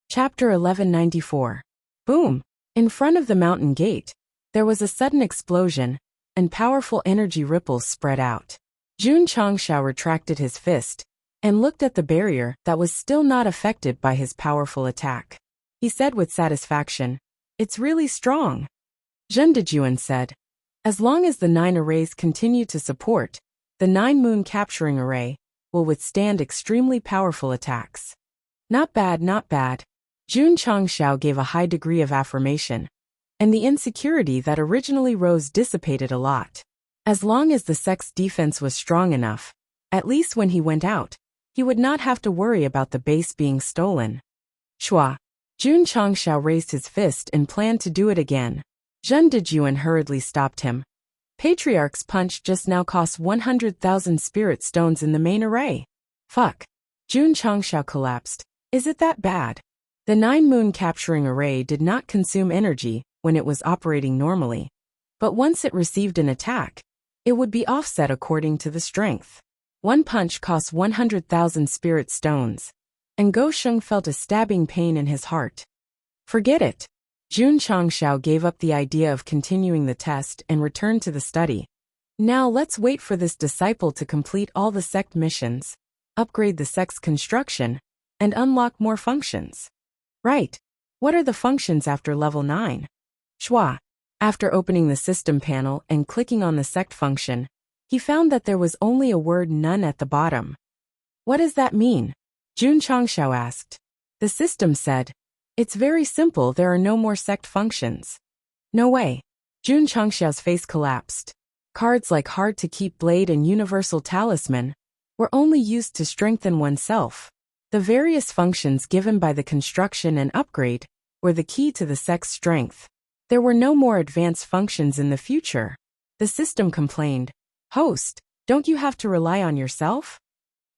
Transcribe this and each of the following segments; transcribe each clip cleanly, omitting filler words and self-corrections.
Chapter 1194. Boom! In front of the mountain gate, there was a sudden explosion, and powerful energy ripples spread out. Jun Changshao retracted his fist and looked at the barrier that was still not affected by his powerful attack. He said with satisfaction, "It's really strong." Zhen Dejuan said, "As long as the 9 arrays continue to support, the 9 moon capturing array will withstand extremely powerful attacks." Not bad, not bad. Jun Changshao gave a high degree of affirmation, and the insecurity that originally rose dissipated a lot. As long as the Sect's defense was strong enough, at least when he went out, he would not have to worry about the base being stolen. Shua! Jun Changshao raised his fist and planned to do it again. Zhen Dejuan hurriedly stopped him. Patriarch's punch just now costs 100,000 spirit stones in the main array. Fuck! Jun Changshao collapsed. Is it that bad? The 9 moon capturing array did not consume energy when it was operating normally, but once it received an attack, it would be offset according to the strength. One punch cost 100,000 spirit stones, and Go Sheng felt a stabbing pain in his heart. Forget it. Jun Changshao gave up the idea of continuing the test and returned to the study. Now let's wait for this disciple to complete all the Sect missions, upgrade the Sect's construction, and unlock more functions. Right. What are the functions after level 9? Shua. After opening the system panel and clicking on the Sect function, he found that there was only a word none at the bottom. What does that mean? Jun Changshao asked. The system said, "It's very simple, there are no more Sect functions." No way. Jun Changshao's face collapsed. Cards like Hard to Keep Blade and Universal Talisman were only used to strengthen oneself. The various functions given by the construction and upgrade were the key to the Sect's strength. There were no more advanced functions in the future. The system complained, "Host, don't you have to rely on yourself?"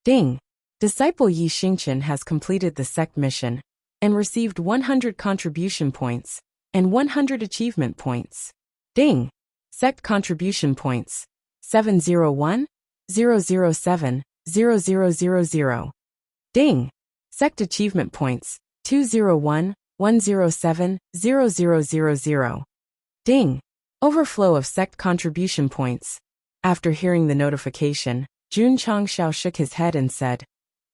Ding! Disciple Yi Xingqian has completed the Sect mission and received 100 contribution points and 100 achievement points. Ding! Sect contribution points 701 007 0000. Ding! Sect achievement points 201 107 0000. Ding! Overflow of Sect contribution points. After hearing the notification, Jun Changshao shook his head and said,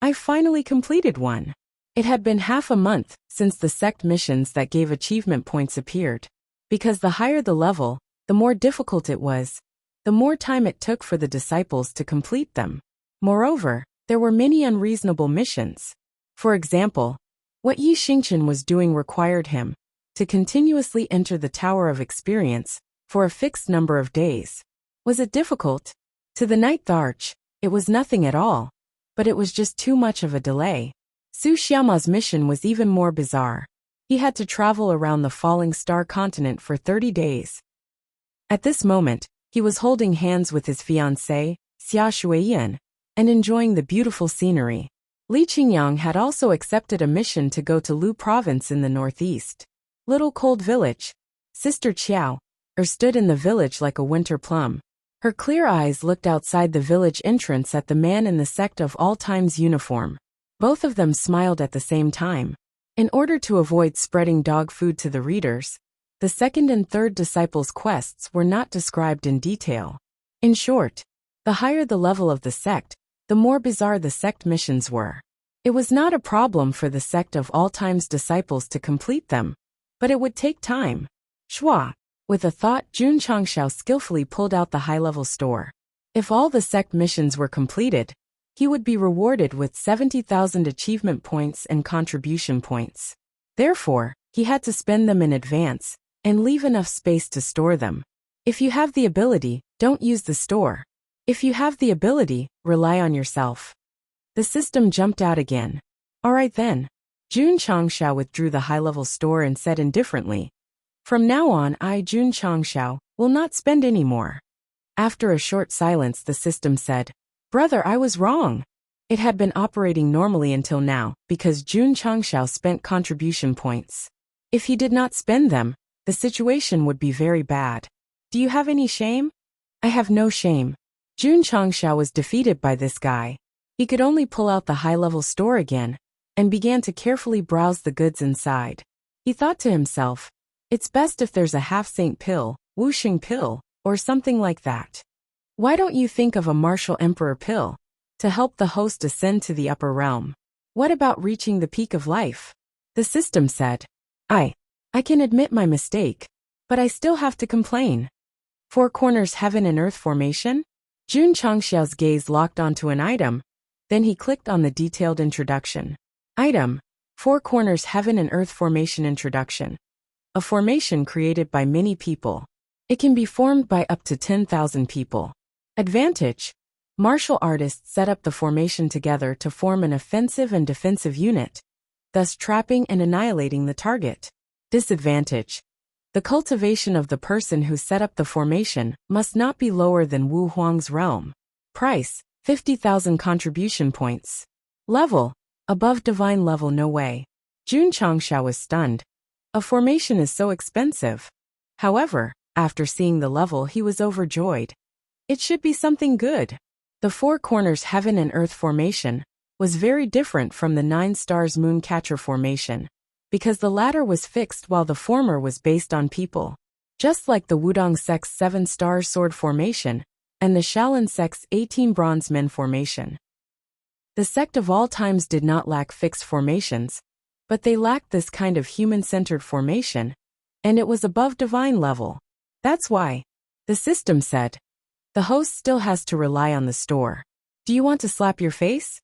"I finally completed one." It had been half a month since the Sect missions that gave achievement points appeared. Because the higher the level, the more difficult it was, the more time it took for the disciples to complete them. Moreover, there were many unreasonable missions. For example, what Yi Xingqian was doing required him to continuously enter the Tower of Experience for a fixed number of days. Was it difficult? To the Ninth Arch, it was nothing at all, but it was just too much of a delay. Su Xiaoma's mission was even more bizarre. He had to travel around the Falling Star continent for 30 days. At this moment, he was holding hands with his fiancée, Xia Shuiyan, and enjoying the beautiful scenery. Li Qingyang had also accepted a mission to go to Lu province in the northeast. Little Cold Village. Sister Qiao stood in the village like a winter plum. Her clear eyes looked outside the village entrance at the man in the Sect of All Times uniform. Both of them smiled at the same time. In order to avoid spreading dog food to the readers, the second and third disciples' quests were not described in detail. In short, the higher the level of the Sect, the more bizarre the Sect missions were. It was not a problem for the Sect of All Times disciples to complete them, but it would take time. Shua! With a thought, Jun Changshao skillfully pulled out the high-level store. If all the Sect missions were completed, he would be rewarded with 70,000 achievement points and contribution points. Therefore, he had to spend them in advance and leave enough space to store them. If you have the ability, don't use the store. If you have the ability, rely on yourself. The system jumped out again. Alright then. Jun Changshao withdrew the high-level store and said indifferently, "From now on, I, Jun Changshao, will not spend any more." After a short silence, the system said, "Brother, I was wrong." It had been operating normally until now because Jun Changshao spent contribution points. If he did not spend them, the situation would be very bad. Do you have any shame? I have no shame. Jun Changshao was defeated by this guy. He could only pull out the high-level store again, and began to carefully browse the goods inside. He thought to himself, it's best if there's a half-saint pill, Wuxia pill, or something like that. Why don't you think of a martial emperor pill to help the host ascend to the upper realm? What about reaching the peak of life? The system said, I can admit my mistake, but I still have to complain. Four corners heaven and earth formation? Jun Changxiao's gaze locked onto an item, then he clicked on the detailed introduction. Item: Four corners heaven and earth formation introduction. A formation created by many people. It can be formed by up to 10,000 people. Advantage: martial artists set up the formation together to form an offensive and defensive unit, thus trapping and annihilating the target. Disadvantage: the cultivation of the person who set up the formation must not be lower than Wu Huang's realm. Price: 50,000 contribution points. Level: above divine level, no way. Jun Changxiao was stunned. A formation is so expensive. However, after seeing the level, he was overjoyed. It should be something good. The Four Corners Heaven and Earth formation was very different from the Nine Stars Mooncatcher formation, because the latter was fixed while the former was based on people. Just like the Wudong Sect's 7-star sword formation and the Shaolin Sect's 18 bronze men formation. The sect of all times did not lack fixed formations, but they lacked this kind of human-centered formation, and it was above divine level. That's why, the system said, the host still has to rely on the store. Do you want to slap your face?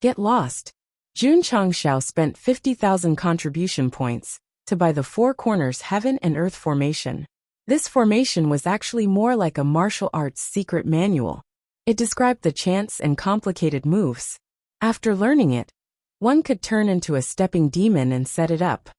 Get lost. Jun Changxiao spent 50,000 contribution points to buy the Four Corners Heaven and Earth formation. This formation was actually more like a martial arts secret manual. It described the chants and complicated moves. After learning it, one could turn into a stepping demon and set it up.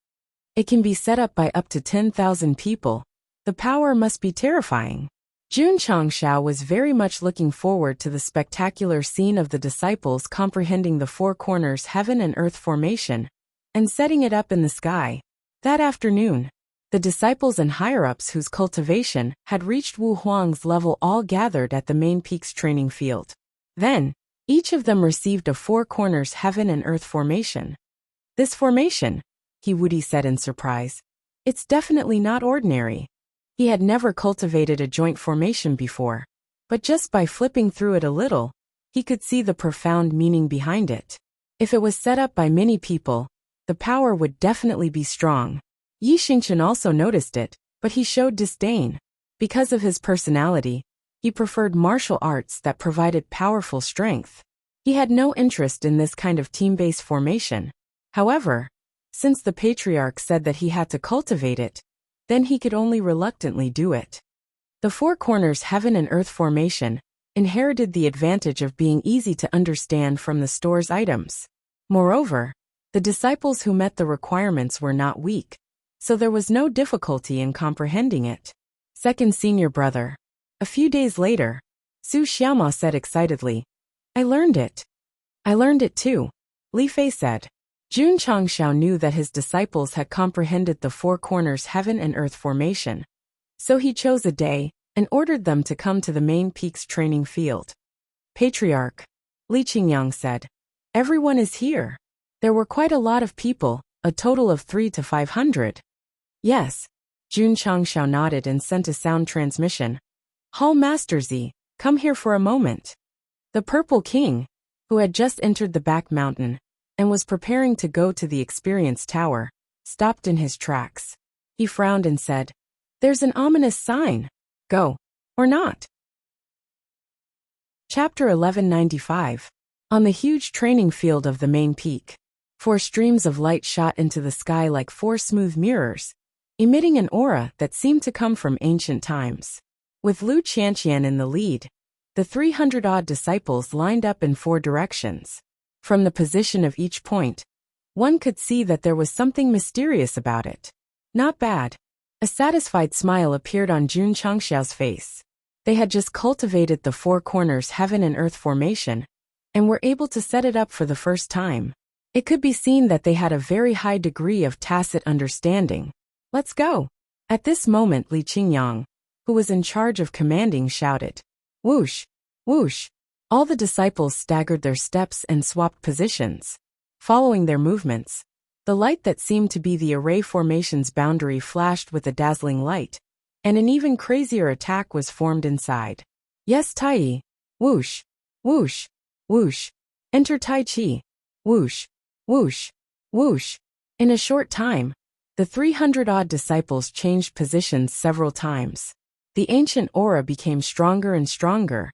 It can be set up by up to 10,000 people. The power must be terrifying. Jun Changxiao was very much looking forward to the spectacular scene of the disciples comprehending the Four Corners Heaven and Earth formation and setting it up in the sky. That afternoon, the disciples and higher-ups whose cultivation had reached Wu Huang's level all gathered at the main peak's training field. Then, each of them received a Four Corners Heaven and Earth formation. This formation, Wudi said in surprise. It's definitely not ordinary. He had never cultivated a joint formation before, but just by flipping through it a little, he could see the profound meaning behind it. If it was set up by many people, the power would definitely be strong. Yi Xingchen also noticed it, but he showed disdain. Because of his personality, he preferred martial arts that provided powerful strength. He had no interest in this kind of team-based formation. However, since the patriarch said that he had to cultivate it, then he could only reluctantly do it. The Four Corners Heaven and Earth formation inherited the advantage of being easy to understand from the store's items. Moreover, the disciples who met the requirements were not weak, so there was no difficulty in comprehending it. Second senior brother. A few days later, Su Xiaoma said excitedly, I learned it. I learned it too, Li Fei said. Jun Changxiao knew that his disciples had comprehended the Four Corners Heaven and Earth formation, so he chose a day and ordered them to come to the main peak's training field. Patriarch, Li Qingyang said, everyone is here. There were quite a lot of people, a total of 300 to 500. Yes, Jun Changxiao nodded and sent a sound transmission. Hall Master Z, come here for a moment. The Purple King, who had just entered the back mountain and was preparing to go to the experience tower, stopped in his tracks. He frowned and said, there's an ominous sign. Go. Or not. Chapter 1195. On the huge training field of the main peak, 4 streams of light shot into the sky like 4 smooth mirrors, emitting an aura that seemed to come from ancient times. With Lu Qianqian in the lead, the 300-odd disciples lined up in 4 directions. From the position of each point, one could see that there was something mysterious about it. Not bad. A satisfied smile appeared on Jun Changxiao's face. They had just cultivated the Four Corners Heaven and Earth formation, and were able to set it up for the first time. It could be seen that they had a very high degree of tacit understanding. Let's go. At this moment Li Qingyang, who was in charge of commanding, shouted, whoosh, whoosh. All the disciples staggered their steps and swapped positions. Following their movements, the light that seemed to be the array formation's boundary flashed with a dazzling light, and an even crazier attack was formed inside. Yes, Tai. Whoosh, whoosh, whoosh. Enter Tai Chi. Whoosh, whoosh, whoosh. In a short time, the 300-odd disciples changed positions several times. The ancient aura became stronger and stronger,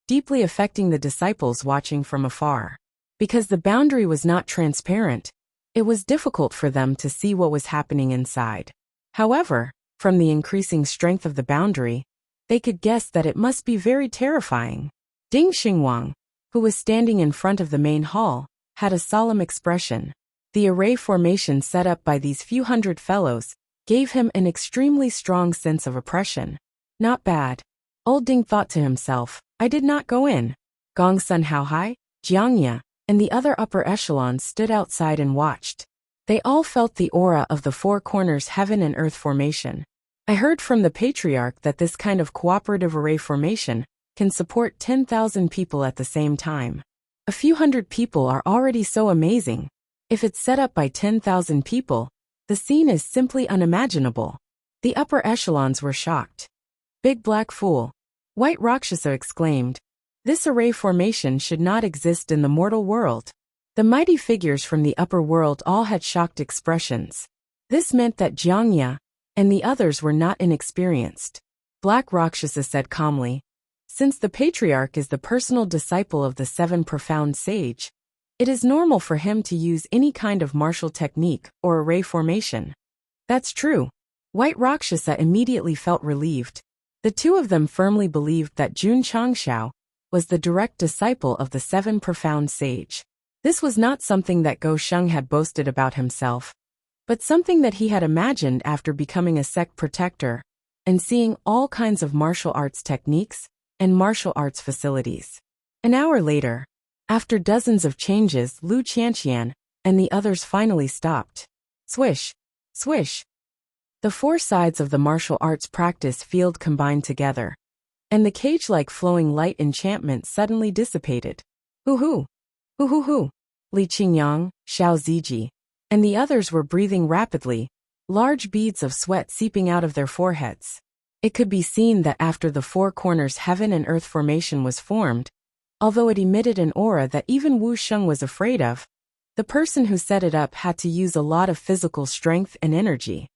deeply affecting the disciples watching from afar. Because the boundary was not transparent, it was difficult for them to see what was happening inside. However, from the increasing strength of the boundary, they could guess that it must be very terrifying. Ding Xingwang, who was standing in front of the main hall, had a solemn expression. The array formation set up by these few hundred fellows gave him an extremely strong sense of oppression. Not bad. Old Ding thought to himself, I did not go in. Gong Sun Haohai, Jiangya, and the other upper echelons stood outside and watched. They all felt the aura of the four corners heaven and earth formation. I heard from the patriarch that this kind of cooperative array formation can support 10,000 people at the same time. A few hundred people are already so amazing. If it's set up by 10,000 people, the scene is simply unimaginable. The upper echelons were shocked. Big black fool. White Rakshasa exclaimed. This array formation should not exist in the mortal world. The mighty figures from the upper world all had shocked expressions. This meant that Jiangya and the others were not inexperienced. Black Rakshasa said calmly, since the patriarch is the personal disciple of the seven profound sage, it is normal for him to use any kind of martial technique or array formation. That's true. White Rakshasa immediately felt relieved. The two of them firmly believed that Jun Changshao was the direct disciple of the seven profound sage. This was not something that Go Sheng had boasted about himself, but something that he had imagined after becoming a sect protector and seeing all kinds of martial arts techniques and martial arts facilities. An hour later, after dozens of changes, Lu Qianqian and the others finally stopped. Swish, swish. The four sides of the martial arts practice field combined together, and the cage-like flowing light enchantment suddenly dissipated. Hoo-hoo, hoo-hoo-hoo. Li Qingyang, Xiao Ziji, and the others were breathing rapidly, large beads of sweat seeping out of their foreheads. It could be seen that after the four corners heaven and earth formation was formed, although it emitted an aura that even Wu Sheng was afraid of, the person who set it up had to use a lot of physical strength and energy.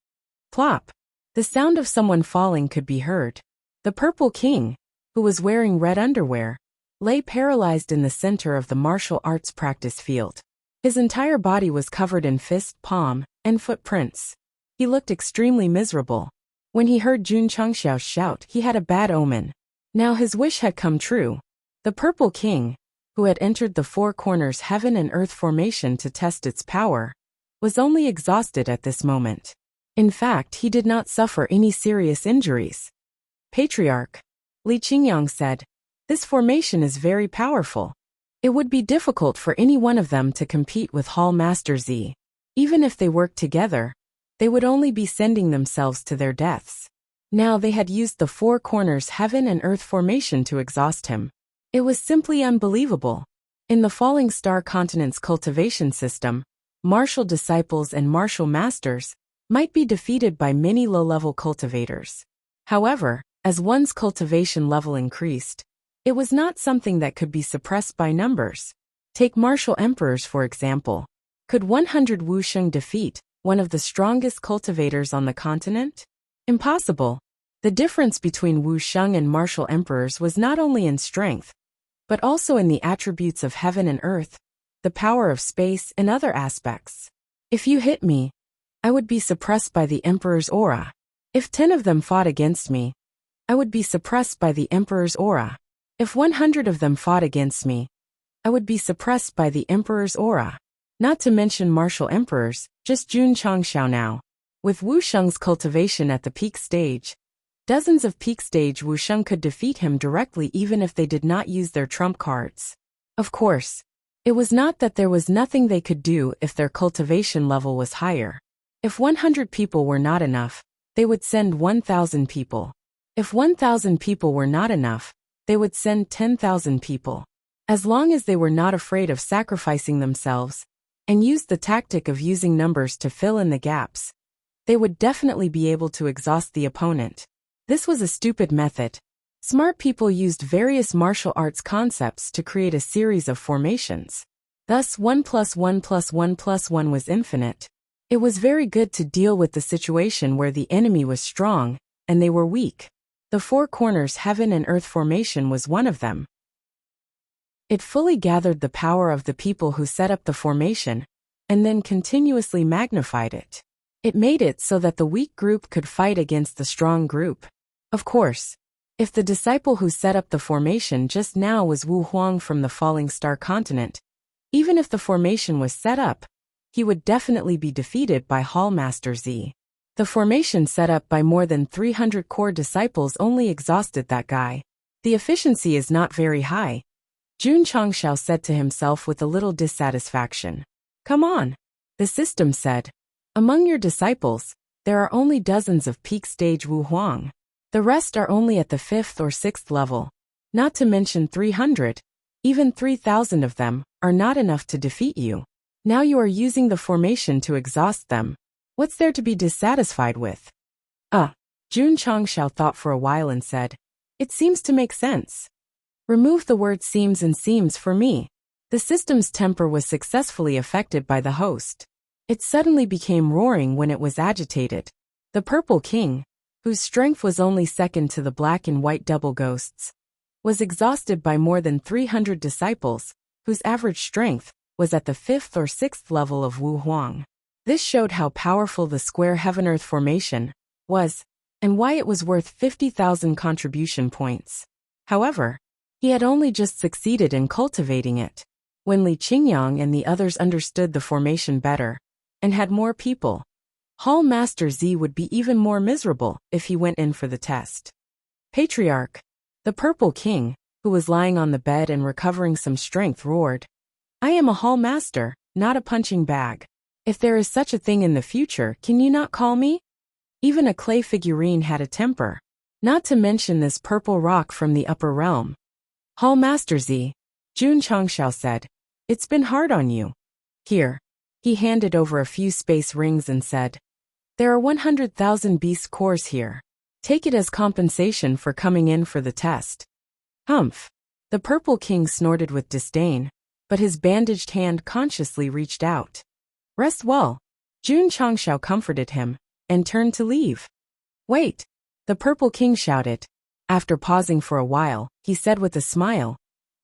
Plop! The sound of someone falling could be heard. The Purple King, who was wearing red underwear, lay paralyzed in the center of the martial arts practice field. His entire body was covered in fist, palm, and footprints. He looked extremely miserable. When he heard Jun Changxiao shout, he had a bad omen. Now his wish had come true. The Purple King, who had entered the four corners heaven and earth formation to test its power, was only exhausted at this moment. In fact, he did not suffer any serious injuries. Patriarch, Li Qingyang said, this formation is very powerful. It would be difficult for any one of them to compete with Hall Master Z. Even if they worked together, they would only be sending themselves to their deaths. Now they had used the four corners heaven and earth formation to exhaust him. It was simply unbelievable. In the Falling Star Continent's cultivation system, martial disciples and martial masters might be defeated by many low-level cultivators. However, as one's cultivation level increased, it was not something that could be suppressed by numbers. Take martial emperors for example. Could 100 Wu Sheng defeat one of the strongest cultivators on the continent? Impossible. The difference between Wu Sheng and martial emperors was not only in strength, but also in the attributes of heaven and earth, the power of space, and other aspects. If you hit me, I would be suppressed by the emperor's aura. If 10 of them fought against me, I would be suppressed by the emperor's aura. If 100 of them fought against me, I would be suppressed by the emperor's aura. Not to mention martial emperors, just Jun Changshao now. With Wu Sheng's cultivation at the peak stage, dozens of peak stage Wu Sheng could defeat him directly even if they did not use their trump cards. Of course, it was not that there was nothing they could do if their cultivation level was higher. If 100 people were not enough, they would send 1,000 people. If 1,000 people were not enough, they would send 10,000 people. As long as they were not afraid of sacrificing themselves, and used the tactic of using numbers to fill in the gaps, they would definitely be able to exhaust the opponent. This was a stupid method. Smart people used various martial arts concepts to create a series of formations. Thus 1 + 1 + 1 + 1 was infinite. It was very good to deal with the situation where the enemy was strong, and they were weak. The four corners heaven and earth formation was one of them. It fully gathered the power of the people who set up the formation, and then continuously magnified it. It made it so that the weak group could fight against the strong group. Of course, if the disciple who set up the formation just now was Wu Huang from the Falling Star continent, even if the formation was set up, he would definitely be defeated by Hall Master Z. The formation set up by more than 300 core disciples only exhausted that guy. The efficiency is not very high, Jun Changshao said to himself with a little dissatisfaction. Come on, the system said. Among your disciples, there are only dozens of peak stage Wu Huang. The rest are only at the 5th or 6th level. Not to mention 300, even 3,000 of them, are not enough to defeat you. Now you are using the formation to exhaust them. What's there to be dissatisfied with? Jun Changshao thought for a while and said, it seems to make sense. Remove the word seems and seems for me. The system's temper was successfully affected by the host. It suddenly became roaring when it was agitated. The Purple King, whose strength was only second to the black and white double ghosts, was exhausted by more than 300 disciples, whose average strength was at the 5th or 6th level of Wu Huang. This showed how powerful the square heaven-earth formation was, and why it was worth 50,000 contribution points. However, he had only just succeeded in cultivating it. When Li Qingyang and the others understood the formation better, and had more people, Hall Master Z would be even more miserable if he went in for the test. Patriarch, the Purple King, who was lying on the bed and recovering some strength, roared, I am a Hall Master, not a punching bag. If there is such a thing in the future, can you not call me? Even a clay figurine had a temper. Not to mention this purple rock from the upper realm. Hall Master Z, Jun Changshao said, it's been hard on you. Here. He handed over a few space rings and said, there are 100,000 beast cores here. Take it as compensation for coming in for the test. Humph. The Purple King snorted with disdain, but his bandaged hand consciously reached out. Rest well. Jun Changshao comforted him, and turned to leave. Wait. The Purple King shouted. After pausing for a while, he said with a smile,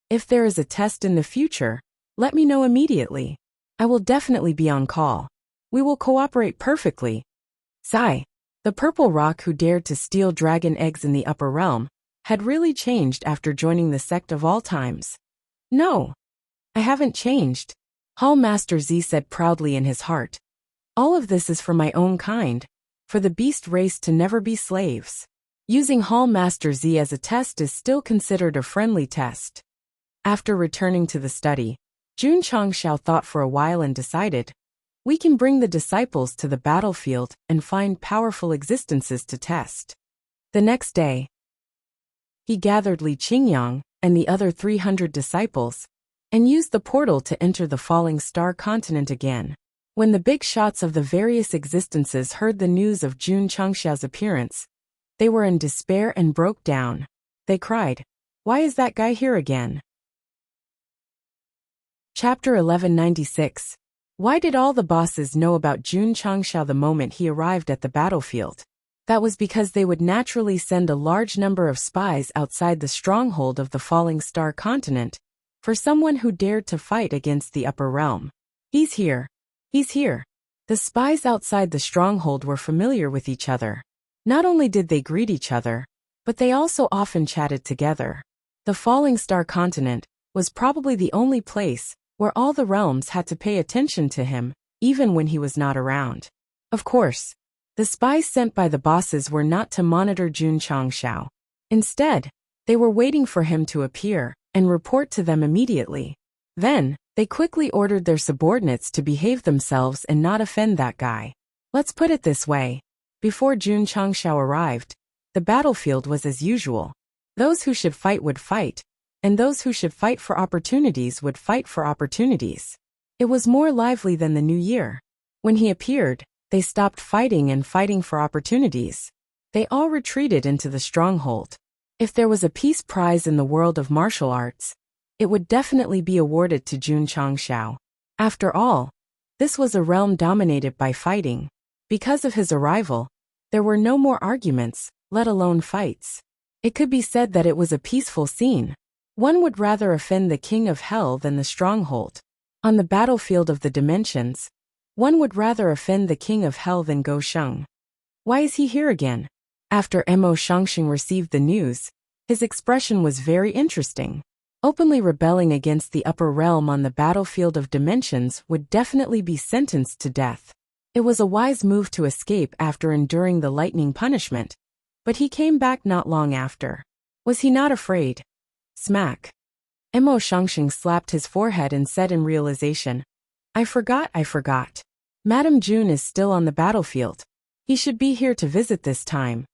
if there is a test in the future, let me know immediately. I will definitely be on call. We will cooperate perfectly. Sigh. The purple rock who dared to steal dragon eggs in the upper realm had really changed after joining the sect of all times. No. I haven't changed. Hall Master Z said proudly in his heart. All of this is for my own kind, for the beast race to never be slaves. Using Hall Master Z as a test is still considered a friendly test. After returning to the study, Jun Changshao thought for a while and decided, we can bring the disciples to the battlefield and find powerful existences to test. The next day, he gathered Li Qingyang and the other 300 disciples, and used the portal to enter the Falling Star continent again. When the big shots of the various existences heard the news of Jun Changshao's appearance, they were in despair and broke down. They cried, why is that guy here again? Chapter 1196. Why did all the bosses know about Jun Changshao the moment he arrived at the battlefield? That was because they would naturally send a large number of spies outside the stronghold of the Falling Star continent for someone who dared to fight against the upper realm. He's here. He's here. The spies outside the stronghold were familiar with each other. Not only did they greet each other, but they also often chatted together. The Falling Star continent was probably the only place where all the realms had to pay attention to him, even when he was not around. Of course, the spies sent by the bosses were not to monitor Jun Changshao. Instead, they were waiting for him to appear and report to them immediately. Then, they quickly ordered their subordinates to behave themselves and not offend that guy. Let's put it this way. Before Jun Changshao arrived, the battlefield was as usual. Those who should fight would fight, and those who should fight for opportunities would fight for opportunities. It was more lively than the new year. When he appeared, they stopped fighting and fighting for opportunities. They all retreated into the stronghold. If there was a peace prize in the world of martial arts, it would definitely be awarded to Jun Changxiao. After all, this was a realm dominated by fighting. Because of his arrival, there were no more arguments, let alone fights. It could be said that it was a peaceful scene. One would rather offend the king of hell than the stronghold. On the battlefield of the dimensions, one would rather offend the king of hell than Go Sheng. Why is he here again? After Mo Shangxing received the news, his expression was very interesting. Openly rebelling against the upper realm on the battlefield of dimensions would definitely be sentenced to death. It was a wise move to escape after enduring the lightning punishment, but he came back not long after. Was he not afraid? Smack. Mo Shangxing slapped his forehead and said in realization, I forgot. Madame June is still on the battlefield. He should be here to visit this time.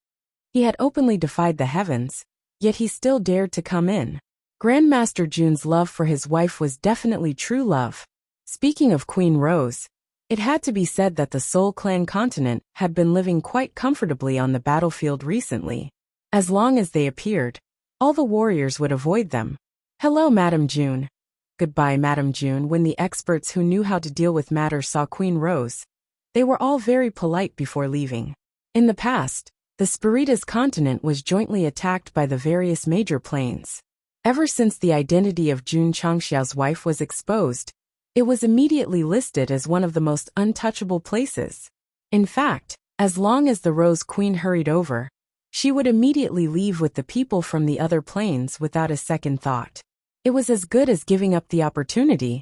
He had openly defied the heavens, yet he still dared to come in. Grandmaster Jun's love for his wife was definitely true love. Speaking of Queen Rose, it had to be said that the Soul Clan continent had been living quite comfortably on the battlefield recently. As long as they appeared, all the warriors would avoid them. Hello, Madame June. Goodbye, Madame June. When the experts who knew how to deal with matters saw Queen Rose, they were all very polite before leaving. In the past, the Spiritus continent was jointly attacked by the various major planes. Ever since the identity of Jun Changxiao's wife was exposed, it was immediately listed as one of the most untouchable places. In fact, as long as the Rose Queen hurried over, she would immediately leave with the people from the other planes without a second thought. It was as good as giving up the opportunity.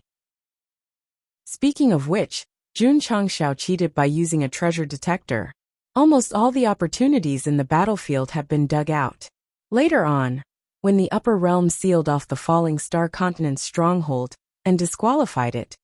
Speaking of which, Jun Changxiao cheated by using a treasure detector. Almost all the opportunities in the battlefield had been dug out. Later on, when the upper realm sealed off the falling star continent's stronghold and disqualified it,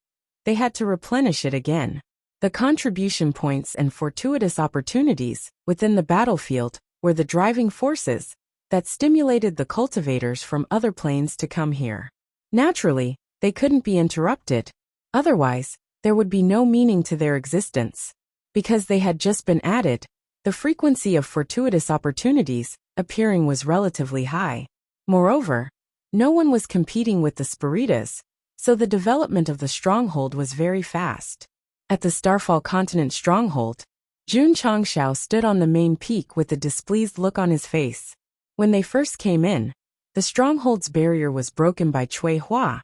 they had to replenish it again. The contribution points and fortuitous opportunities within the battlefield were the driving forces that stimulated the cultivators from other planes to come here. Naturally, they couldn't be interrupted. Otherwise, there would be no meaning to their existence. Because they had just been added, the frequency of fortuitous opportunities appearing was relatively high. Moreover, no one was competing with the Spiritus, so the development of the stronghold was very fast. At the Starfall Continent stronghold, Jun Changxiao stood on the main peak with a displeased look on his face. When they first came in, the stronghold's barrier was broken by Cui Hua,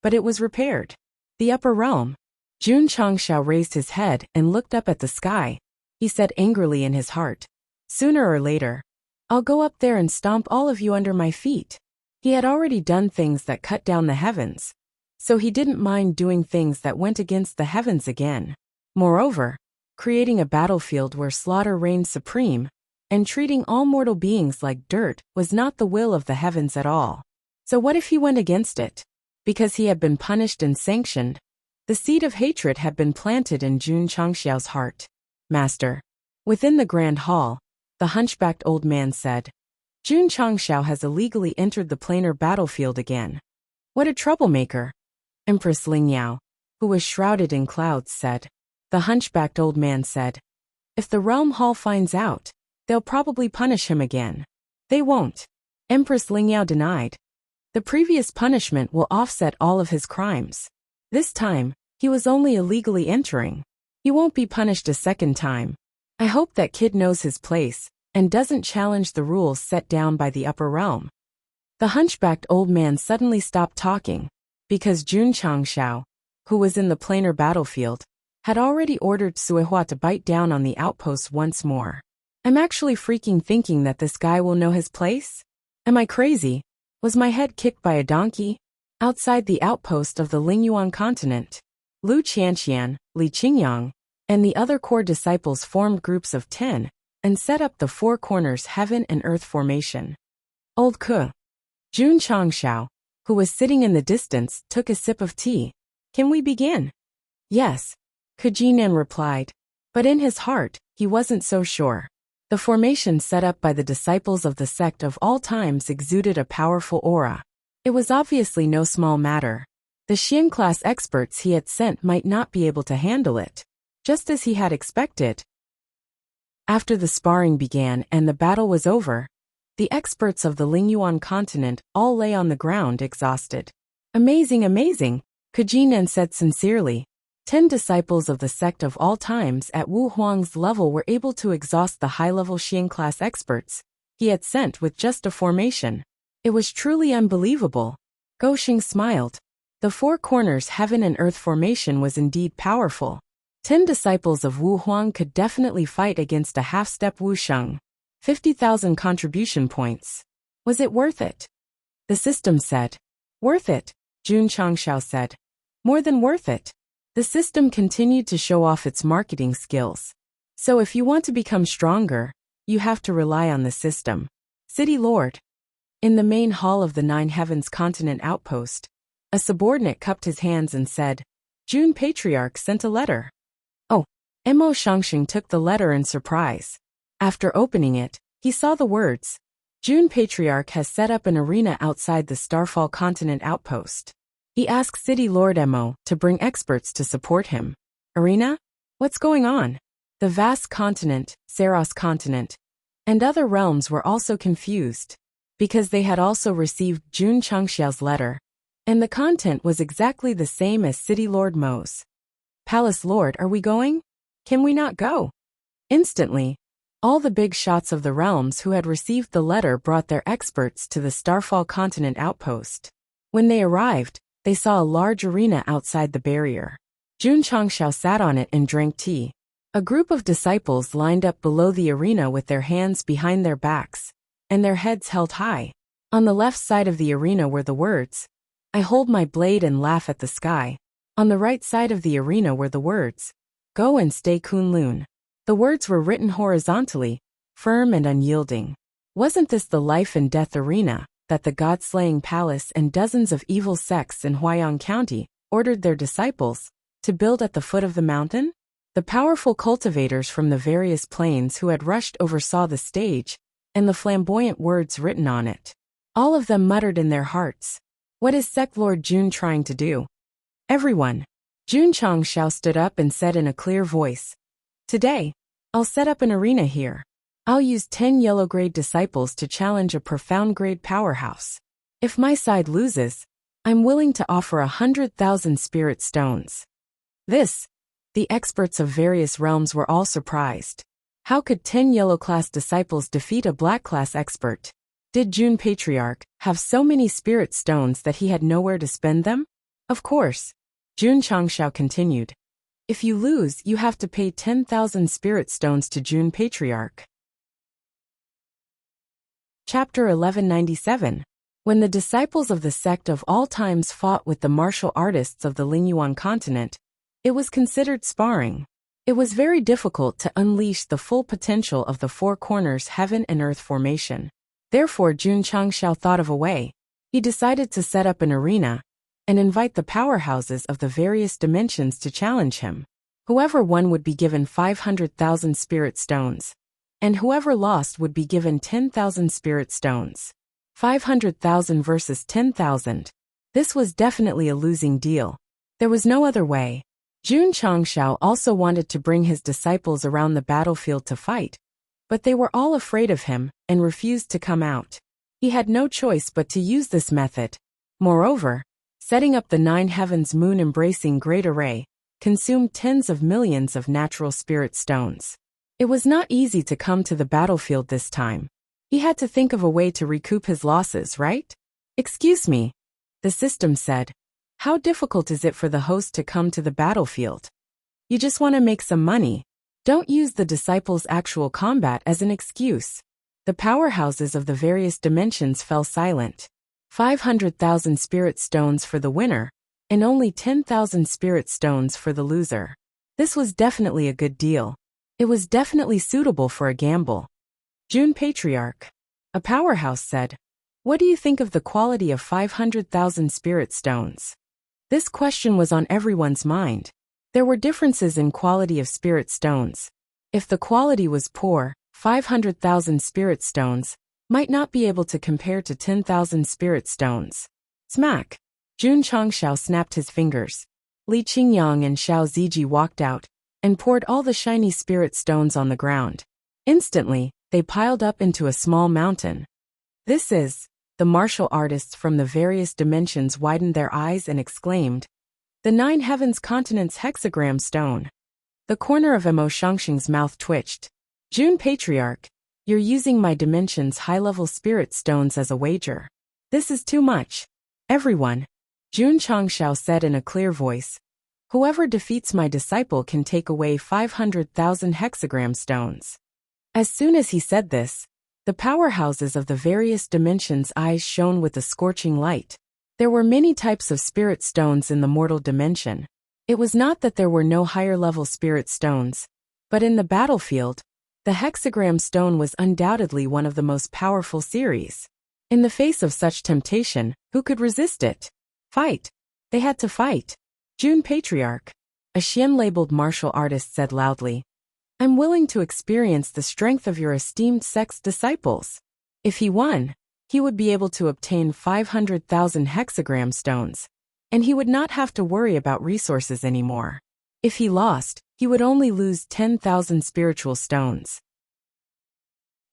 but it was repaired. The upper realm. Jun Changxiao raised his head and looked up at the sky. He said angrily in his heart, sooner or later, I'll go up there and stomp all of you under my feet. He had already done things that cut down the heavens, so he didn't mind doing things that went against the heavens again. Moreover, creating a battlefield where slaughter reigned supreme, and treating all mortal beings like dirt was not the will of the heavens at all. So what if he went against it? Because he had been punished and sanctioned, the seed of hatred had been planted in Jun Changxiao's heart. Master. Within the grand hall, the hunchbacked old man said, Jun Changxiao has illegally entered the planar battlefield again. What a troublemaker. Empress Ling Yao, who was shrouded in clouds, said. The hunchbacked old man said, if the realm hall finds out, they'll probably punish him again. They won't. Empress Ling Yao denied. The previous punishment will offset all of his crimes. This time, he was only illegally entering. He won't be punished a second time. I hope that kid knows his place and doesn't challenge the rules set down by the upper realm. The hunchbacked old man suddenly stopped talking because Jun Changxiao, who was in the planar battlefield, had already ordered Suihua to bite down on the outpost once more. I'm actually freaking thinking that this guy will know his place? Am I crazy? Was my head kicked by a donkey? Outside the outpost of the Lingyuan continent, Lu Qianqian, Li Qingyang, and the other core disciples formed groups of 10 and set up the Four Corners Heaven and Earth formation. Old Ke. Jun Changxiao, who was sitting in the distance, took a sip of tea. Can we begin? Yes, Ke Jinan replied, but in his heart, he wasn't so sure. The formation set up by the disciples of the sect of all times exuded a powerful aura. It was obviously no small matter. The Xian-class experts he had sent might not be able to handle it, just as he had expected. After the sparring began and the battle was over, the experts of the Lingyuan continent all lay on the ground exhausted. Amazing, amazing, Kujinan said sincerely. 10 disciples of the sect of all times at Wu Huang's level were able to exhaust the high-level Xian-class experts he had sent with just a formation. It was truly unbelievable. Goxing smiled. The four corners heaven and earth formation was indeed powerful. 10 disciples of Wu Huang could definitely fight against a half-step Wu Sheng. 50,000 contribution points. Was it worth it? The system said. Worth it, Jun Changshao said. More than worth it. The system continued to show off its marketing skills. So if you want to become stronger, you have to rely on the system. City Lord. In the main hall of the Nine Heavens Continent outpost, a subordinate cupped his hands and said, Jun Patriarch sent a letter. Oh, Mo Shangxing took the letter in surprise. After opening it, he saw the words, Jun Patriarch has set up an arena outside the Starfall Continent outpost. He asked City Lord Mo to bring experts to support him. Arena? What's going on? The vast continent, Saros continent, and other realms were also confused, because they had also received Jun Changxiao's letter, and the content was exactly the same as City Lord Mo's. Palace Lord, are we going? Can we not go? Instantly, all the big shots of the realms who had received the letter brought their experts to the Starfall Continent outpost. When they arrived, they saw a large arena outside the barrier. Jun Changxiao sat on it and drank tea. A group of disciples lined up below the arena with their hands behind their backs, and their heads held high. On the left side of the arena were the words, I hold my blade and laugh at the sky. On the right side of the arena were the words, Go and stay Kunlun. The words were written horizontally, firm and unyielding. Wasn't this the life and death arena that the God-slaying palace and dozens of evil sects in Huayang County ordered their disciples to build at the foot of the mountain? The powerful cultivators from the various plains who had rushed over saw the stage and the flamboyant words written on it. All of them muttered in their hearts, What is Sect Lord Jun trying to do? Everyone. Jun Changxiao stood up and said in a clear voice, Today, I'll set up an arena here. I'll use 10 yellow-grade disciples to challenge a profound-grade powerhouse. If my side loses, I'm willing to offer 100,000 spirit stones. The experts of various realms were all surprised. How could 10 yellow-class disciples defeat a black-class expert? Did Jun Patriarch have so many spirit stones that he had nowhere to spend them? Of course. Jun Changxiao continued. If you lose, you have to pay 10,000 spirit stones to Jun Patriarch. Chapter 1197. When the disciples of the sect of all times fought with the martial artists of the Lingyuan continent, it was considered sparring. It was very difficult to unleash the full potential of the four corners heaven and earth formation. Therefore Jun Changxiao thought of a way. He decided to set up an arena and invite the powerhouses of the various dimensions to challenge him. Whoever won would be given 500,000 spirit stones, and whoever lost would be given 10,000 spirit stones. 500,000 versus 10,000. This was definitely a losing deal. There was no other way. Jun Changxiao also wanted to bring his disciples around the battlefield to fight, but they were all afraid of him and refused to come out. He had no choice but to use this method. Moreover, setting up the Nine Heavens moon-embracing great array consumed tens of millions of natural spirit stones. It was not easy to come to the battlefield this time. He had to think of a way to recoup his losses, right? Excuse me, the system said. How difficult is it for the host to come to the battlefield? You just want to make some money. Don't use the disciples' actual combat as an excuse. The powerhouses of the various dimensions fell silent. 500,000 spirit stones for the winner, and only 10,000 spirit stones for the loser. This was definitely a good deal. It was definitely suitable for a gamble. Jun Patriarch, a powerhouse, said, What do you think of the quality of 500,000 spirit stones? This question was on everyone's mind. There were differences in quality of spirit stones. If the quality was poor, 500,000 spirit stones might not be able to compare to 10,000 spirit stones. Smack! Jun Changshao snapped his fingers. Li Qingyang and Xiao Ziji walked out and poured all the shiny spirit stones on the ground. Instantly, they piled up into a small mountain. This is... The martial artists from the various dimensions widened their eyes and exclaimed, "The Nine Heavens Continents hexagram stone." The corner of Mo Shangxing's mouth twitched. "Jun Patriarch, you're using my dimension's high-level spirit stones as a wager. This is too much." "Everyone," Jun Changshao said in a clear voice, "whoever defeats my disciple can take away 500,000 hexagram stones." As soon as he said this, the powerhouses of the various dimensions' eyes shone with a scorching light. There were many types of spirit stones in the mortal dimension. It was not that there were no higher-level spirit stones, but in the battlefield, the hexagram stone was undoubtedly one of the most powerful series. In the face of such temptation, who could resist it? Fight! They had to fight. "Jun Patriarch," a Xian-labeled martial artist said loudly, "I'm willing to experience the strength of your esteemed Sect's disciples." If he won, he would be able to obtain 500,000 hexagram stones, and he would not have to worry about resources anymore. If he lost, he would only lose 10,000 spiritual stones.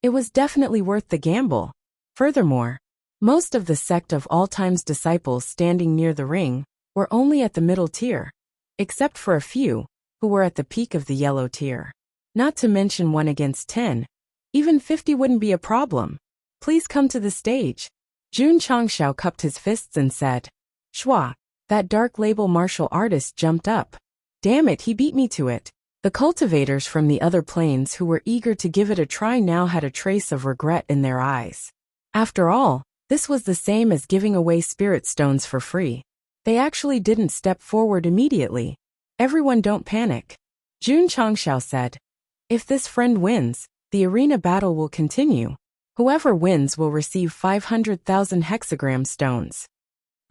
It was definitely worth the gamble. Furthermore, most of the Sect of All Time's disciples standing near the ring were only at the middle tier, except for a few who were at the peak of the yellow tier. Not to mention 1 against 10, even 50 wouldn't be a problem. "Please come to the stage." Jun Changshao cupped his fists and said. "Shua." That dark label martial artist jumped up. "Damn it, he beat me to it." The cultivators from the other planes who were eager to give it a try now had a trace of regret in their eyes. After all, this was the same as giving away spirit stones for free. They actually didn't step forward immediately. "Everyone don't panic," Jun Changshao said. "If this friend wins, the arena battle will continue. Whoever wins will receive 500,000 hexagram stones."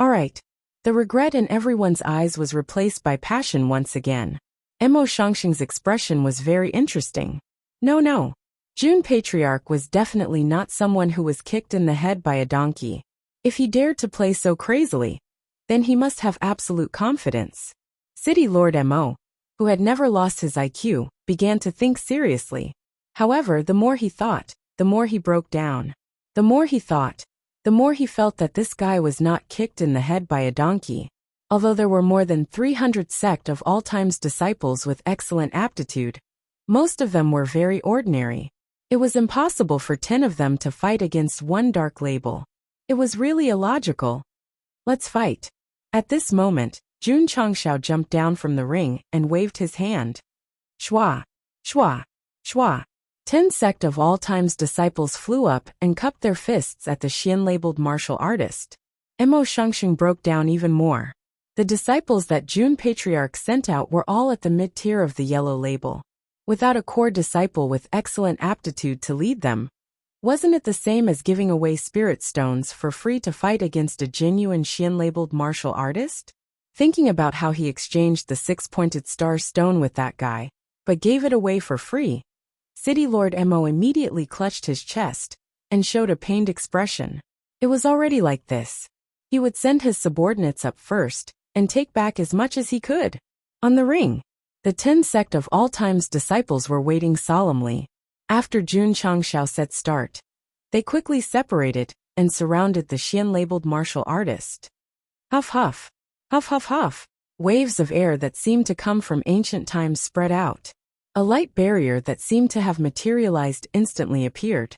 All right. The regret in everyone's eyes was replaced by passion once again. Mo Shangxing's expression was very interesting. No. Jun Patriarch was definitely not someone who was kicked in the head by a donkey. If he dared to play so crazily, then he must have absolute confidence. City Lord Mo, who had never lost his IQ, began to think seriously. However, the more he thought, the more he broke down. The more he thought, the more he felt that this guy was not kicked in the head by a donkey. Although there were more than 300 Sect of All Time's disciples with excellent aptitude, most of them were very ordinary. It was impossible for 10 of them to fight against one dark label. It was really illogical. "Let's fight." At this moment, Jun Changshao jumped down from the ring and waved his hand. Shua, shua, shua. 10 Sect of All Time's disciples flew up and cupped their fists at the Xian-labeled martial artist. Mo Shangxing broke down even more. The disciples that Jun Patriarch sent out were all at the mid-tier of the yellow label. Without a core disciple with excellent aptitude to lead them, wasn't it the same as giving away spirit stones for free to fight against a genuine Xian-labeled martial artist? Thinking about how he exchanged the 6-pointed star stone with that guy, but gave it away for free, City Lord Mo immediately clutched his chest and showed a pained expression. It was already like this. He would send his subordinates up first and take back as much as he could. On the ring, the 10 Sect of All Time's disciples were waiting solemnly. After Jun Changshao said start, they quickly separated and surrounded the Xian-labeled martial artist. Huff huff. Huff huff huff. Waves of air that seemed to come from ancient times spread out. A light barrier that seemed to have materialized instantly appeared.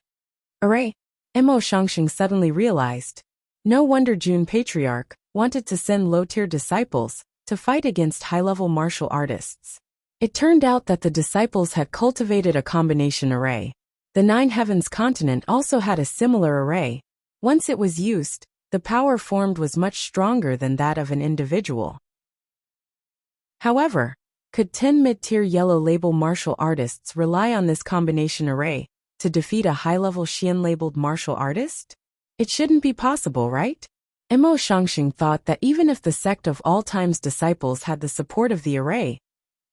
Array! Mo Shangxing suddenly realized. No wonder Jun Patriarch wanted to send low-tier disciples to fight against high-level martial artists. It turned out that the disciples had cultivated a combination array. The Nine Heavens continent also had a similar array. Once it was used, the power formed was much stronger than that of an individual. However, could 10 mid-tier yellow label martial artists rely on this combination array to defeat a high-level Xian-labeled martial artist? It shouldn't be possible, right? Mo Shangxing thought that even if the Sect of All Time's disciples had the support of the array,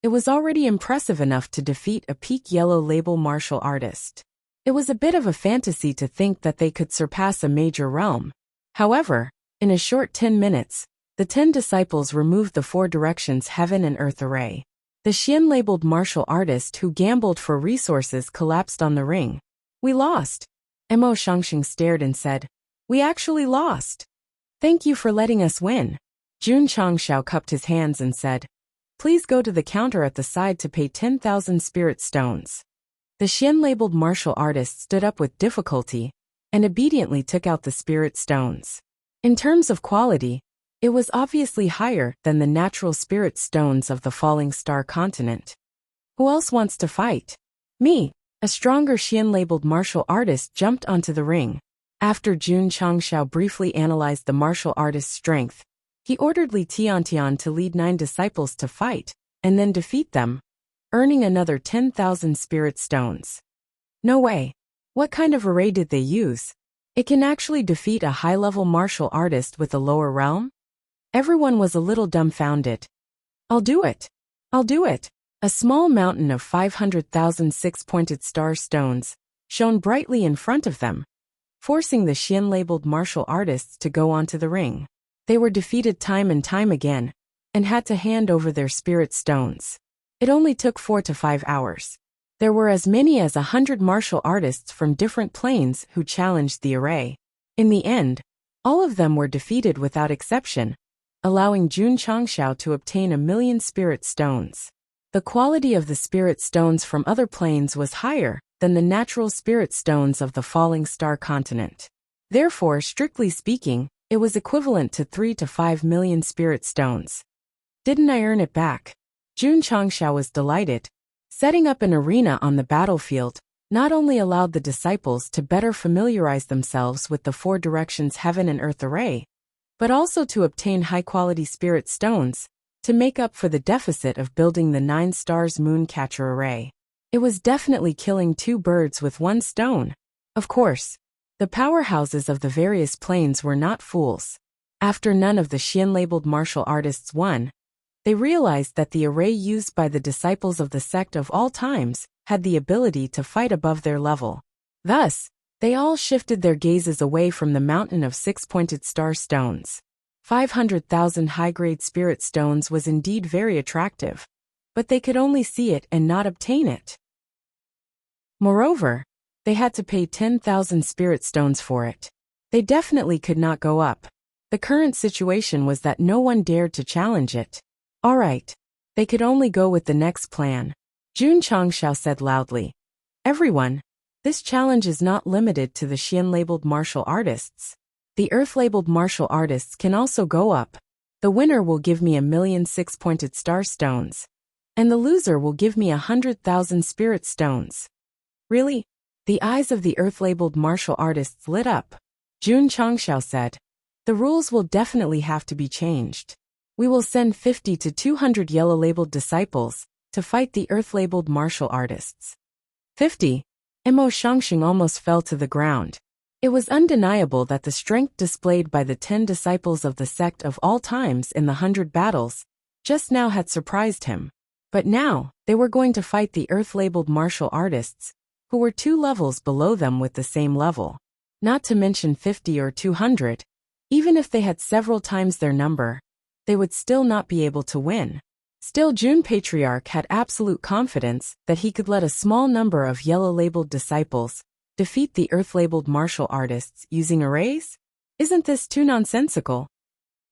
it was already impressive enough to defeat a peak yellow label martial artist. It was a bit of a fantasy to think that they could surpass a major realm. However, in a short 10 minutes, The 10 disciples removed the 4 directions heaven and earth array. The Xian-labeled martial artist who gambled for resources collapsed on the ring. We lost. Mo Shangxing stared and said, "We actually lost. Thank you for letting us win." Jun Changshao cupped his hands and said, "Please go to the counter at the side to pay 10,000 spirit stones." The Xian-labeled martial artist stood up with difficulty and obediently took out the spirit stones. In terms of quality, it was obviously higher than the natural spirit stones of the falling star continent. "Who else wants to fight?" "Me." A stronger Xian-labeled martial artist jumped onto the ring. After Jun Changshao briefly analyzed the martial artist's strength, he ordered Li Tiantian to lead 9 disciples to fight, and then defeat them, earning another 10,000 spirit stones. No way. What kind of array did they use? It can actually defeat a high-level martial artist with a lower realm? Everyone was a little dumbfounded. "I'll do it. I'll do it." A small mountain of 500,000 six-pointed star stones shone brightly in front of them, forcing the Xian-labeled martial artists to go onto the ring. They were defeated time and time again, and had to hand over their spirit stones. It only took 4 to 5 hours. There were as many as 100 martial artists from different planes who challenged the array. In the end, all of them were defeated without exception, allowing Jun Changshao to obtain 1,000,000 spirit stones. The quality of the spirit stones from other planes was higher than the natural spirit stones of the falling star continent. Therefore, strictly speaking, it was equivalent to 3 to 5 million spirit stones. Didn't I earn it back? Jun Changshao was delighted. Setting up an arena on the battlefield not only allowed the disciples to better familiarize themselves with the 4 directions heaven and earth array, but also to obtain high-quality spirit stones to make up for the deficit of building the 9 stars mooncatcher array. It was definitely killing 2 birds with 1 stone. Of course, the powerhouses of the various planes were not fools. After none of the Xian-labeled martial artists won, they realized that the array used by the disciples of the sect of all times had the ability to fight above their level. Thus, they all shifted their gazes away from the mountain of 6-pointed star stones. 500,000 high-grade spirit stones was indeed very attractive, but they could only see it and not obtain it. Moreover, they had to pay 10,000 spirit stones for it. They definitely could not go up. The current situation was that no one dared to challenge it. All right, they could only go with the next plan. Jun Changshao said loudly, "Everyone, this challenge is not limited to the Xian-labeled martial artists. The Earth-labeled martial artists can also go up. The winner will give me 1,000,000 six-pointed star stones, and the loser will give me 100,000 spirit stones." Really? The eyes of the Earth-labeled martial artists lit up. Jun Changshao said, "The rules will definitely have to be changed. We will send 50 to 200 yellow-labeled disciples to fight the Earth-labeled martial artists." 50? Mo Shangxing almost fell to the ground. It was undeniable that the strength displayed by the 10 disciples of the sect of all times in the 100 battles just now had surprised him. But now, they were going to fight the Earth-labeled martial artists, who were 2 levels below them with the same level. Not to mention 50 or 200, even if they had several times their number, they would still not be able to win. Still, Jun Patriarch had absolute confidence that he could let a small number of yellow-labeled disciples defeat the Earth-labeled martial artists using arrays? Isn't this too nonsensical?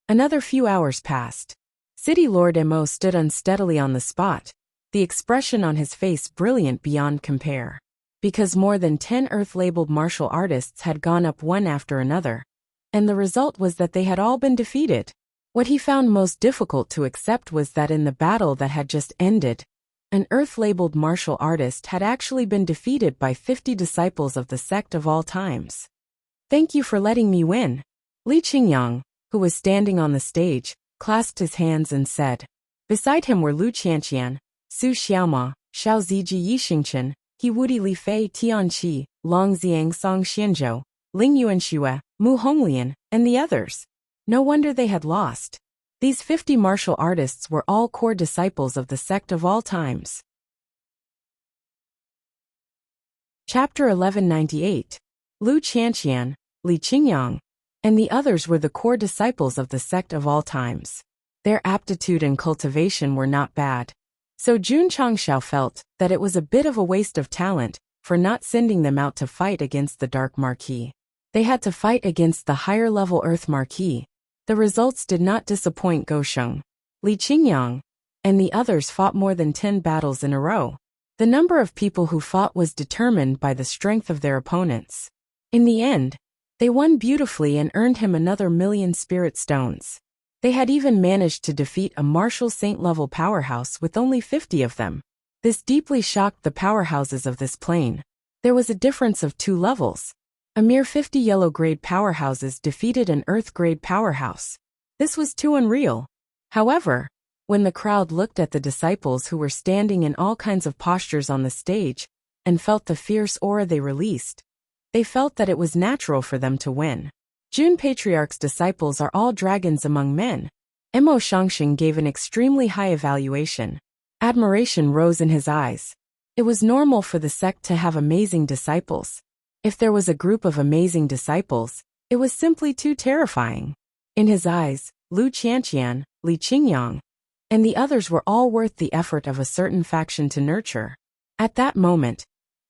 Another few hours passed. City Lord Mo stood unsteadily on the spot, the expression on his face brilliant beyond compare. Because more than 10 Earth-labeled martial artists had gone up one after another, and the result was that they had all been defeated. What he found most difficult to accept was that in the battle that had just ended, an Earth-labeled martial artist had actually been defeated by 50 disciples of the sect of all times. "Thank you for letting me win." Li Qingyang, who was standing on the stage, clasped his hands and said. Beside him were Lu Qianqian, Su Xiaoma, Xiao Ziji Yixingchen, He Wudi Li Fei Tianqi, Long Xiang Song Xianzhou, Ling Yuanxue, Mu Honglian, and the others. No wonder they had lost. These 50 martial artists were all core disciples of the sect of all times. Chapter 1198. Lu Qianqian, Li Qingyang, and the others were the core disciples of the sect of all times. Their aptitude and cultivation were not bad. So Jun Changxiao felt that it was a bit of a waste of talent for not sending them out to fight against the Dark Marquis. They had to fight against the higher-level Earth Marquis. The results did not disappoint Gou Sheng. Li Qingyang and the others fought more than 10 battles in a row. The number of people who fought was determined by the strength of their opponents. In the end, they won beautifully and earned him another 1,000,000 spirit stones. They had even managed to defeat a martial saint-level powerhouse with only 50 of them. This deeply shocked the powerhouses of this plane. There was a difference of 2 levels. A mere 50 yellow-grade powerhouses defeated an earth-grade powerhouse. This was too unreal. However, when the crowd looked at the disciples who were standing in all kinds of postures on the stage and felt the fierce aura they released, they felt that it was natural for them to win. Jun Patriarch's disciples are all dragons among men. Mo Shangxing gave an extremely high evaluation. Admiration rose in his eyes. It was normal for the sect to have amazing disciples. If there was a group of amazing disciples, it was simply too terrifying. In his eyes, Lu Qianqian, Li Qingyang, and the others were all worth the effort of a certain faction to nurture. At that moment,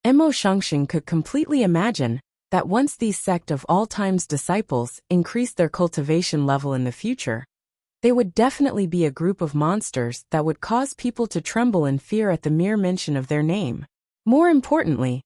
Mo Shangxing could completely imagine that once these sect of all times disciples increased their cultivation level in the future, they would definitely be a group of monsters that would cause people to tremble in fear at the mere mention of their name. More importantly,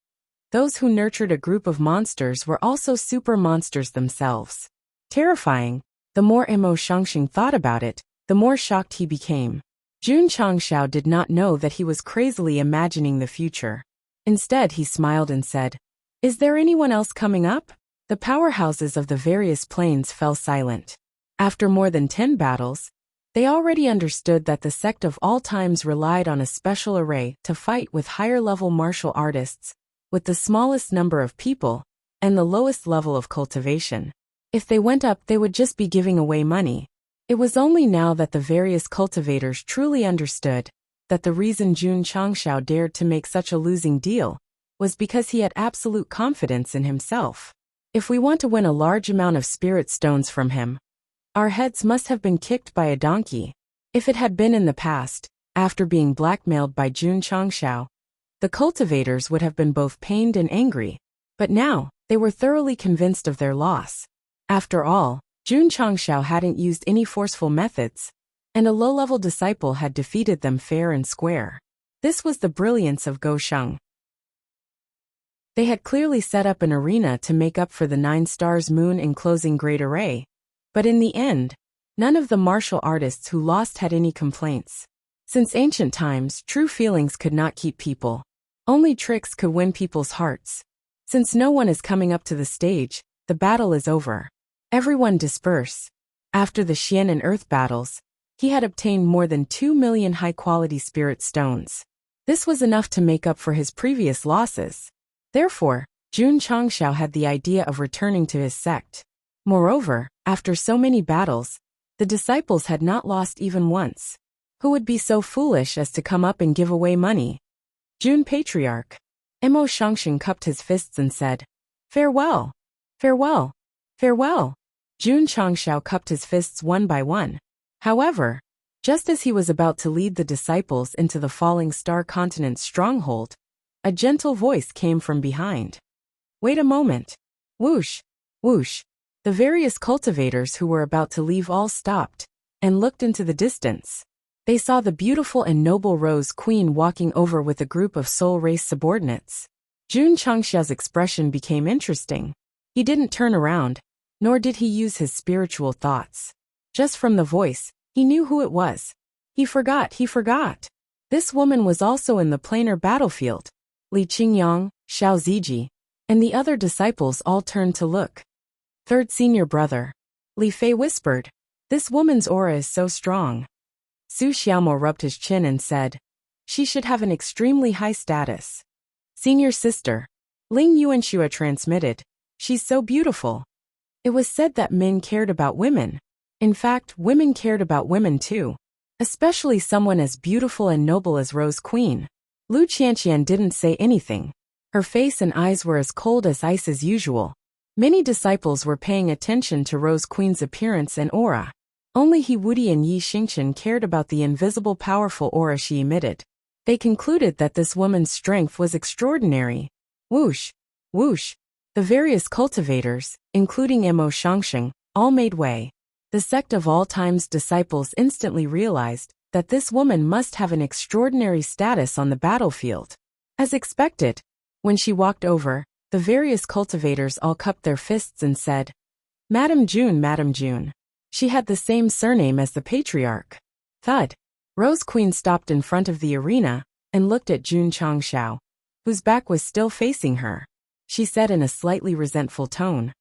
those who nurtured a group of monsters were also super monsters themselves. Terrifying. The more Mo Shangxing thought about it, the more shocked he became. Jun Changxiao did not know that he was crazily imagining the future. Instead, he smiled and said, "Is there anyone else coming up?" The powerhouses of the various planes fell silent. After more than 10 battles, they already understood that the sect of all times relied on a special array to fight with higher-level martial artists, with the smallest number of people, and the lowest level of cultivation. If they went up, they would just be giving away money. It was only now that the various cultivators truly understood that the reason Jun Changxiao dared to make such a losing deal was because he had absolute confidence in himself. If we want to win a large amount of spirit stones from him, our heads must have been kicked by a donkey. If it had been in the past, after being blackmailed by Jun Changxiao, the cultivators would have been both pained and angry, but now, they were thoroughly convinced of their loss. After all, Jun Changxiao hadn't used any forceful methods, and a low-level disciple had defeated them fair and square. This was the brilliance of Gou Sheng. They had clearly set up an arena to make up for the 9 stars moon enclosing great array, but in the end, none of the martial artists who lost had any complaints. Since ancient times, true feelings could not keep people. Only tricks could win people's hearts. Since no one is coming up to the stage, the battle is over. Everyone disperse. After the Xian and Earth battles, he had obtained more than 2 million high-quality spirit stones. This was enough to make up for his previous losses. Therefore, Jun Changxiao had the idea of returning to his sect. Moreover, after so many battles, the disciples had not lost even once. Who would be so foolish as to come up and give away money? Jun Patriarch. Mo Shangxing cupped his fists and said, "Farewell! Farewell! Farewell!" Jun Changxiao cupped his fists one by one. However, just as he was about to lead the disciples into the falling star continent's stronghold, a gentle voice came from behind. "Wait a moment." Whoosh! Whoosh! The various cultivators who were about to leave all stopped and looked into the distance. They saw the beautiful and noble Rose Queen walking over with a group of soul race subordinates. Jun Changxiao's expression became interesting. He didn't turn around, nor did he use his spiritual thoughts. Just from the voice, he knew who it was. He forgot. This woman was also in the planar battlefield. Li Qingyang, Xiao Ziji, and the other disciples all turned to look. "Third senior brother." Li Fei whispered, "This woman's aura is so strong." Su Xiaomo rubbed his chin and said, "She should have an extremely high status." "Senior sister." Ling Yuanxua transmitted, "She's so beautiful." It was said that men cared about women. In fact, women cared about women too. Especially someone as beautiful and noble as Rose Queen. Lu Qianqian didn't say anything. Her face and eyes were as cold as ice as usual. Many disciples were paying attention to Rose Queen's appearance and aura. Only He Wudi and Yi Xingchen cared about the invisible powerful aura she emitted. They concluded that this woman's strength was extraordinary. Whoosh! Whoosh! The various cultivators, including Mo Shangsheng, all made way. The Sect of All Time's disciples instantly realized that this woman must have an extraordinary status on the battlefield. As expected, when she walked over, the various cultivators all cupped their fists and said, "Madame June, Madame June." She had the same surname as the patriarch. Thud. Rose Queen stopped in front of the arena and looked at Jun Changshao, whose back was still facing her. She said in a slightly resentful tone,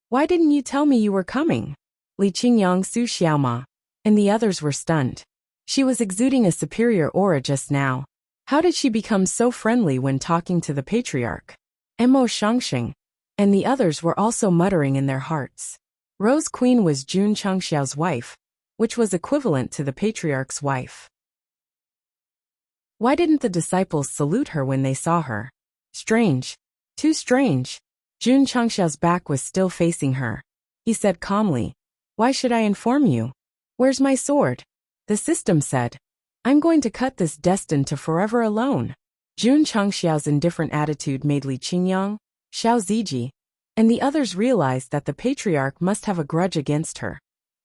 "Why didn't you tell me you were coming?" Li Qingyang, Su Xiaoma, and the others were stunned. She was exuding a superior aura just now. How did she become so friendly when talking to the patriarch? Mo Shangsheng and the others were also muttering in their hearts. Rose Queen was Jun Changshao's wife, which was equivalent to the patriarch's wife. Why didn't the disciples salute her when they saw her? Strange. Too strange. Jun Changshao's back was still facing her. He said calmly, "Why should I inform you? Where's my sword?" The system said, "I'm going to cut this destined to forever alone." Jun Changshao's indifferent attitude made Li Qingyang, Xiao Ziji, and the others realized that the patriarch must have a grudge against her.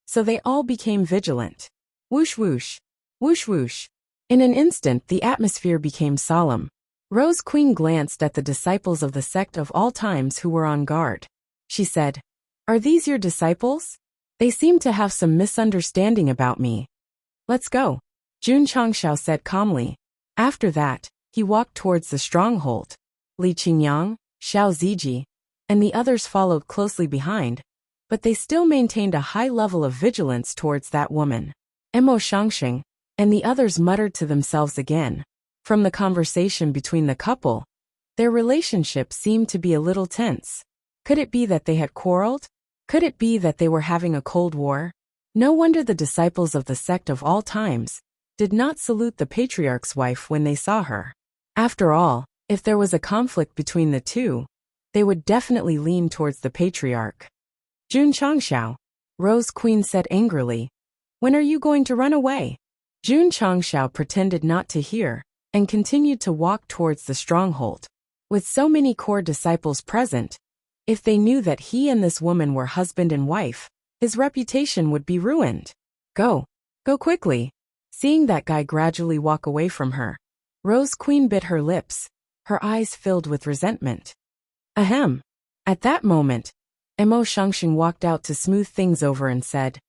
So they all became vigilant. Whoosh whoosh. Whoosh whoosh. In an instant the atmosphere became solemn. Rose Queen glanced at the disciples of the Sect of All Times who were on guard. She said, "Are these your disciples? They seem to have some misunderstanding about me. Let's go." Jun Changshao said calmly. After that, he walked towards the stronghold. Li Qingyang, Xiao Ziji, and the others followed closely behind, but they still maintained a high level of vigilance towards that woman. Mo Shangsheng and the others muttered to themselves again. From the conversation between the couple, their relationship seemed to be a little tense. Could it be that they had quarreled? Could it be that they were having a cold war? No wonder the disciples of the Sect of All Times did not salute the patriarch's wife when they saw her. After all, if there was a conflict between the two, they would definitely lean towards the patriarch. "Jun Changshao," Rose Queen said angrily, "when are you going to run away?" Jun Changshao pretended not to hear and continued to walk towards the stronghold. With so many core disciples present, if they knew that he and this woman were husband and wife, his reputation would be ruined. Go quickly." Seeing that guy gradually walk away from her, Rose Queen bit her lips, her eyes filled with resentment. Ahem. At that moment, Mo Shangsheng walked out to smooth things over and said,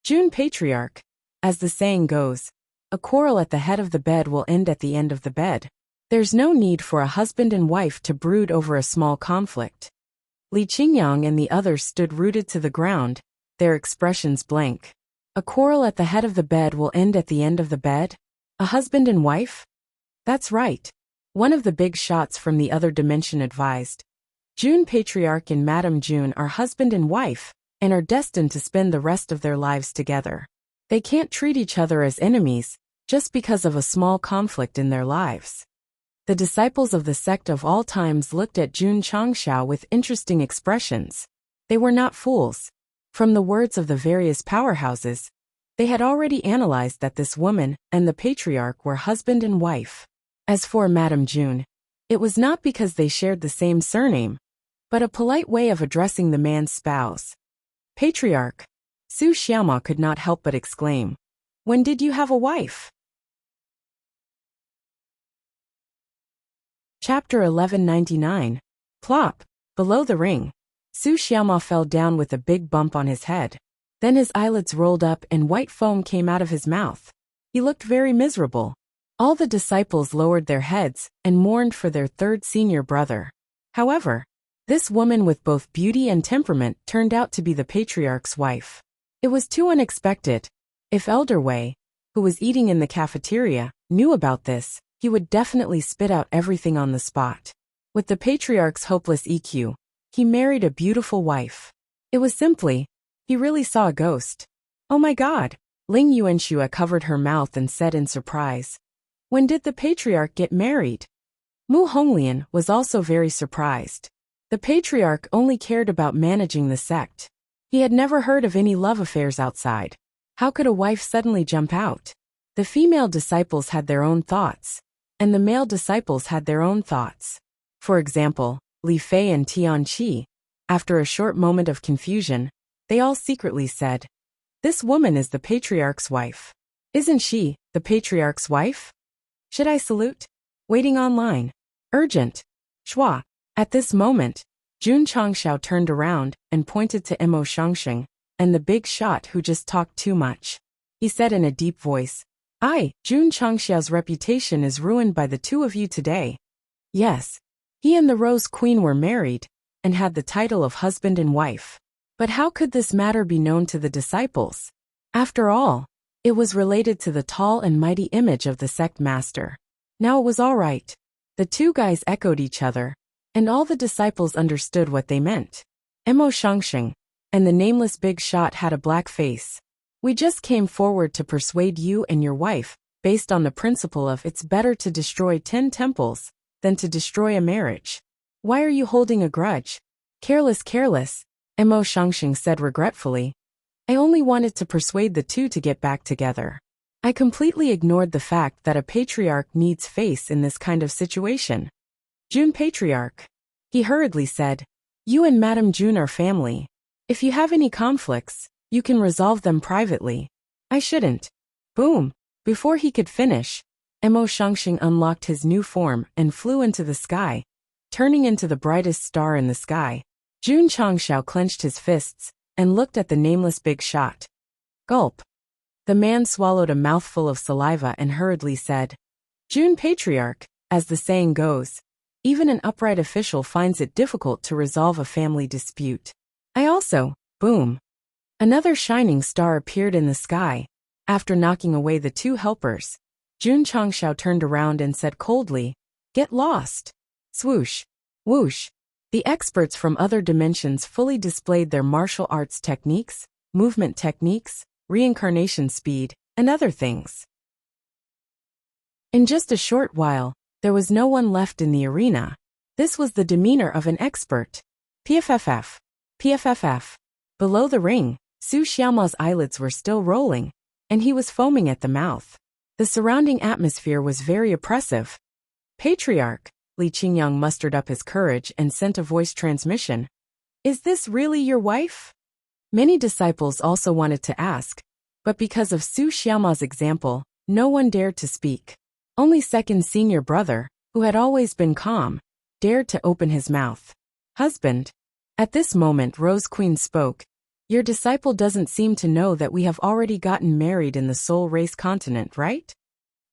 "Jun Patriarch, as the saying goes, a quarrel at the head of the bed will end at the end of the bed. There's no need for a husband and wife to brood over a small conflict." Li Qingyang and the others stood rooted to the ground, their expressions blank. A quarrel at the head of the bed will end at the end of the bed? A husband and wife? That's right. One of the big shots from the other dimension advised. Jun Patriarch and Madame June are husband and wife, and are destined to spend the rest of their lives together. They can't treat each other as enemies, just because of a small conflict in their lives. The disciples of the Sect of All Times looked at Jun Changshao with interesting expressions. They were not fools. From the words of the various powerhouses, they had already analyzed that this woman and the patriarch were husband and wife. As for Madame June, it was not because they shared the same surname, but a polite way of addressing the man's spouse. "Patriarch," Su Xiaoma could not help but exclaim. "When did you have a wife?" Chapter 1199. Plop. Below the ring, Su Xiaoma fell down with a big bump on his head. Then his eyelids rolled up and white foam came out of his mouth. He looked very miserable. All the disciples lowered their heads and mourned for their third senior brother. However, this woman with both beauty and temperament turned out to be the patriarch's wife. It was too unexpected. If Elder Wei, who was eating in the cafeteria, knew about this, he would definitely spit out everything on the spot. With the patriarch's hopeless EQ, he married a beautiful wife. It was simply, he really saw a ghost. "Oh my God!" Ling Yuanxue covered her mouth and said in surprise. "When did the patriarch get married?" Mu Honglian was also very surprised. The patriarch only cared about managing the sect. He had never heard of any love affairs outside. How could a wife suddenly jump out? The female disciples had their own thoughts, and the male disciples had their own thoughts. For example, Li Fei and Tian Qi, after a short moment of confusion, they all secretly said, "This woman is the patriarch's wife. Isn't she the patriarch's wife? Should I salute? Waiting online. Urgent. Schwa." At this moment, Jun Changshao turned around and pointed to Mo Shangxing and the big shot who just talked too much. He said in a deep voice, Jun Changshao's reputation is ruined by the two of you today. Yes, he and the Rose Queen were married and had the title of husband and wife. But how could this matter be known to the disciples? After all, it was related to the tall and mighty image of the sect master. Now it was all right. The two guys echoed each other, and all the disciples understood what they meant. Mo Shangxing and the nameless big shot had a black face. "We just came forward to persuade you and your wife, based on the principle of it's better to destroy 10 temples than to destroy a marriage. Why are you holding a grudge?" Careless, Mo Shangxing said regretfully. "I only wanted to persuade the two to get back together. I completely ignored the fact that a patriarch needs face in this kind of situation." "Jun Patriarch," he hurriedly said, "you and Madame Jun are family. If you have any conflicts, you can resolve them privately. I shouldn't." Boom! Before he could finish, Mo Shangxing unlocked his new form and flew into the sky, turning into the brightest star in the sky. Jun Changshao clenched his fists and looked at the nameless big shot. Gulp! The man swallowed a mouthful of saliva and hurriedly said, "Jun Patriarch, as the saying goes, even an upright official finds it difficult to resolve a family dispute. I also." Boom! Another shining star appeared in the sky. After knocking away the two helpers, Jun Changshao turned around and said coldly, "Get lost." Swoosh! Whoosh! The experts from other dimensions fully displayed their martial arts techniques, movement techniques, reincarnation speed, and other things. In just a short while, there was no one left in the arena. This was the demeanor of an expert. PFFF. PFFF. Below the ring, Su Xiaoma's eyelids were still rolling, and he was foaming at the mouth. The surrounding atmosphere was very oppressive. "Patriarch," Li Qingyang mustered up his courage and sent a voice transmission. "Is this really your wife?" Many disciples also wanted to ask, but because of Su Xiaoma's example, no one dared to speak. Only second senior brother, who had always been calm, dared to open his mouth. "Husband." At this moment Rose Queen spoke. "Your disciple doesn't seem to know that we have already gotten married in the Soul Race continent, right?"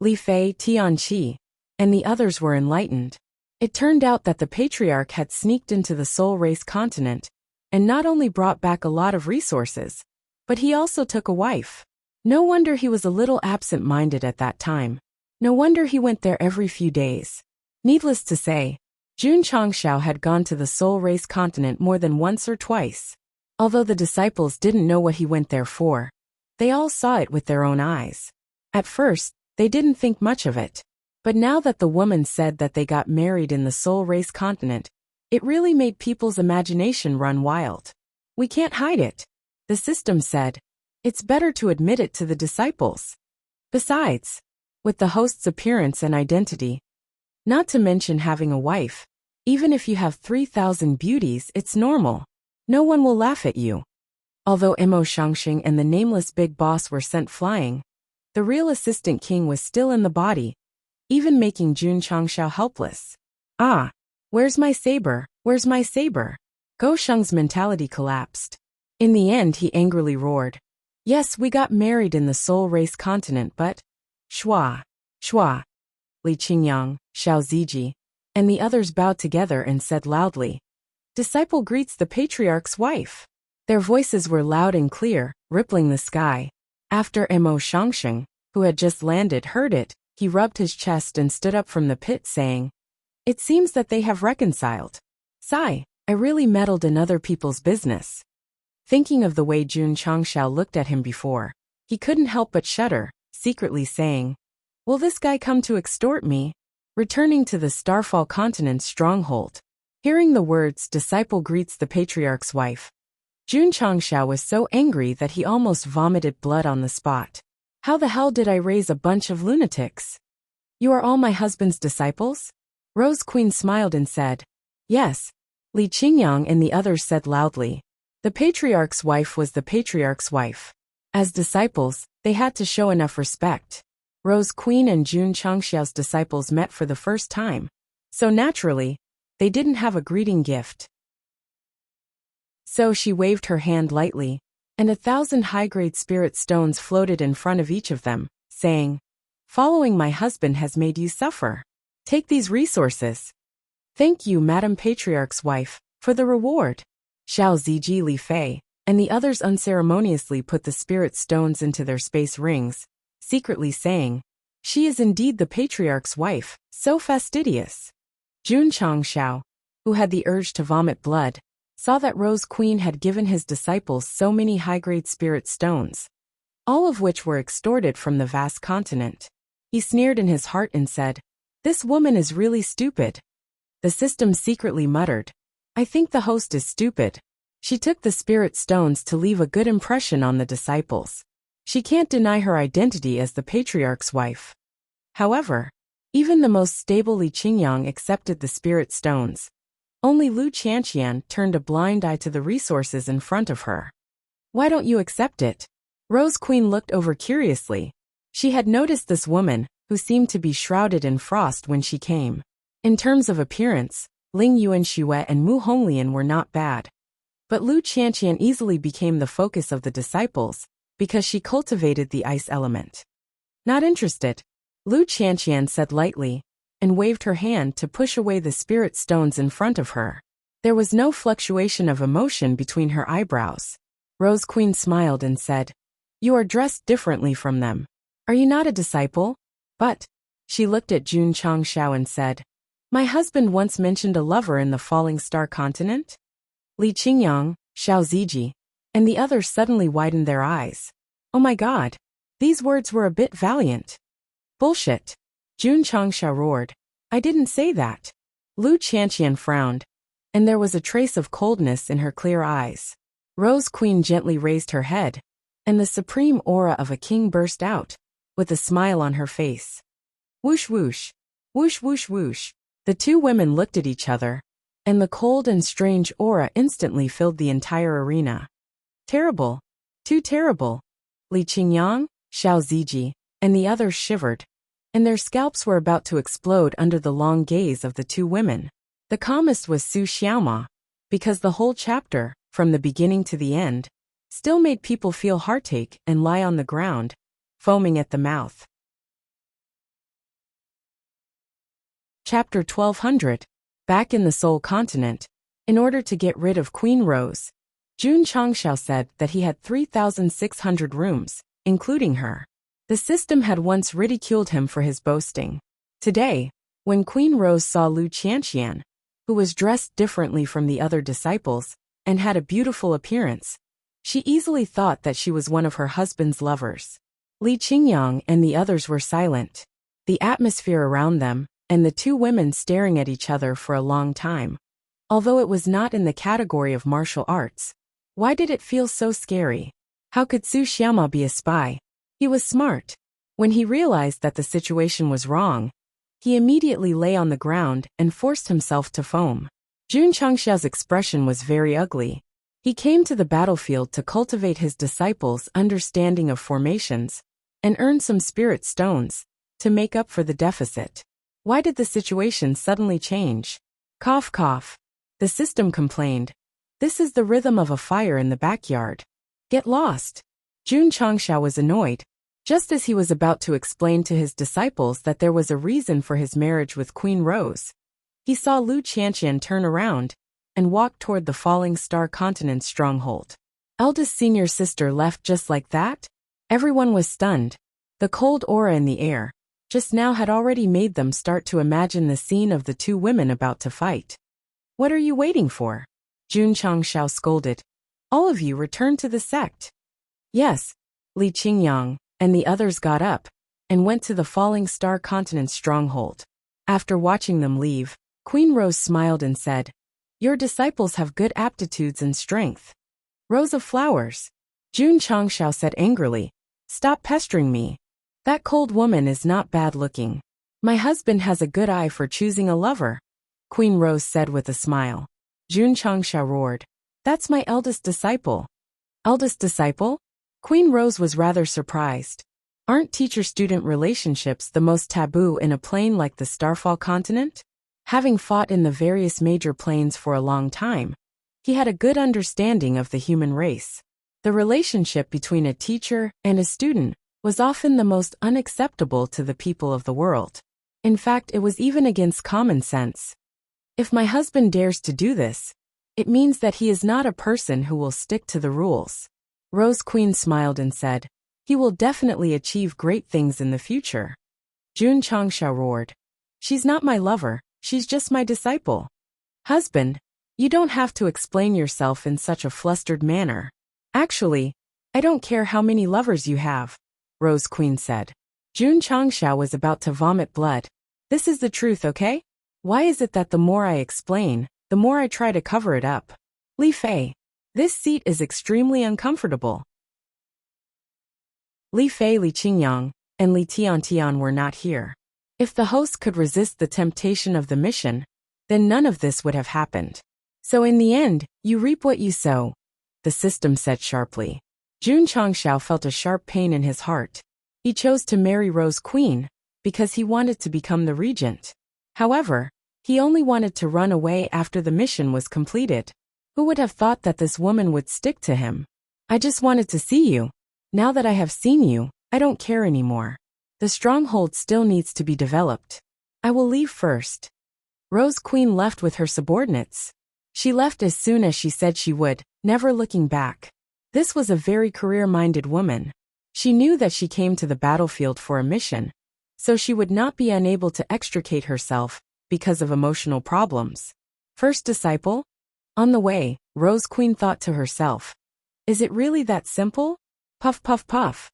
Li Fei, Tian Qi, and the others were enlightened. It turned out that the patriarch had sneaked into the Soul Race continent, and not only brought back a lot of resources, but he also took a wife. No wonder he was a little absent-minded at that time. No wonder he went there every few days. Needless to say, Jun Changshao had gone to the Soul Race continent more than once or twice. Although the disciples didn't know what he went there for, they all saw it with their own eyes. At first, they didn't think much of it. But now that the woman said that they got married in the Soul Race continent, it really made people's imagination run wild. "We can't hide it," the system said. "It's better to admit it to the disciples." Besides, with the host's appearance and identity, not to mention having a wife, even if you have 3,000 beauties, it's normal. No one will laugh at you. Although Mo Shangxing and the nameless big boss were sent flying, the real assistant king was still in the body, even making Jun Changshao helpless. "Ah, where's my saber? Where's my saber?" Go Sheng's mentality collapsed. In the end he angrily roared, "Yes, we got married in the Soul Race continent, but..." Schwa! Schwa! Li Qingyang, Xiao Ziji, and the others bowed together and said loudly, "Disciple greets the patriarch's wife." Their voices were loud and clear, rippling the sky. After Mo Shangxing, who had just landed, heard it, he rubbed his chest and stood up from the pit saying, "It seems that they have reconciled. Sigh, I really meddled in other people's business." Thinking of the way Jun Changshao looked at him before, he couldn't help but shudder, secretly saying, "Will this guy come to extort me?" Returning to the Starfall continent's stronghold, Hearing the words, disciple greets the patriarch's wife, Jun Changxiao was so angry that he almost vomited blood on the spot. How the hell did I raise a bunch of lunatics? You are all my husband's disciples? Rose Queen smiled and said, yes. Li Qingyang and the others said loudly. The patriarch's wife was the patriarch's wife. As disciples, they had to show enough respect. Rose Queen and Jun Changxiao's disciples met for the first time. So naturally, they didn't have a greeting gift. So she waved her hand lightly, and 1,000 high-grade spirit stones floated in front of each of them, saying, following my husband has made you suffer. Take these resources. Thank you, Madam Patriarch's wife, for the reward. Xiao Ziji Li Fei, and the others unceremoniously put the spirit stones into their space rings, secretly saying, she is indeed the Patriarch's wife, so fastidious. Jun Changxiao, who had the urge to vomit blood, saw that Rose Queen had given his disciples so many high-grade spirit stones, all of which were extorted from the vast continent. He sneered in his heart and said, this woman is really stupid. The system secretly muttered, I think the host is stupid. She took the spirit stones to leave a good impression on the disciples. She can't deny her identity as the patriarch's wife. However, even the most stable Li Qingyang accepted the spirit stones. Only Lu Qianqian turned a blind eye to the resources in front of her. Why don't you accept it? Rose Queen looked over curiously. She had noticed this woman, who seemed to be shrouded in frost when she came. In terms of appearance, Ling Yuanxue and Mu Honglian were not bad. But Lu Qianqian easily became the focus of the disciples, because she cultivated the ice element. Not interested, Lu Qianqian said lightly, and waved her hand to push away the spirit stones in front of her. There was no fluctuation of emotion between her eyebrows. Rose Queen smiled and said, you are dressed differently from them. Are you not a disciple? But, she looked at Jun Changxiao and said, my husband once mentioned a lover in the falling star continent? Li Qingyang, Xiao Ziji, and the others suddenly widened their eyes. Oh my god. These words were a bit valiant. Bullshit. Jun Changxiao roared. I didn't say that. Lu Qianqian frowned, and there was a trace of coldness in her clear eyes. Rose Queen gently raised her head, and the supreme aura of a king burst out, with a smile on her face. Whoosh whoosh. Whoosh whoosh whoosh. The two women looked at each other, and the cold and strange aura instantly filled the entire arena. Terrible. Too terrible. Li Qingyang, Xiao Ziji, and the others shivered, and their scalps were about to explode under the long gaze of the two women. The calmest was Su Xiaoma, because the whole chapter, from the beginning to the end, still made people feel heartache and lie on the ground, foaming at the mouth. Chapter 1200. Back in the Soul Continent, in order to get rid of Queen Rose, Jun Changxiao said that he had 3,600 rooms, including her. The system had once ridiculed him for his boasting. Today, when Queen Rose saw Lu Qianqian, who was dressed differently from the other disciples, and had a beautiful appearance, she easily thought that she was one of her husband's lovers. Li Qingyang and the others were silent. The atmosphere around them, and the two women staring at each other for a long time. Although it was not in the category of martial arts, why did it feel so scary? How could Su Xiaoma be a spy? He was smart. When he realized that the situation was wrong, he immediately lay on the ground and forced himself to foam. Jun Changxiao's expression was very ugly. He came to the battlefield to cultivate his disciples' understanding of formations, and earn some spirit stones, to make up for the deficit. Why did the situation suddenly change? Cough cough. The system complained. This is the rhythm of a fire in the backyard. Get lost. Jun Changxiao was annoyed. Just as he was about to explain to his disciples that there was a reason for his marriage with Queen Rose, he saw Lu Qianqian turn around and walk toward the falling star continent's stronghold. Eldest senior sister left just like that? Everyone was stunned. The cold aura in the air, just now had already made them start to imagine the scene of the two women about to fight. What are you waiting for? Jun Changxiao scolded. All of you return to the sect. Yes. Li Qingyang and the others got up and went to the falling star continent's stronghold. After watching them leave, Queen Rose smiled and said, Your disciples have good aptitudes and strength. Rows of flowers. Jun Changshao said angrily. Stop pestering me. That cold woman is not bad looking. My husband has a good eye for choosing a lover, Queen Rose said with a smile. Jun Changshao roared. That's my eldest disciple. Eldest disciple? Queen Rose was rather surprised. Aren't teacher-student relationships the most taboo in a plane like the Starfall continent? Having fought in the various major planes for a long time, he had a good understanding of the human race. The relationship between a teacher and a student was often the most unacceptable to the people of the world. In fact, it was even against common sense. If my husband dares to do this, it means that he is not a person who will stick to the rules. Rose Queen smiled and said, he will definitely achieve great things in the future. Jun Changshao roared. She's not my lover, she's just my disciple. Husband, you don't have to explain yourself in such a flustered manner. Actually, I don't care how many lovers you have, Rose Queen said. Jun Changshao was about to vomit blood. This is the truth, okay? Why is it that the more I explain, the more I try to cover it up? Li Fei, this seat is extremely uncomfortable. Li Fei, Li Qingyang, and Li Tiantian were not here. If the host could resist the temptation of the mission, then none of this would have happened. So in the end, you reap what you sow, the system said sharply. Jun Changshao felt a sharp pain in his heart. He chose to marry Rose Queen because he wanted to become the regent. However, he only wanted to run away after the mission was completed. Who would have thought that this woman would stick to him? I just wanted to see you. Now that I have seen you, I don't care anymore. The stronghold still needs to be developed. I will leave first. Rose Queen left with her subordinates. She left as soon as she said she would, never looking back. This was a very career-minded woman. She knew that she came to the battlefield for a mission, so she would not be unable to extricate herself because of emotional problems. First disciple? On the way, Rose Queen thought to herself. Is it really that simple? Puff puff puff.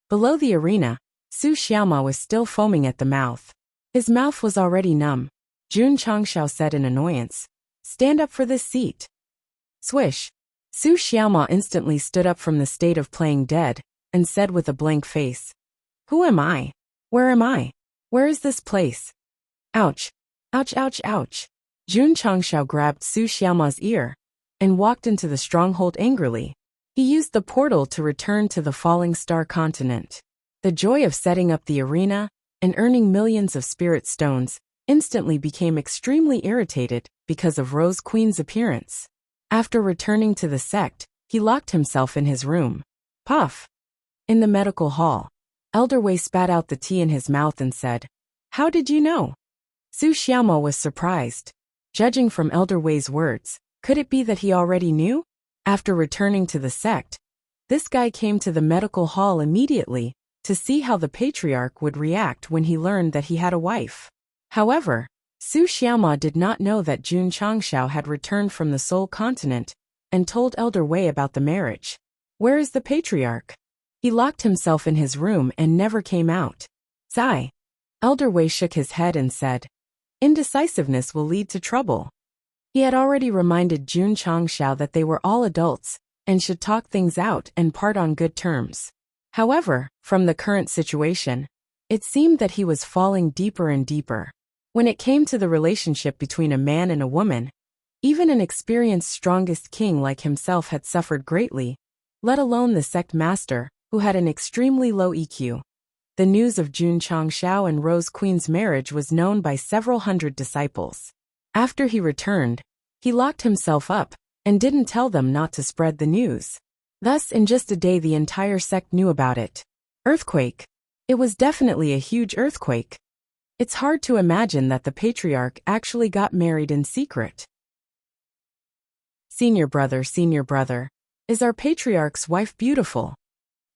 Below the arena, Su Xiaoma was still foaming at the mouth. His mouth was already numb. Jun Changshao said in annoyance. Stand up for this seat. Swish. Su Xiaoma instantly stood up from the state of playing dead, and said with a blank face. Who am I? Where am I? Where is this place? Ouch. Ouch ouch ouch. Jun Changshao grabbed Su Xiaoma's ear, and walked into the stronghold angrily. He used the portal to return to the Falling Star continent. The joy of setting up the arena, and earning millions of spirit stones, instantly became extremely irritated because of Rose Queen's appearance. After returning to the sect, he locked himself in his room. Puff. In the medical hall, Elder Wei spat out the tea in his mouth and said, How did you know? Su Xiaoma was surprised. Judging from Elder Wei's words, could it be that he already knew? After returning to the sect, this guy came to the medical hall immediately to see how the patriarch would react when he learned that he had a wife. However, Su Xiaoma did not know that Jun Changshao had returned from the Soul continent and told Elder Wei about the marriage. Where is the patriarch? He locked himself in his room and never came out. Sigh. Elder Wei shook his head and said, Indecisiveness will lead to trouble. He had already reminded Jun Changshao that they were all adults and should talk things out and part on good terms. However, from the current situation, it seemed that he was falling deeper and deeper. When it came to the relationship between a man and a woman, even an experienced strongest king like himself had suffered greatly, let alone the sect master, who had an extremely low EQ. The news of Jun Changshao and Rose Queen's marriage was known by several hundred disciples. After he returned, he locked himself up and didn't tell them not to spread the news. Thus, in just a day, the entire sect knew about it. Earthquake. It was definitely a huge earthquake. It's hard to imagine that the patriarch actually got married in secret. Senior brother, is our patriarch's wife beautiful?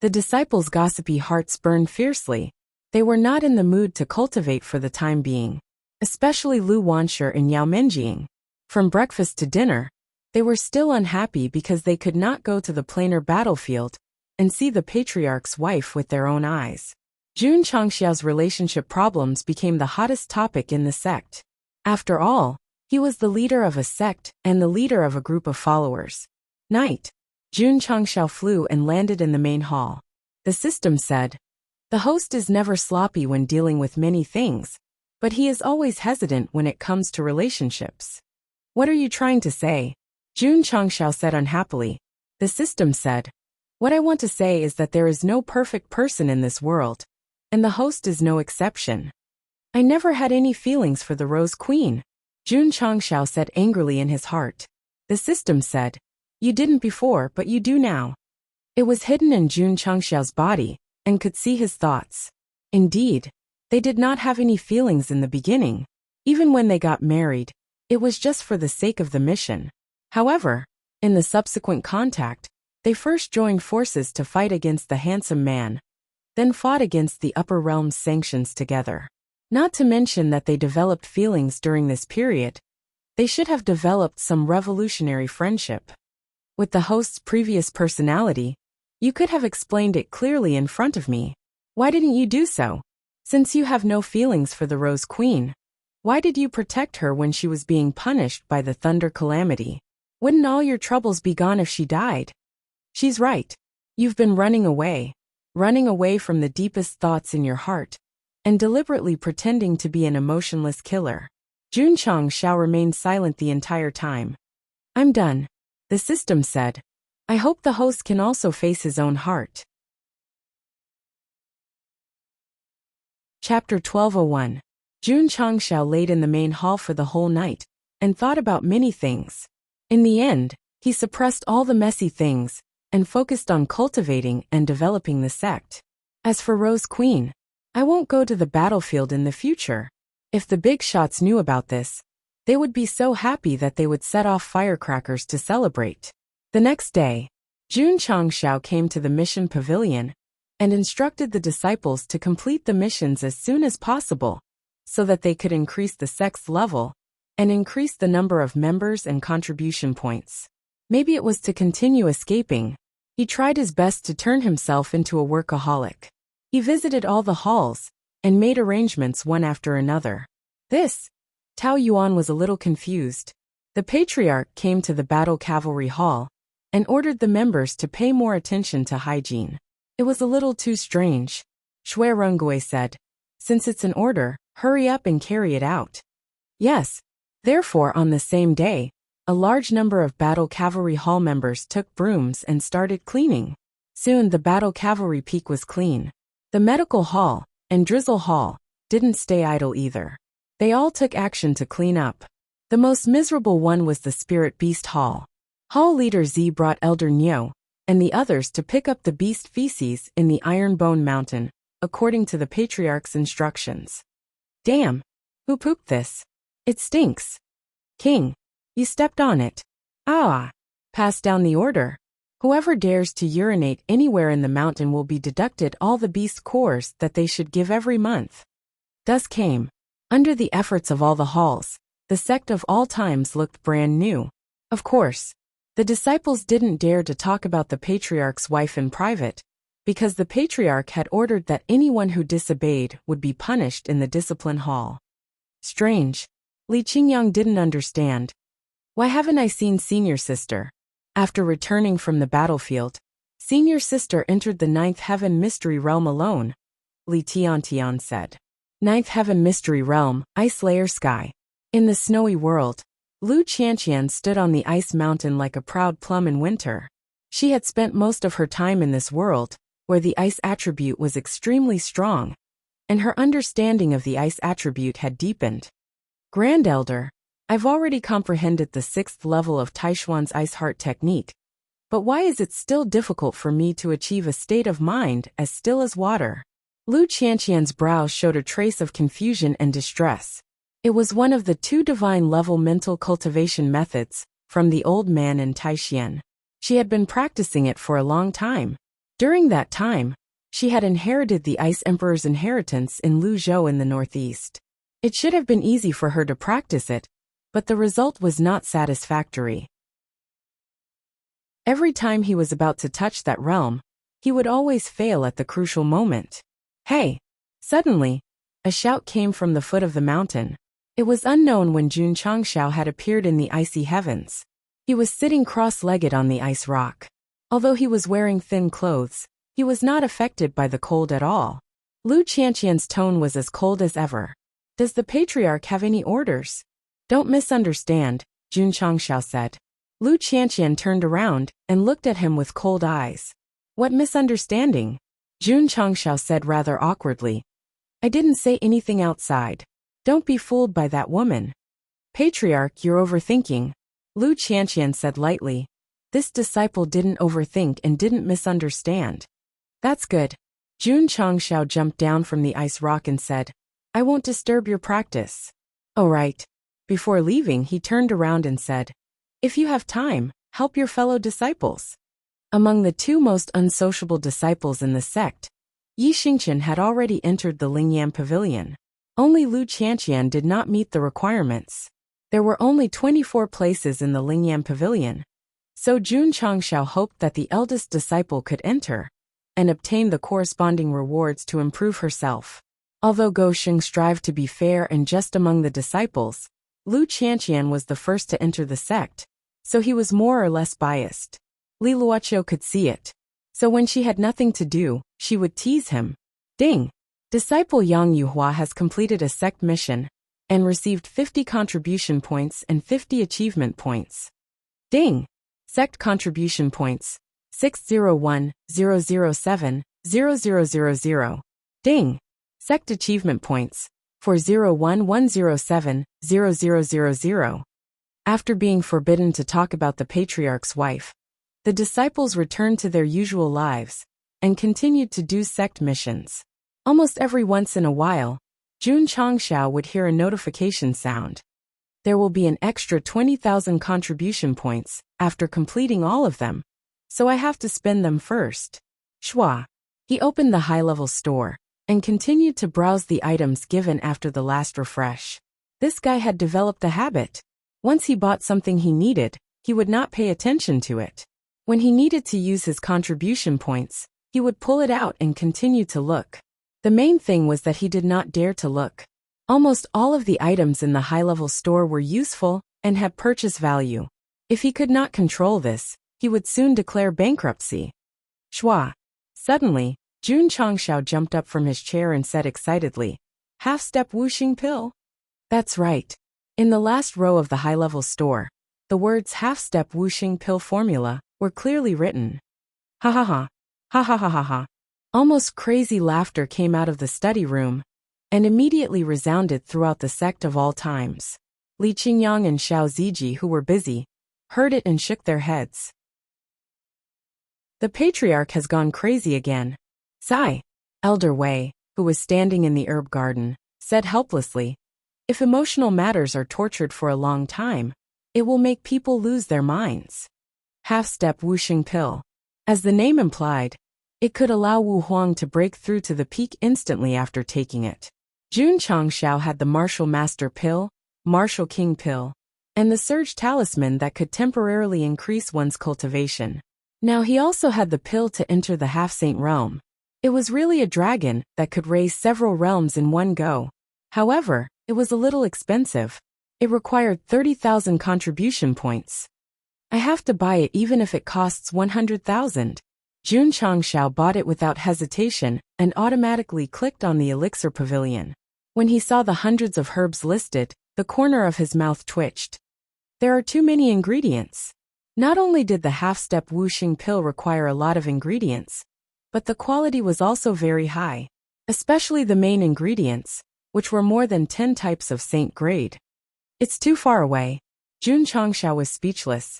The disciples' gossipy hearts burned fiercely. They were not in the mood to cultivate for the time being. Especially Lu Wanshi and Yao Menjing. From breakfast to dinner, they were still unhappy because they could not go to the planar battlefield and see the patriarch's wife with their own eyes. Jun Changshao's relationship problems became the hottest topic in the sect. After all, He was the leader of a sect and the leader of a group of followers. Night. Jun Changshao flew and landed in the main hall. The system said, "The host is never sloppy when dealing with many things, but he is always hesitant when it comes to relationships." "What are you trying to say?" Jun Changshao said unhappily. The system said, "What I want to say is that there is no perfect person in this world, and the host is no exception." "I never had any feelings for the Rose Queen," Jun Changshao said angrily in his heart. The system said, "You didn't before, but you do now." It was hidden in Jun Changshao's body, and could see his thoughts. Indeed, they did not have any feelings in the beginning. Even when they got married, it was just for the sake of the mission. However, in the subsequent contact, they first joined forces to fight against the handsome man, then fought against the upper realm's sanctions together. Not to mention that they developed feelings during this period. They should have developed some revolutionary friendship. With the host's previous personality, you could have explained it clearly in front of me. Why didn't you do so? Since you have no feelings for the Rose Queen, why did you protect her when she was being punished by the Thunder Calamity? Wouldn't all your troubles be gone if she died? She's right. You've been running away from the deepest thoughts in your heart, and deliberately pretending to be an emotionless killer. Jun Changshao remained silent the entire time. "I'm done," the system said. "I hope the host can also face his own heart." Chapter 12:01. Jun Changshao laid in the main hall for the whole night, and thought about many things. In the end, he suppressed all the messy things, and focused on cultivating and developing the sect. As for Rose Queen, I won't go to the battlefield in the future. If the big shots knew about this, they would be so happy that they would set off firecrackers to celebrate. The next day, Jun Changshao came to the mission pavilion, and instructed the disciples to complete the missions as soon as possible, so that they could increase the sect's level, and increase the number of members and contribution points. Maybe it was to continue escaping. He tried his best to turn himself into a workaholic. He visited all the halls, and made arrangements one after another. Tao Yuan was a little confused. The patriarch came to the battle cavalry hall, and ordered the members to pay more attention to hygiene. It was a little too strange. Shui Rengui said, "Since it's an order, hurry up and carry it out." Yes. Therefore, on the same day, a large number of battle cavalry hall members took brooms and started cleaning. Soon the battle cavalry peak was clean. The medical hall and drizzle hall didn't stay idle either. They all took action to clean up. The most miserable one was the spirit beast hall. Hall leader Z brought Elder Nyo and the others to pick up the beast feces in the Iron Bone Mountain, according to the patriarch's instructions. "Damn! Who pooped this? It stinks." "King, you stepped on it." "Ah!" "Pass down the order. Whoever dares to urinate anywhere in the mountain will be deducted all the beast cores that they should give every month." Dusk came. Under the efforts of all the halls, the sect of all times looked brand new. Of course, the disciples didn't dare to talk about the patriarch's wife in private, because the patriarch had ordered that anyone who disobeyed would be punished in the discipline hall. Strange. Li Qingyang didn't understand. Why haven't I seen senior sister? After returning from the battlefield, senior sister entered the Ninth Heaven Mystery Realm alone, Li Tiantian said. Ninth Heaven Mystery Realm, Ice Layer Sky. In the snowy world, Lu Qianqian stood on the ice mountain like a proud plum in winter. She had spent most of her time in this world, where the ice attribute was extremely strong, and her understanding of the ice attribute had deepened. Grand Elder, I've already comprehended the 6th level of Taishuan's Ice Heart technique, but why is it still difficult for me to achieve a state of mind as still as water? Lu Qianqian's brow showed a trace of confusion and distress. It was one of the 2 divine-level mental cultivation methods from the old man in Taishian. She had been practicing it for a long time. During that time, she had inherited the Ice Emperor's inheritance in Luzhou in the northeast. It should have been easy for her to practice it, but the result was not satisfactory. Every time he was about to touch that realm, he would always fail at the crucial moment. Hey! Suddenly, a shout came from the foot of the mountain. It was unknown when Jun Changshao had appeared in the icy heavens. He was sitting cross-legged on the ice rock. Although he was wearing thin clothes, he was not affected by the cold at all. Lu Qianqian's tone was as cold as ever. Does the patriarch have any orders? Don't misunderstand, Jun Changshao said. Lu Qianqian turned around and looked at him with cold eyes. What misunderstanding? Jun Changshao said rather awkwardly. I didn't say anything outside. Don't be fooled by that woman. Patriarch, you're overthinking, Lu Qianqian said lightly. This disciple didn't overthink and didn't misunderstand. That's good. Jun Changshao jumped down from the ice rock and said, I won't disturb your practice. All right. Before leaving, he turned around and said, if you have time, help your fellow disciples. Among the two most unsociable disciples in the sect, Yi Xingchen had already entered the Lingyam Pavilion. Only Lu Qianqian did not meet the requirements. There were only 24 places in the Lingyam Pavilion, so Jun Changshao hoped that the eldest disciple could enter and obtain the corresponding rewards to improve herself. Although Go Sheng strived to be fair and just among the disciples, Lu Qianqian was the first to enter the sect, so he was more or less biased. Li Luoqiu could see it. So when she had nothing to do, she would tease him. Ding! Disciple Yang Yuhua has completed a sect mission and received 50 contribution points and 50 achievement points. Ding! Sect contribution points, 601,007,0000. Ding! Sect achievement points, 401,107,0000. After being forbidden to talk about the patriarch's wife, the disciples returned to their usual lives and continued to do sect missions. Almost every once in a while, Jun Changshao would hear a notification sound. There will be an extra 20,000 contribution points after completing all of them, so I have to spend them first. Shua. He opened the high-level store and continued to browse the items given after the last refresh. This guy had developed the habit. Once he bought something he needed, he would not pay attention to it. When he needed to use his contribution points, he would pull it out and continue to look. The main thing was that he did not dare to look. Almost all of the items in the high-level store were useful and had purchase value. If he could not control this, he would soon declare bankruptcy. Shua. Suddenly, Jun Changshao jumped up from his chair and said excitedly, half-step wuxing pill? That's right. In the last row of the high-level store, the words half-step wuxing pill formula were clearly written. Ha ha ha. Ha ha ha ha ha. Almost crazy laughter came out of the study room and immediately resounded throughout the sect of all times. Li Qingyang and Xiao Ziji, who were busy, heard it and shook their heads. The patriarch has gone crazy again. Sai, Elder Wei, who was standing in the herb garden, said helplessly, if emotional matters are tortured for a long time, it will make people lose their minds. Half-step wuxing pill. As the name implied, it could allow Wu Huang to break through to the peak instantly after taking it. Jun Changshao had the Martial Master Pill, Martial King Pill, and the Surge Talisman that could temporarily increase one's cultivation. Now he also had the pill to enter the Half-Saint realm. It was really a dragon that could raise several realms in one go. However, it was a little expensive. It required 30,000 contribution points. I have to buy it even if it costs 100,000. Jun Changshao bought it without hesitation and automatically clicked on the elixir pavilion. When he saw the hundreds of herbs listed, the corner of his mouth twitched. There are too many ingredients. Not only did the half-step wuxing pill require a lot of ingredients, but the quality was also very high, especially the main ingredients, which were more than 10 types of saint grade. It's too far away. Jun Changshao was speechless.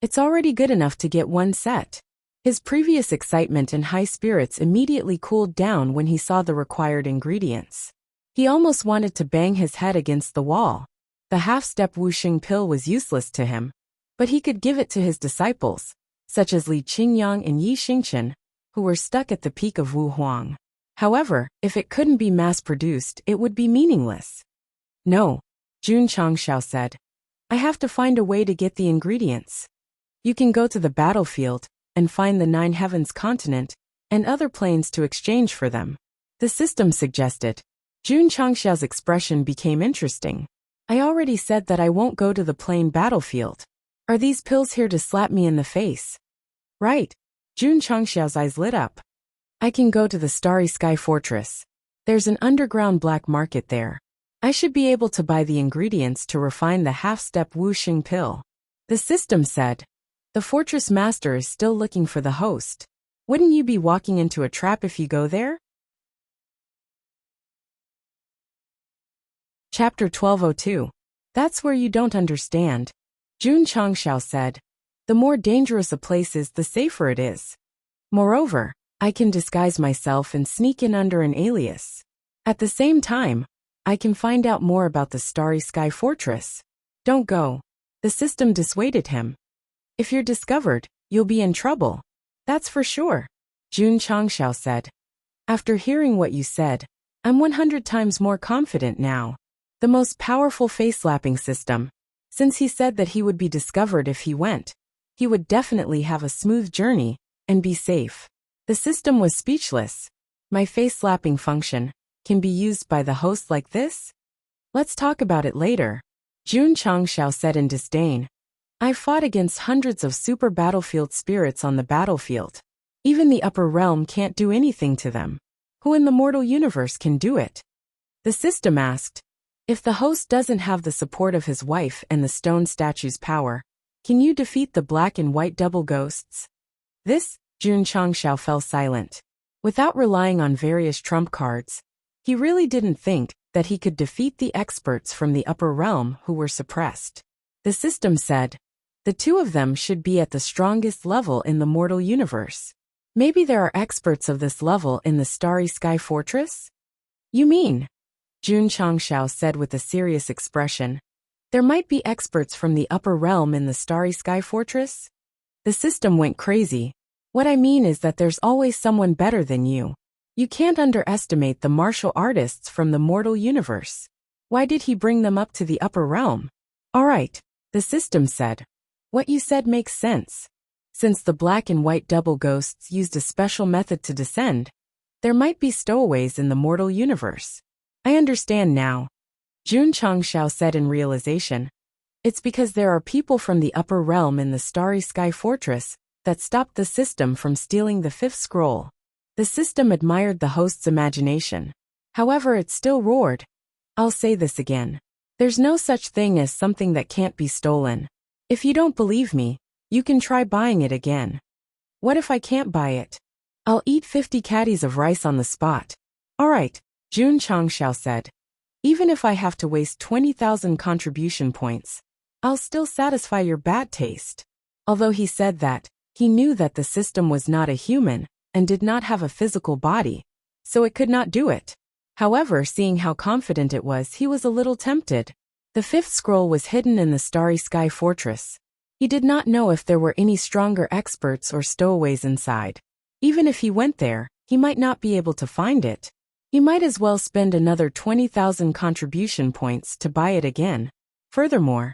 It's already good enough to get one set. His previous excitement and high spirits immediately cooled down when he saw the required ingredients. He almost wanted to bang his head against the wall. The half-step wuxing pill was useless to him, but he could give it to his disciples, such as Li Qingyang and Yi Xingchen, who were stuck at the peak of Wu Huang. However, if it couldn't be mass-produced, it would be meaningless. No, Jun Changshao said. I have to find a way to get the ingredients. You can go to the battlefield and find the 9 Heavens continent and other planes to exchange for them. The system suggested. Jun Changshao's expression became interesting. I already said that I won't go to the plain battlefield. Are these pills here to slap me in the face? Right. Jun Changxiao's eyes lit up. I can go to the Starry Sky Fortress. There's an underground black market there. I should be able to buy the ingredients to refine the half-step Wuxia pill. The system said. The fortress master is still looking for the host. Wouldn't you be walking into a trap if you go there? Chapter 1202. That's where you don't understand. Jun Changxiao said. The more dangerous a place is, the safer it is. Moreover, I can disguise myself and sneak in under an alias. At the same time, I can find out more about the Starry Sky Fortress. Don't go. The system dissuaded him. If you're discovered, you'll be in trouble. That's for sure. Jun Changxiao said. After hearing what you said, I'm 100 times more confident now. The most powerful face-slapping system. Since he said that he would be discovered if he went, he would definitely have a smooth journey and be safe. The system was speechless. My face-slapping function can be used by the host like this? Let's talk about it later. Jun Changxiao said in disdain. I've fought against hundreds of super battlefield spirits on the battlefield. Even the upper realm can't do anything to them. Who in the mortal universe can do it? The system asked. If the host doesn't have the support of his wife and the stone statue's power, can you defeat the black and white double ghosts? This, Jun Changxiao fell silent. Without relying on various trump cards, he really didn't think that he could defeat the experts from the upper realm who were suppressed. The system said, the two of them should be at the strongest level in the mortal universe. Maybe there are experts of this level in the Starry Sky Fortress? You mean? Jun Changxiao said with a serious expression. There might be experts from the upper realm in the Starry Sky Fortress? The system went crazy. What I mean is that there's always someone better than you. You can't underestimate the martial artists from the mortal universe. Why did he bring them up to the upper realm? All right, the system said. What you said makes sense. Since the black and white double ghosts used a special method to descend, there might be stowaways in the mortal universe. I understand now. Jun Changxiao said in realization. It's because there are people from the upper realm in the Starry Sky Fortress that stopped the system from stealing the fifth scroll. The system admired the host's imagination. However, it still roared. I'll say this again. There's no such thing as something that can't be stolen. If you don't believe me, you can try buying it again. What if I can't buy it? I'll eat 50 caddies of rice on the spot. All right, Jun Changxiao said. Even if I have to waste 20,000 contribution points, I'll still satisfy your bad taste. Although he said that, he knew that the system was not a human and did not have a physical body, so it could not do it. However, seeing how confident it was, he was a little tempted. The fifth scroll was hidden in the Starry Sky Fortress. He did not know if there were any stronger experts or stowaways inside. Even if he went there, he might not be able to find it. He might as well spend another 20,000 contribution points to buy it again. Furthermore,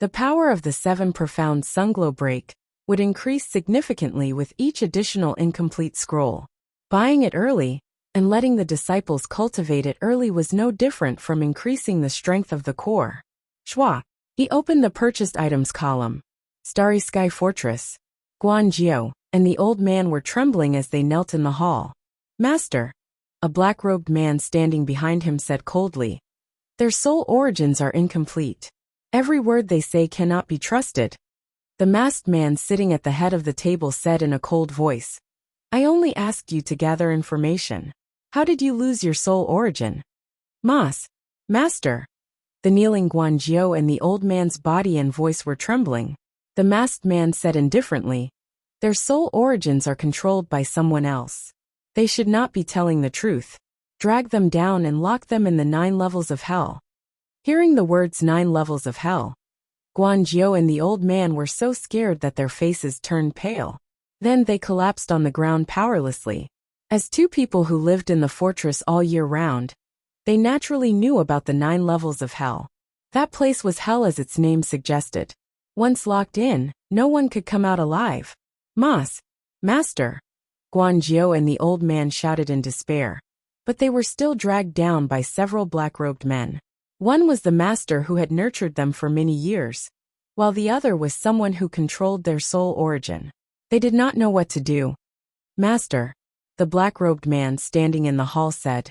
the power of the 7 profound sunglow break would increase significantly with each additional incomplete scroll. Buying it early and letting the disciples cultivate it early was no different from increasing the strength of the core. Schwa. He opened the purchased items column. Starry Sky Fortress. Guanjiao and the old man were trembling as they knelt in the hall. Master. A black-robed man standing behind him said coldly. Their soul origins are incomplete. Every word they say cannot be trusted. The masked man sitting at the head of the table said in a cold voice. I only asked you to gather information. How did you lose your soul origin? Master. The kneeling Guanjiao and the old man's body and voice were trembling. The masked man said indifferently. Their soul origins are controlled by someone else. They should not be telling the truth. Drag them down and lock them in the 9 levels of hell. Hearing the words 9 levels of hell, Guanjiao and the old man were so scared that their faces turned pale. Then they collapsed on the ground powerlessly. As two people who lived in the fortress all year round, they naturally knew about the 9 levels of hell. That place was hell as its name suggested. Once locked in, no one could come out alive. Master. Guanjiao and the old man shouted in despair. But they were still dragged down by several black-robed men. One was the master who had nurtured them for many years, while the other was someone who controlled their soul origin. They did not know what to do. Master, the black-robed man standing in the hall said,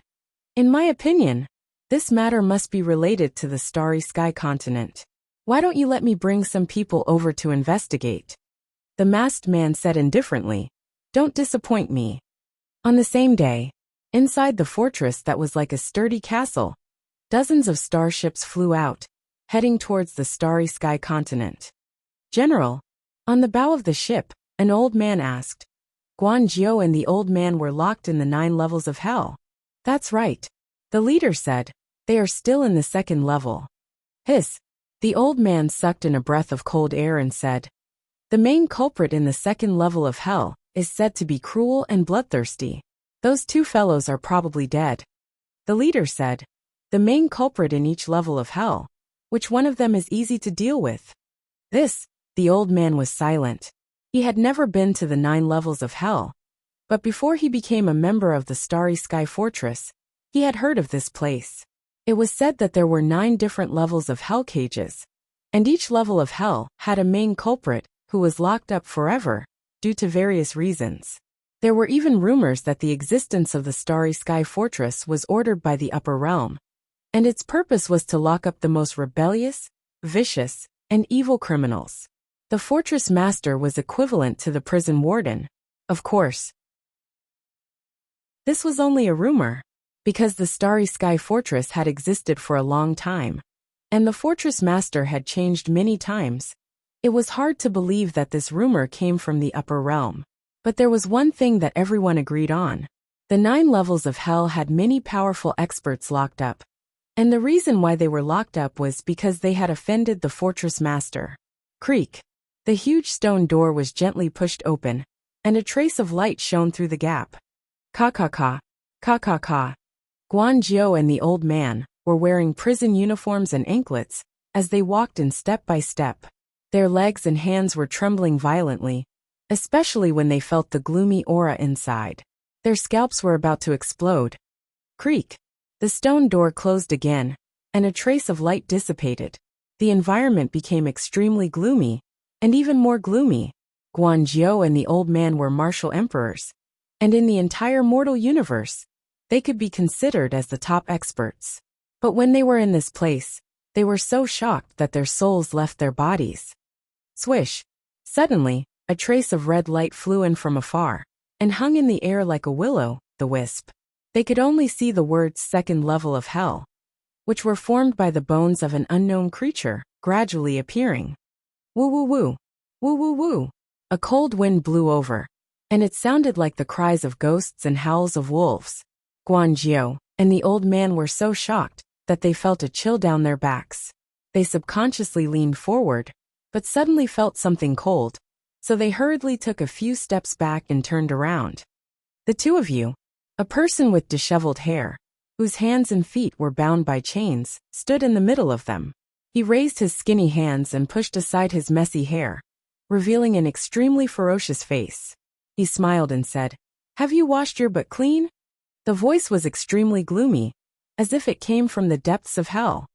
"In my opinion, this matter must be related to the Starry Sky continent. Why don't you let me bring some people over to investigate?" The masked man said indifferently, "Don't disappoint me." On the same day, inside the fortress that was like a sturdy castle, dozens of starships flew out, heading towards the Starry Sky continent. "General," on the bow of the ship, an old man asked. Guan Jiao and the old man were locked in the 9 levels of hell. "That's right," the leader said. "They are still in the 2nd level." Hiss. The old man sucked in a breath of cold air and said, "The main culprit in the 2nd level of hell is said to be cruel and bloodthirsty. Those 2 fellows are probably dead." The leader said, "The main culprit in each level of hell. Which one of them is easy to deal with?" The old man was silent. He had never been to the 9 levels of hell, but before he became a member of the Starry Sky Fortress, he had heard of this place. It was said that there were 9 different levels of hell cages, and each level of hell had a main culprit who was locked up forever, due to various reasons. There were even rumors that the existence of the Starry Sky Fortress was ordered by the upper realm, and its purpose was to lock up the most rebellious, vicious, and evil criminals. The fortress master was equivalent to the prison warden, of course. This was only a rumor, because the Starry Sky Fortress had existed for a long time, and the fortress master had changed many times. It was hard to believe that this rumor came from the upper realm. But there was one thing that everyone agreed on. The 9 levels of hell had many powerful experts locked up, and the reason why they were locked up was because they had offended the fortress master. Creak. The huge stone door was gently pushed open, and a trace of light shone through the gap. Ka-ka-ka. Ka-ka-ka. Guan Jiao and the old man were wearing prison uniforms and anklets as they walked in step by step. Their legs and hands were trembling violently, especially when they felt the gloomy aura inside. Their scalps were about to explode. Creak. The stone door closed again, and a trace of light dissipated. The environment became extremely gloomy, and even more gloomy. Guan Jiao and the old man were martial emperors, and in the entire mortal universe, they could be considered as the top experts. But when they were in this place, they were so shocked that their souls left their bodies. Swish. Suddenly, a trace of red light flew in from afar, and hung in the air like a will-o'-the-wisp. They could only see the words 2nd level of hell, which were formed by the bones of an unknown creature, gradually appearing. Woo-woo-woo. Woo-woo-woo. A cold wind blew over, and it sounded like the cries of ghosts and howls of wolves. Guan Jiao and the old man were so shocked that they felt a chill down their backs. They subconsciously leaned forward, but suddenly felt something cold, so they hurriedly took a few steps back and turned around. The 2 of you, a person with disheveled hair, whose hands and feet were bound by chains, stood in the middle of them. He raised his skinny hands and pushed aside his messy hair, revealing an extremely ferocious face. He smiled and said, "Have you washed your butt clean?" The voice was extremely gloomy, as if it came from the depths of hell.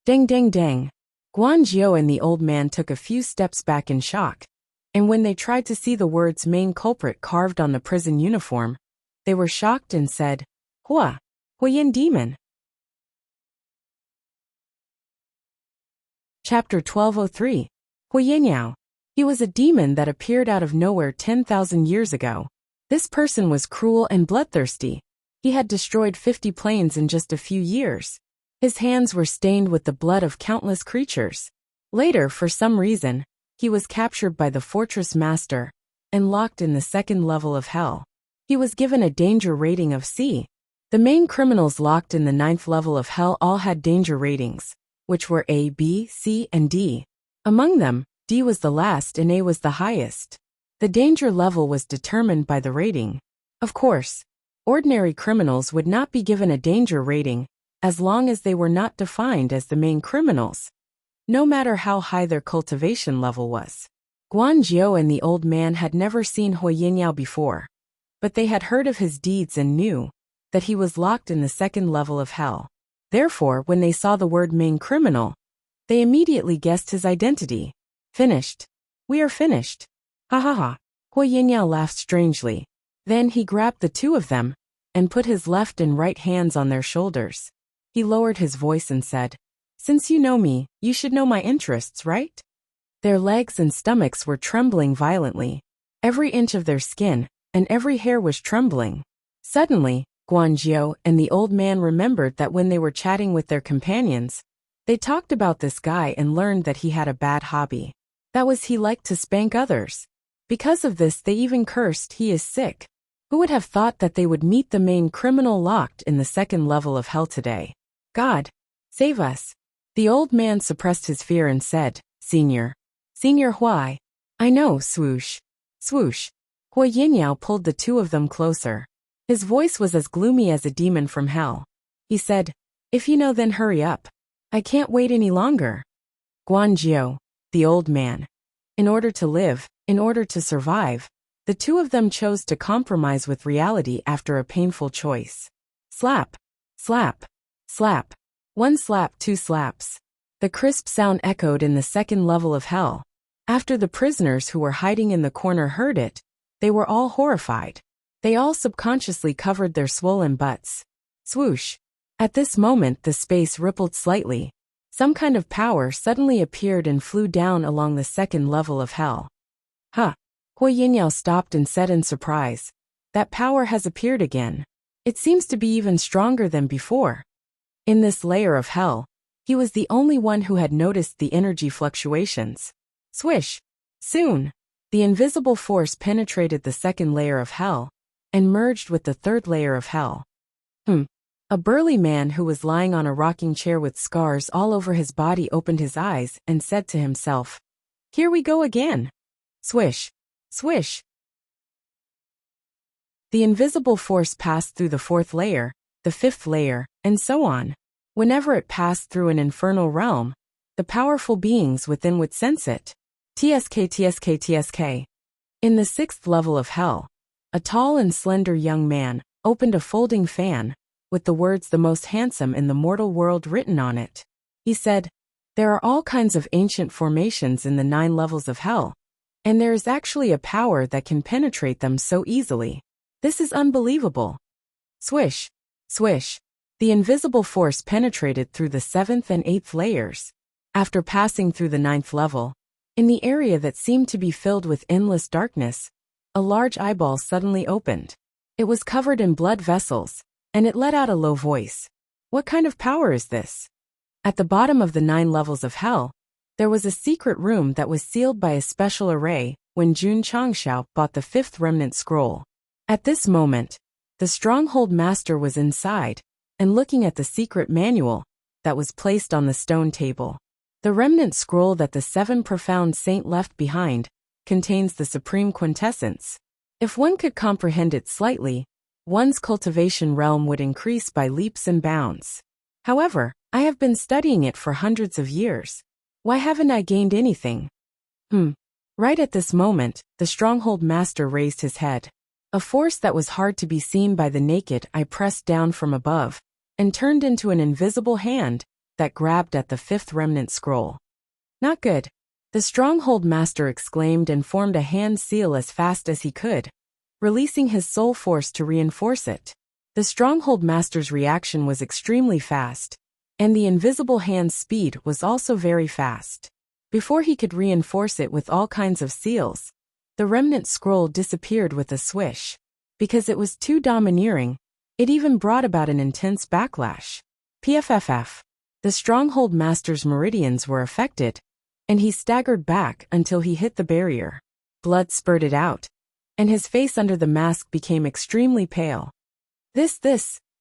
Dang dang dang. Guan Jiao and the old man took a few steps back in shock, and when they tried to see the words main culprit carved on the prison uniform, they were shocked and said, "Hua, Huiyin demon." Chapter 1203. Huiyinyao. He was a demon that appeared out of nowhere 10,000 years ago. This person was cruel and bloodthirsty. He had destroyed 50 planes in just a few years. His hands were stained with the blood of countless creatures. Later, for some reason, he was captured by the fortress master and locked in the 2nd level of hell. He was given a danger rating of C. The main criminals locked in the 9th level of hell all had danger ratings, which were A, B, C, and D. Among them, D was the last and A was the highest. The danger level was determined by the rating. Of course, ordinary criminals would not be given a danger rating as long as they were not defined as the main criminals, no matter how high their cultivation level was. Guan Jiao and the old man had never seen Huiyinyao before, but they had heard of his deeds and knew that he was locked in the 2nd level of hell. Therefore, when they saw the word main criminal, they immediately guessed his identity. Finished. We are finished. Ha ha ha. Huo Yinyao laughed strangely. Then he grabbed the two of them and put his left and right hands on their shoulders. He lowered his voice and said, "Since you know me, you should know my interests, right?" Their legs and stomachs were trembling violently. Every inch of their skin and every hair was trembling. Suddenly, Guanzhou and the old man remembered that when they were chatting with their companions, they talked about this guy and learned that he had a bad hobby. That was he liked to spank others. Because of this, they even cursed he is sick. Who would have thought that they would meet the main criminal locked in the second level of hell today? God, save us. The old man suppressed his fear and said, Senior Huai. I know, swoosh. Swoosh. Huo Yinyao pulled the two of them closer. His voice was as gloomy as a demon from hell. He said, If you know, then hurry up. I can't wait any longer. Guanzhou, the old man. In order to live, in order to survive, the two of them chose to compromise with reality after a painful choice. Slap. Slap. Slap. One slap, two slaps. The crisp sound echoed in the second level of hell. After the prisoners who were hiding in the corner heard it, they were all horrified. They all subconsciously covered their swollen butts. Swoosh. At this moment the space rippled slightly. Some kind of power suddenly appeared and flew down along the second level of hell. Huh. Huo Yinyao stopped and said in surprise, That power has appeared again. It seems to be even stronger than before. In this layer of hell, he was the only one who had noticed the energy fluctuations. Swish. Soon, the invisible force penetrated the second layer of hell and merged with the third layer of hell. A burly man who was lying on a rocking chair with scars all over his body opened his eyes and said to himself, Here we go again. Swish. Swish. The invisible force passed through the fourth layer, the fifth layer, and so on. Whenever it passed through an infernal realm, the powerful beings within would sense it. TSK TSK TSK. In the sixth level of hell, a tall and slender young man opened a folding fan with the words "the most handsome in the mortal world" written on it. He said, There are all kinds of ancient formations in the 9 levels of hell, and there is actually a power that can penetrate them so easily. This is unbelievable. Swish. Swish. The invisible force penetrated through the 7th and 8th layers. After passing through the 9th level, in the area that seemed to be filled with endless darkness, a large eyeball suddenly opened. It was covered in blood vessels, and it let out a low voice. What kind of power is this? At the bottom of the 9 levels of hell, there was a secret room that was sealed by a special array when Jun Changshao bought the 5th remnant scroll. At this moment, the stronghold master was inside and looking at the secret manual that was placed on the stone table. The remnant scroll that the 7 profound saint left behind contains the supreme quintessence. If one could comprehend it slightly, one's cultivation realm would increase by leaps and bounds. However, I have been studying it for hundreds of years. Why haven't I gained anything? Right at this moment, the stronghold master raised his head. A force that was hard to be seen by the naked eye pressed down from above and turned into an invisible hand that grabbed at the 5th remnant scroll. Not good. The stronghold master exclaimed and formed a hand seal as fast as he could, releasing his soul force to reinforce it. The stronghold master's reaction was extremely fast, and the invisible hand's speed was also very fast. Before he could reinforce it with all kinds of seals, the remnant scroll disappeared with a swish. Because it was too domineering, it even brought about an intense backlash. PFFF. The stronghold master's meridians were affected, and he staggered back until he hit the barrier. Blood spurted out, and his face under the mask became extremely pale.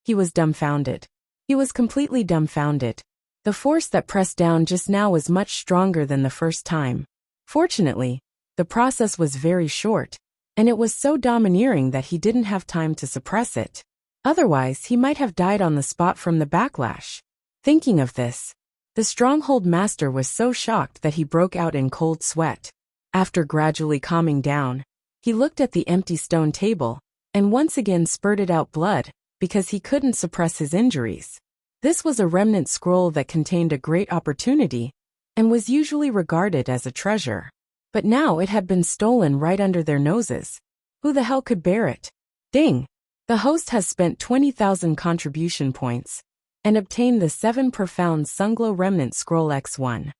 He was dumbfounded. He was completely dumbfounded. The force that pressed down just now was much stronger than the first time. Fortunately, the process was very short, and it was so domineering that he didn't have time to suppress it. Otherwise, he might have died on the spot from the backlash. Thinking of this, the stronghold master was so shocked that he broke out in cold sweat. After gradually calming down, he looked at the empty stone table and once again spurted out blood because he couldn't suppress his injuries. This was a remnant scroll that contained a great opportunity and was usually regarded as a treasure. But now it had been stolen right under their noses. Who the hell could bear it? Ding! The host has spent 20,000 contribution points and obtained the 7 Profound Sunglow Remnant Scroll X1.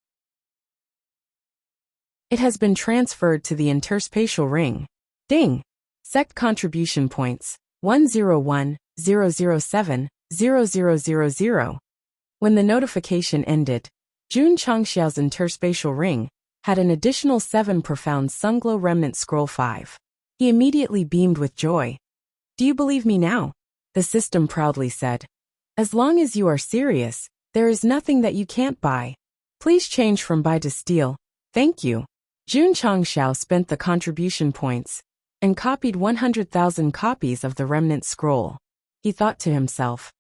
It has been transferred to the interspatial ring. Ding! Sect contribution points 101,007,0000. When the notification ended, Jun Changxiao's interspatial ring had an additional 7 Profound Sunglow Remnant Scroll 5. He immediately beamed with joy. Do you believe me now? The system proudly said. As long as you are serious, there is nothing that you can't buy. Please change from buy to steal. Thank you. Jun Changxiao spent the contribution points and copied 100,000 copies of the remnant scroll. He thought to himself,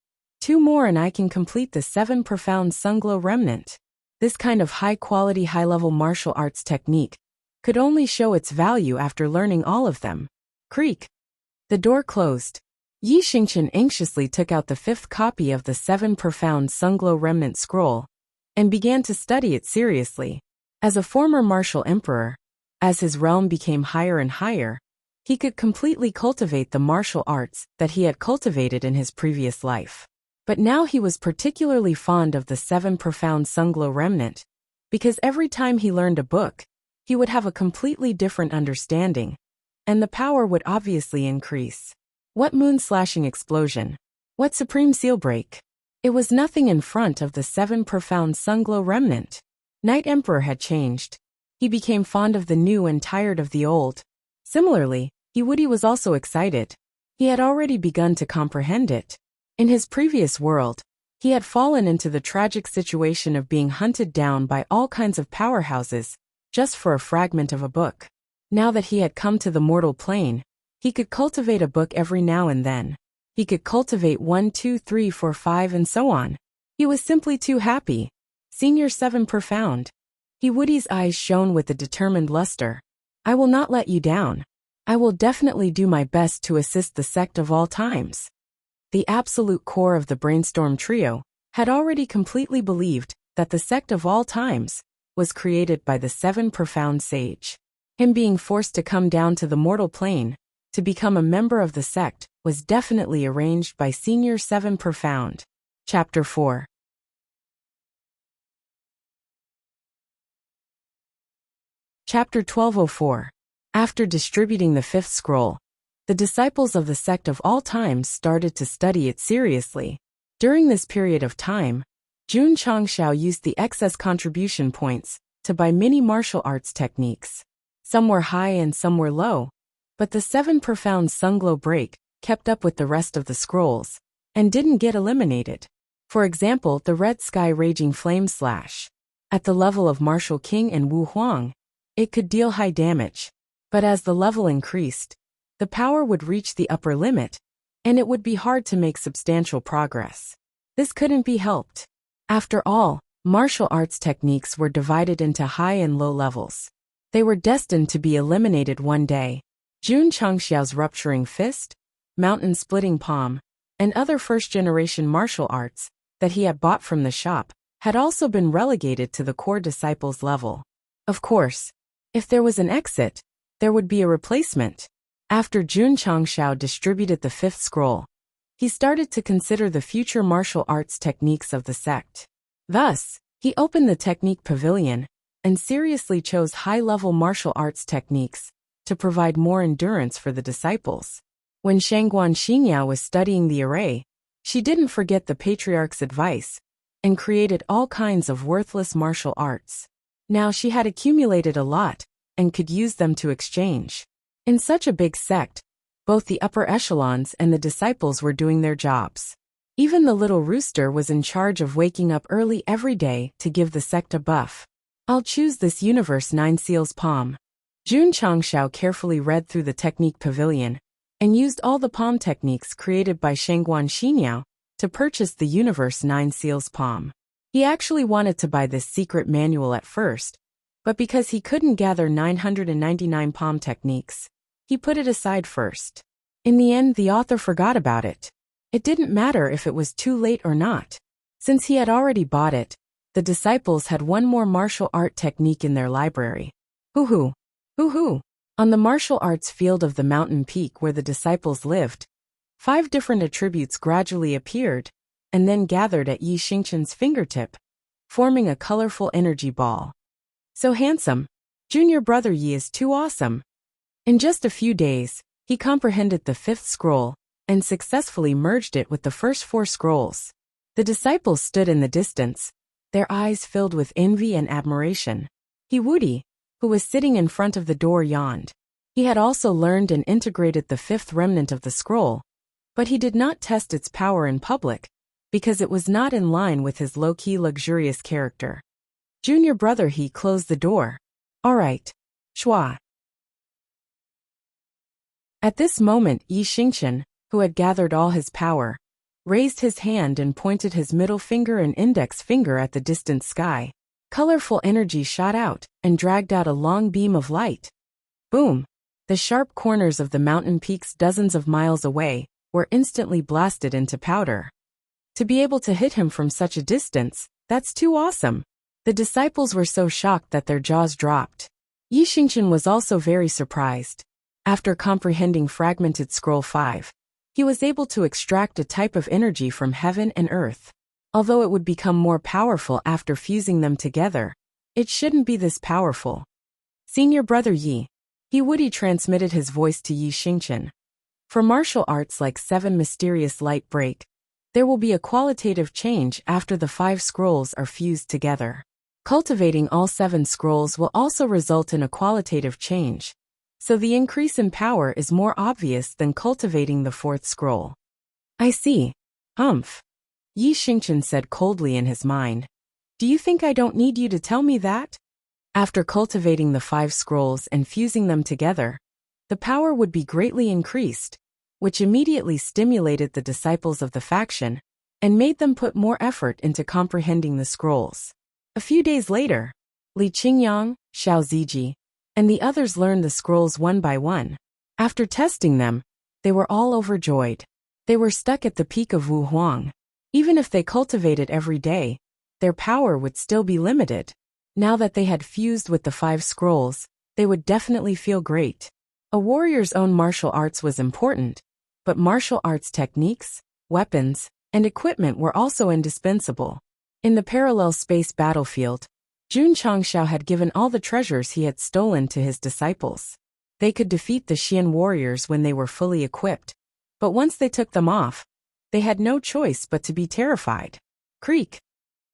2 more and I can complete the 7 Profound Sunglow Remnant. This kind of high-quality, high-level martial arts technique could only show its value after learning all of them. Creak. The door closed. Yi Xingchen anxiously took out the 5th copy of the 7 Profound Sunglow Remnant Scroll and began to study it seriously. As a former martial emperor, as his realm became higher and higher, he could completely cultivate the martial arts that he had cultivated in his previous life. But now he was particularly fond of the 7 Profound Sunglow Remnant, because every time he learned a book, he would have a completely different understanding, and the power would obviously increase. What moon-slashing explosion? What supreme seal break? It was nothing in front of the 7 Profound Sunglow Remnant. Night Emperor had changed. He became fond of the new and tired of the old. Similarly, Yiwudi was also excited. He had already begun to comprehend it. In his previous world, he had fallen into the tragic situation of being hunted down by all kinds of powerhouses just for a fragment of a book. Now that he had come to the mortal plane, he could cultivate a book every now and then. He could cultivate 1, 2, 3, 4, 5 and so on. He was simply too happy. Senior 7 Profound. Yiwudi's eyes shone with a determined luster. I will not let you down. I will definitely do my best to assist the sect of all times. The absolute core of the brainstorm trio had already completely believed that the sect of all times was created by the 7 Profound Sage. Him being forced to come down to the mortal plane to become a member of the sect was definitely arranged by Senior 7 Profound. Chapter 4. Chapter 1204. After distributing the 5th scroll, the disciples of the sect of all times started to study it seriously. During this period of time, Jun Changxiao used the excess contribution points to buy many martial arts techniques. Some were high and some were low, but the 7 Profound Sunglow Break kept up with the rest of the scrolls and didn't get eliminated. For example, the Red Sky Raging Flame Slash. At the level of Martial King and Wu Huang, it could deal high damage, but as the level increased, the power would reach the upper limit, and it would be hard to make substantial progress. This couldn't be helped. After all, martial arts techniques were divided into high and low levels. They were destined to be eliminated one day. Jun Changxiao's Rupturing Fist, Mountain Splitting Palm, and other first-generation martial arts that he had bought from the shop had also been relegated to the core disciples level. Of course, if there was an exit, there would be a replacement. After Jun Changxiao distributed the 5th scroll, he started to consider the future martial arts techniques of the sect. Thus, he opened the technique pavilion and seriously chose high-level martial arts techniques to provide more endurance for the disciples. When Shangguan Xingyao was studying the array, she didn't forget the patriarch's advice and created all kinds of worthless martial arts. Now she had accumulated a lot and could use them to exchange. In such a big sect, both the upper echelons and the disciples were doing their jobs. Even the little rooster was in charge of waking up early every day to give the sect a buff. I'll choose this Universe 9 Seals palm. Jun Changxiao carefully read through the technique pavilion and used all the palm techniques created by Shangguan Xingyao to purchase the Universe 9 Seals palm. He actually wanted to buy this secret manual at first, but because he couldn't gather 999 palm techniques, he put it aside first. In the end, the author forgot about it. It didn't matter if it was too late or not, Since he had already bought it, the disciples had one more martial art technique in their library. Hoo-hoo! Hoo-hoo! On the martial arts field of the mountain peak where the disciples lived, 5 different attributes gradually appeared and then gathered at Yi Xingqian's fingertip, forming a colorful energy ball. So handsome! Junior brother Yi is too awesome! In just a few days, he comprehended the 5th scroll and successfully merged it with the first 4 scrolls. The disciples stood in the distance, their eyes filled with envy and admiration. He Wudi, who was sitting in front of the door, yawned. He had also learned and integrated the 5th remnant of the scroll, but he did not test its power in public, because it was not in line with his low-key luxurious character. Junior brother He closed the door. All right. Shua. At this moment Yi Xingqian, who had gathered all his power, raised his hand and pointed his middle finger and index finger at the distant sky. Colorful energy shot out and dragged out a long beam of light. Boom! The sharp corners of the mountain peaks dozens of miles away were instantly blasted into powder. To be able to hit him from such a distance, that's too awesome! The disciples were so shocked that their jaws dropped. Yi Xingqian was also very surprised. After comprehending Fragmented Scroll 5, he was able to extract a type of energy from heaven and earth. Although it would become more powerful after fusing them together, it shouldn't be this powerful. Senior brother Yi. He Wudi transmitted his voice to Yi Xingqian. For martial arts like 7 mysterious light break, there will be a qualitative change after the 5 scrolls are fused together. Cultivating all 7 scrolls will also result in a qualitative change, so the increase in power is more obvious than cultivating the 4th scroll. I see. Humph. Yi Xingqian said coldly in his mind. Do you think I don't need you to tell me that? After cultivating the 5 scrolls and fusing them together, the power would be greatly increased, which immediately stimulated the disciples of the faction and made them put more effort into comprehending the scrolls. A few days later, Li Qingyang, Xiao Ziji, and the others learned the scrolls one by one. After testing them, they were all overjoyed. They were stuck at the peak of Wu Huang. Even if they cultivated every day, their power would still be limited. Now that they had fused with the 5 scrolls, they would definitely feel great. A warrior's own martial arts was important, but martial arts techniques, weapons, and equipment were also indispensable. In the parallel space battlefield, Jun Changshao had given all the treasures he had stolen to his disciples. They could defeat the Xian warriors when they were fully equipped, but once they took them off, they had no choice but to be terrified. Creak!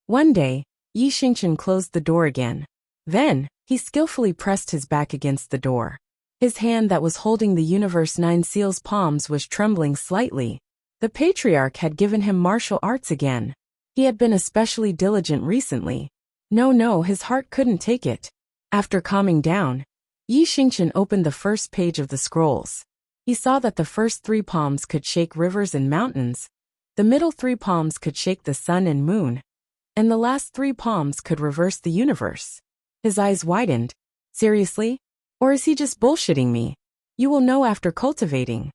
One day, Yi Xingqian closed the door again. Then, he skillfully pressed his back against the door. His hand that was holding the Universe 9 Seals palms was trembling slightly. The Patriarch had given him martial arts again. He had been especially diligent recently. No, his heart couldn't take it. After calming down, Yi Xingqian opened the first page of the scrolls. He saw that the first 3 palms could shake rivers and mountains, the middle 3 palms could shake the sun and moon, and the last 3 palms could reverse the universe. His eyes widened. Seriously? Or is he just bullshitting me? You will know after cultivating.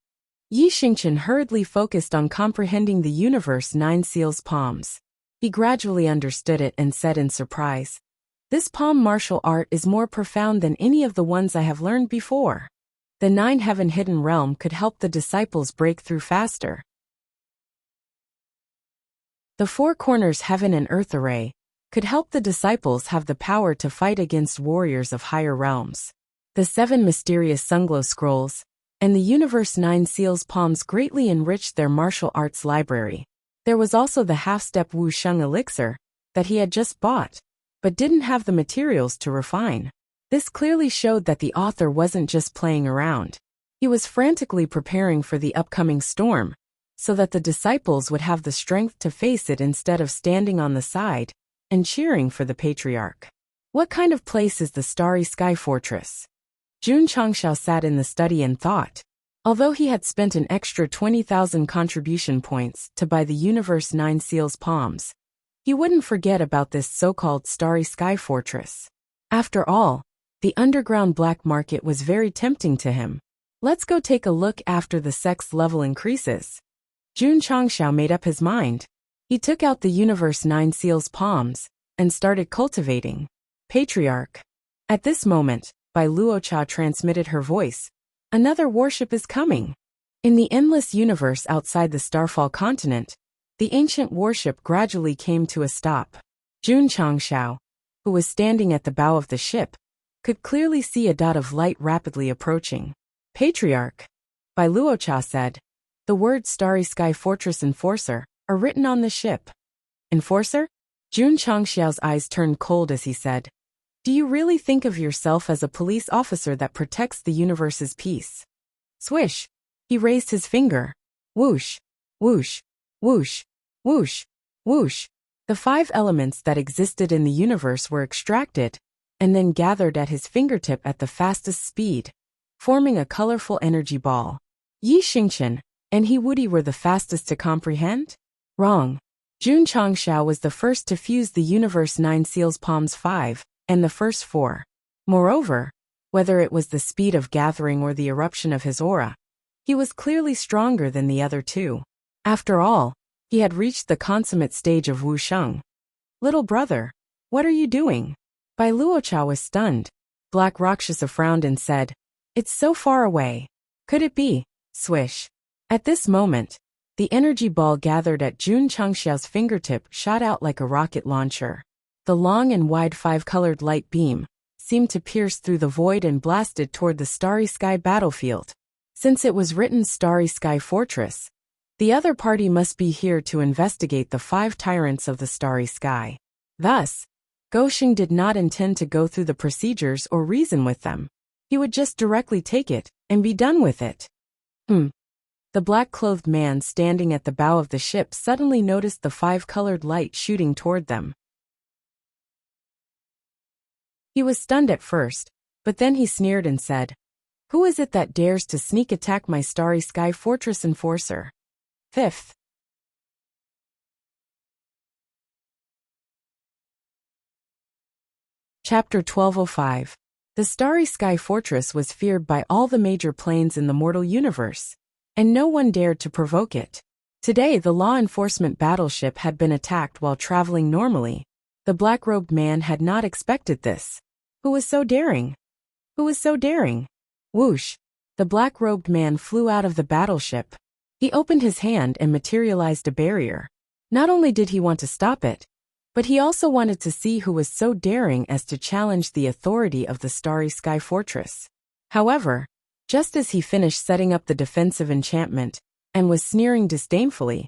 Yi Xingqian hurriedly focused on comprehending the Universe 9 Seals palms. He gradually understood it and said in surprise, "This palm martial art is more profound than any of the ones I have learned before." The 9 Heaven Hidden Realm could help the disciples break through faster. The 4 Corners Heaven and Earth Array could help the disciples have the power to fight against warriors of higher realms. The 7 Mysterious Sunglow Scrolls and the Universe 9 Seals palms greatly enriched their martial arts library. There was also the half-step Wu Sheng elixir that he had just bought, but didn't have the materials to refine. This clearly showed that the author wasn't just playing around. He was frantically preparing for the upcoming storm, so that the disciples would have the strength to face it instead of standing on the side and cheering for the Patriarch. What kind of place is the Starry Sky Fortress? Jun Changshao sat in the study and thought. Although he had spent an extra 20,000 contribution points to buy the Universe 9 Seals palms, he wouldn't forget about this so-called Starry Sky Fortress. After all, the underground black market was very tempting to him. Let's go take a look after the Sect's level increases. Jun Changshao made up his mind. He took out the Universe 9 Seal's palms and started cultivating. Patriarch. At this moment, Bai Luocha transmitted her voice. Another warship is coming. In the endless universe outside the Starfall continent, the ancient warship gradually came to a stop. Jun Changshao, who was standing at the bow of the ship, could clearly see a dot of light rapidly approaching. Patriarch. Bai Luocha said. The words Starry Sky Fortress Enforcer are written on the ship. Enforcer? Jun Changxiao's eyes turned cold as he said. Do you really think of yourself as a police officer that protects the universe's peace? Swish. He raised his finger. Whoosh. Whoosh. Whoosh. Whoosh. Whoosh. The 5 elements that existed in the universe were extracted and then gathered at his fingertip at the fastest speed, forming a colorful energy ball. Yi Xingchen and He Wudi were the fastest to comprehend? Wrong. Jun Changshao was the first to fuse the Universe 9 Seal's palms 5 and the first 4. Moreover, whether it was the speed of gathering or the eruption of his aura, he was clearly stronger than the other 2. After all, he had reached the consummate stage of Wusheng. Little brother, what are you doing? Bai Luocha was stunned. Black Rakshasa frowned and said, It's so far away. Could it be? Swish. At this moment, the energy ball gathered at Jun Changxiao's fingertip shot out like a rocket launcher. The long and wide 5-colored light beam seemed to pierce through the void and blasted toward the Starry Sky battlefield. Since it was written Starry Sky Fortress, the other party must be here to investigate the 5 tyrants of the Starry Sky. Thus, Gosheng did not intend to go through the procedures or reason with them. He would just directly take it and be done with it. The black-clothed man standing at the bow of the ship suddenly noticed the 5-colored light shooting toward them. He was stunned at first, but then he sneered and said, Who is it that dares to sneak attack my Starry Sky Fortress Enforcer? 5th. Chapter 1205. The Starry Sky Fortress was feared by all the major planes in the mortal universe, and no one dared to provoke it. Today the law enforcement battleship had been attacked while traveling normally. The black-robed man had not expected this. Who was so daring? Who was so daring? Whoosh! The black-robed man flew out of the battleship. He opened his hand and materialized a barrier. Not only did he want to stop it, but he also wanted to see who was so daring as to challenge the authority of the Starry Sky Fortress. However, just as he finished setting up the defensive enchantment and was sneering disdainfully,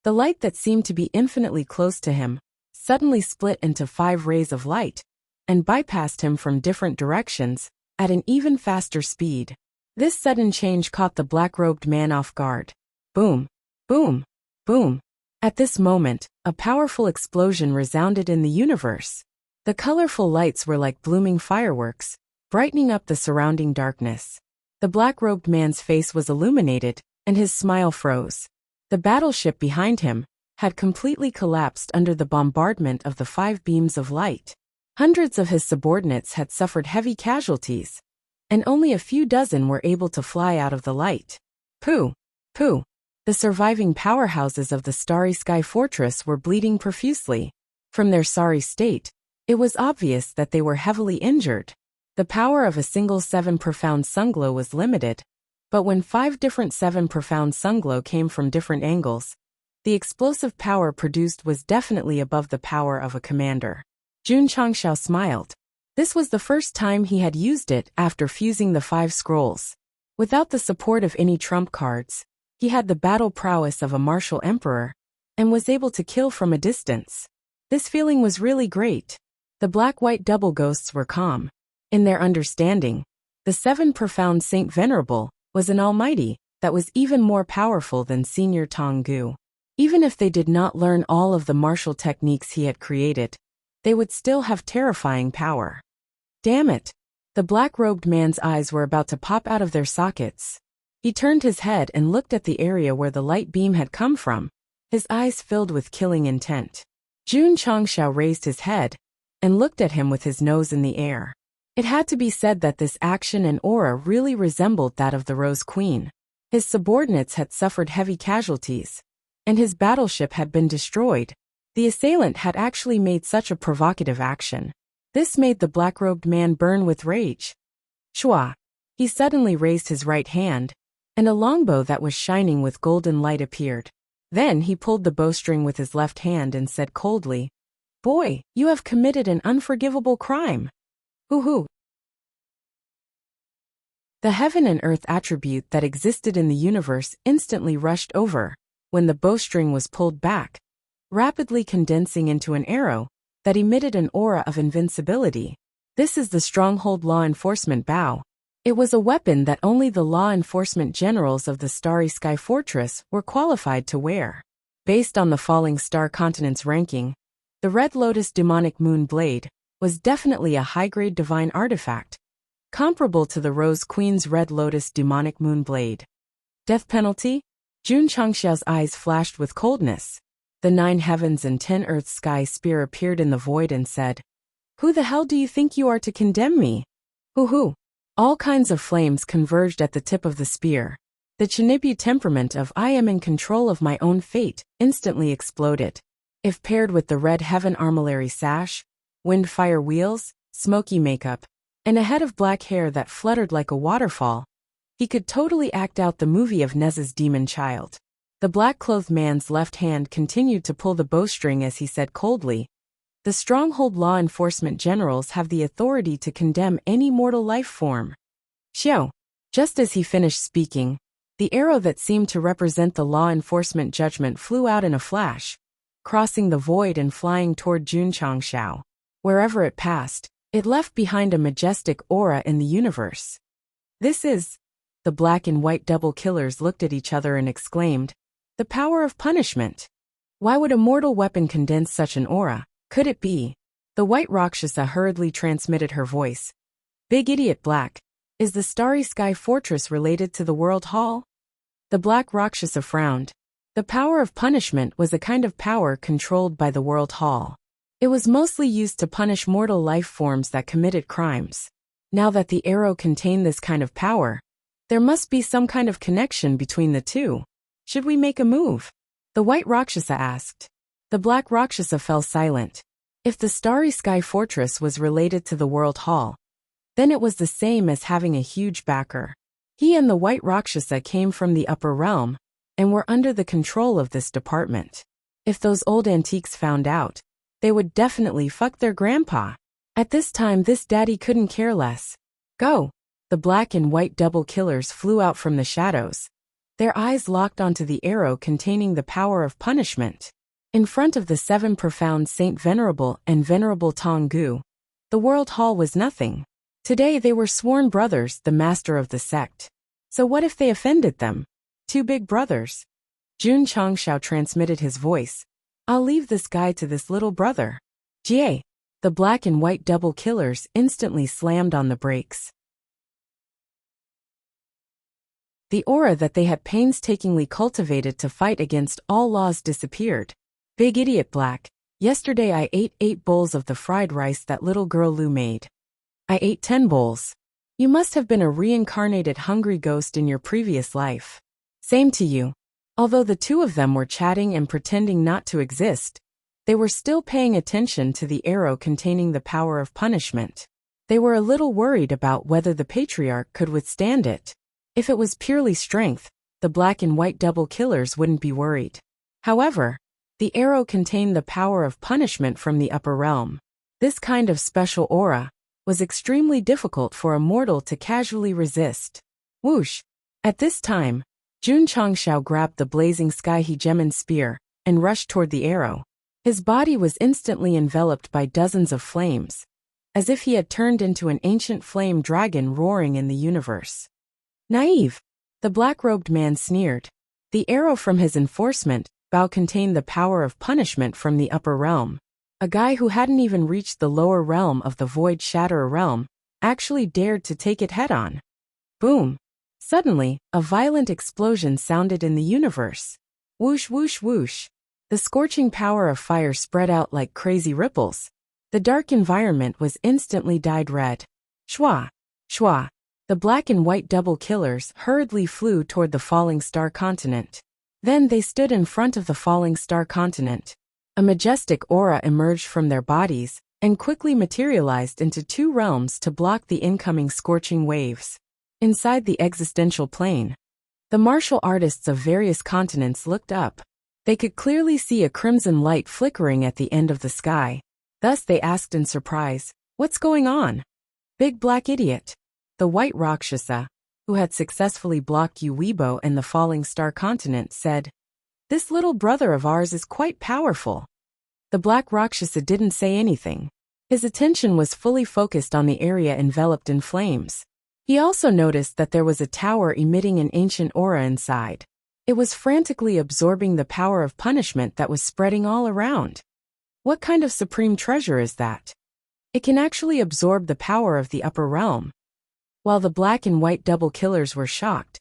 the light that seemed to be infinitely close to him suddenly split into 5 rays of light and bypassed him from different directions at an even faster speed. This sudden change caught the black-robed man off guard. Boom! Boom! Boom! At this moment, a powerful explosion resounded in the universe. The colorful lights were like blooming fireworks, brightening up the surrounding darkness. The black-robed man's face was illuminated, and his smile froze. The battleship behind him had completely collapsed under the bombardment of the 5 beams of light. Hundreds of his subordinates had suffered heavy casualties, and only a few dozen were able to fly out of the light. Pooh! Pooh! The surviving powerhouses of the Starry Sky Fortress were bleeding profusely. From their sorry state, it was obvious that they were heavily injured. The power of a single 7 profound sunglow was limited, but when 5 different 7 profound sunglow came from different angles, the explosive power produced was definitely above the power of a commander. Jun Changshao smiled. This was the first time he had used it after fusing the 5 scrolls. Without the support of any trump cards, he had the battle prowess of a martial emperor, and was able to kill from a distance. This feeling was really great. The black-white double ghosts were calm. In their understanding, the 7 profound Saint Venerable was an almighty that was even more powerful than Senior Tonggu. Even if they did not learn all of the martial techniques he had created, they would still have terrifying power. Damn it! The black-robed man's eyes were about to pop out of their sockets. He turned his head and looked at the area where the light beam had come from, his eyes filled with killing intent. Jun Changshao raised his head and looked at him with his nose in the air. It had to be said that this action and aura really resembled that of the Rose Queen. His subordinates had suffered heavy casualties, and his battleship had been destroyed. The assailant had actually made such a provocative action. This made the black-robed man burn with rage. Shua! He suddenly raised his right hand, and a longbow that was shining with golden light appeared. Then he pulled the bowstring with his left hand and said coldly, "Boy, you have committed an unforgivable crime." Hoo-hoo! The heaven and earth attribute that existed in the universe instantly rushed over when the bowstring was pulled back, rapidly condensing into an arrow that emitted an aura of invincibility. This is the Stronghold Law Enforcement Bow. It was a weapon that only the law enforcement generals of the Starry Sky Fortress were qualified to wear. Based on the Falling Star Continent's ranking, the Red Lotus Demonic Moon Blade was definitely a high-grade divine artifact, comparable to the Rose Queen's Red Lotus Demonic Moon Blade. Death penalty? Jun Changxiao's eyes flashed with coldness. The 9 heavens and 10 earths sky spear appeared in the void and said, "Who the hell do you think you are to condemn me?" Hoo-hoo! All kinds of flames converged at the tip of the spear. The Chinibu temperament of "I am in control of my own fate" instantly exploded. If paired with the red heaven armillary sash, wind fire wheels, smoky makeup, and a head of black hair that fluttered like a waterfall, he could totally act out the movie of Nez's demon child. The black-clothed man's left hand continued to pull the bowstring as he said coldly, "The Stronghold Law Enforcement Generals have the authority to condemn any mortal life form." Xiao! Just as he finished speaking, the arrow that seemed to represent the law enforcement judgment flew out in a flash, crossing the void and flying toward Jun Changxiao. Wherever it passed, it left behind a majestic aura in the universe. "This is..." The black and white double killers looked at each other and exclaimed, "The power of punishment! Why would a mortal weapon condense such an aura? Could it be?" The white Rakshasa hurriedly transmitted her voice. "Big idiot Black, is the Starry Sky Fortress related to the World Hall?" The black Rakshasa frowned. The power of punishment was a kind of power controlled by the World Hall. It was mostly used to punish mortal life forms that committed crimes. Now that the arrow contained this kind of power, there must be some kind of connection between the two. "Should we make a move?" the white Rakshasa asked. The black Rakshasa fell silent. If the Starry Sky Fortress was related to the World Hall, then it was the same as having a huge backer. He and the white Rakshasa came from the upper realm and were under the control of this department. If those old antiques found out, they would definitely fuck their grandpa. At this time this daddy couldn't care less. "Go!" The black and white double killers flew out from the shadows. Their eyes locked onto the arrow containing the power of punishment. In front of the 7 profound Saint Venerable and Venerable Tonggu, the World Hall was nothing. Today they were sworn brothers, the master of the sect. So what if they offended them? 2 big brothers. Jun Changxiao transmitted his voice. "I'll leave this guy to this little brother." Jie! The black and white double killers instantly slammed on the brakes. The aura that they had painstakingly cultivated to fight against all laws disappeared. "Big idiot Black, yesterday I ate 8 bowls of the fried rice that little girl Lu made. I ate 10 bowls. You must have been a reincarnated hungry ghost in your previous life." "Same to you." Although the 2 of them were chatting and pretending not to exist, they were still paying attention to the arrow containing the power of punishment. They were a little worried about whether the patriarch could withstand it. If it was purely strength, the black and white double killers wouldn't be worried. However, the arrow contained the power of punishment from the upper realm. This kind of special aura was extremely difficult for a mortal to casually resist. Whoosh! At this time, Jun Changxiao grabbed the blazing sky hegemon spear and rushed toward the arrow. His body was instantly enveloped by dozens of flames, as if he had turned into an ancient flame dragon roaring in the universe. "Naive!" the black-robed man sneered. The arrow from his enforcement bow contained the power of punishment from the upper realm. A guy who hadn't even reached the lower realm of the Void Shatterer realm actually dared to take it head-on. Boom! Suddenly, a violent explosion sounded in the universe. Whoosh whoosh whoosh! The scorching power of fire spread out like crazy ripples. The dark environment was instantly dyed red. Shwa! Shwa! The black and white double killers hurriedly flew toward the falling star continent. Then they stood in front of the falling star continent. A majestic aura emerged from their bodies and quickly materialized into two realms to block the incoming scorching waves. Inside the existential plane, the martial artists of various continents looked up. They could clearly see a crimson light flickering at the end of the sky. Thus they asked in surprise, "What's going on?" "Big black idiot." The white Rakshasa, who had successfully blocked Uwebo and the falling star continent, said, "This little brother of ours is quite powerful." The black Rakshasa didn't say anything. His attention was fully focused on the area enveloped in flames. He also noticed that there was a tower emitting an ancient aura inside. It was frantically absorbing the power of punishment that was spreading all around. What kind of supreme treasure is that? It can actually absorb the power of the upper realm. While the black and white double killers were shocked,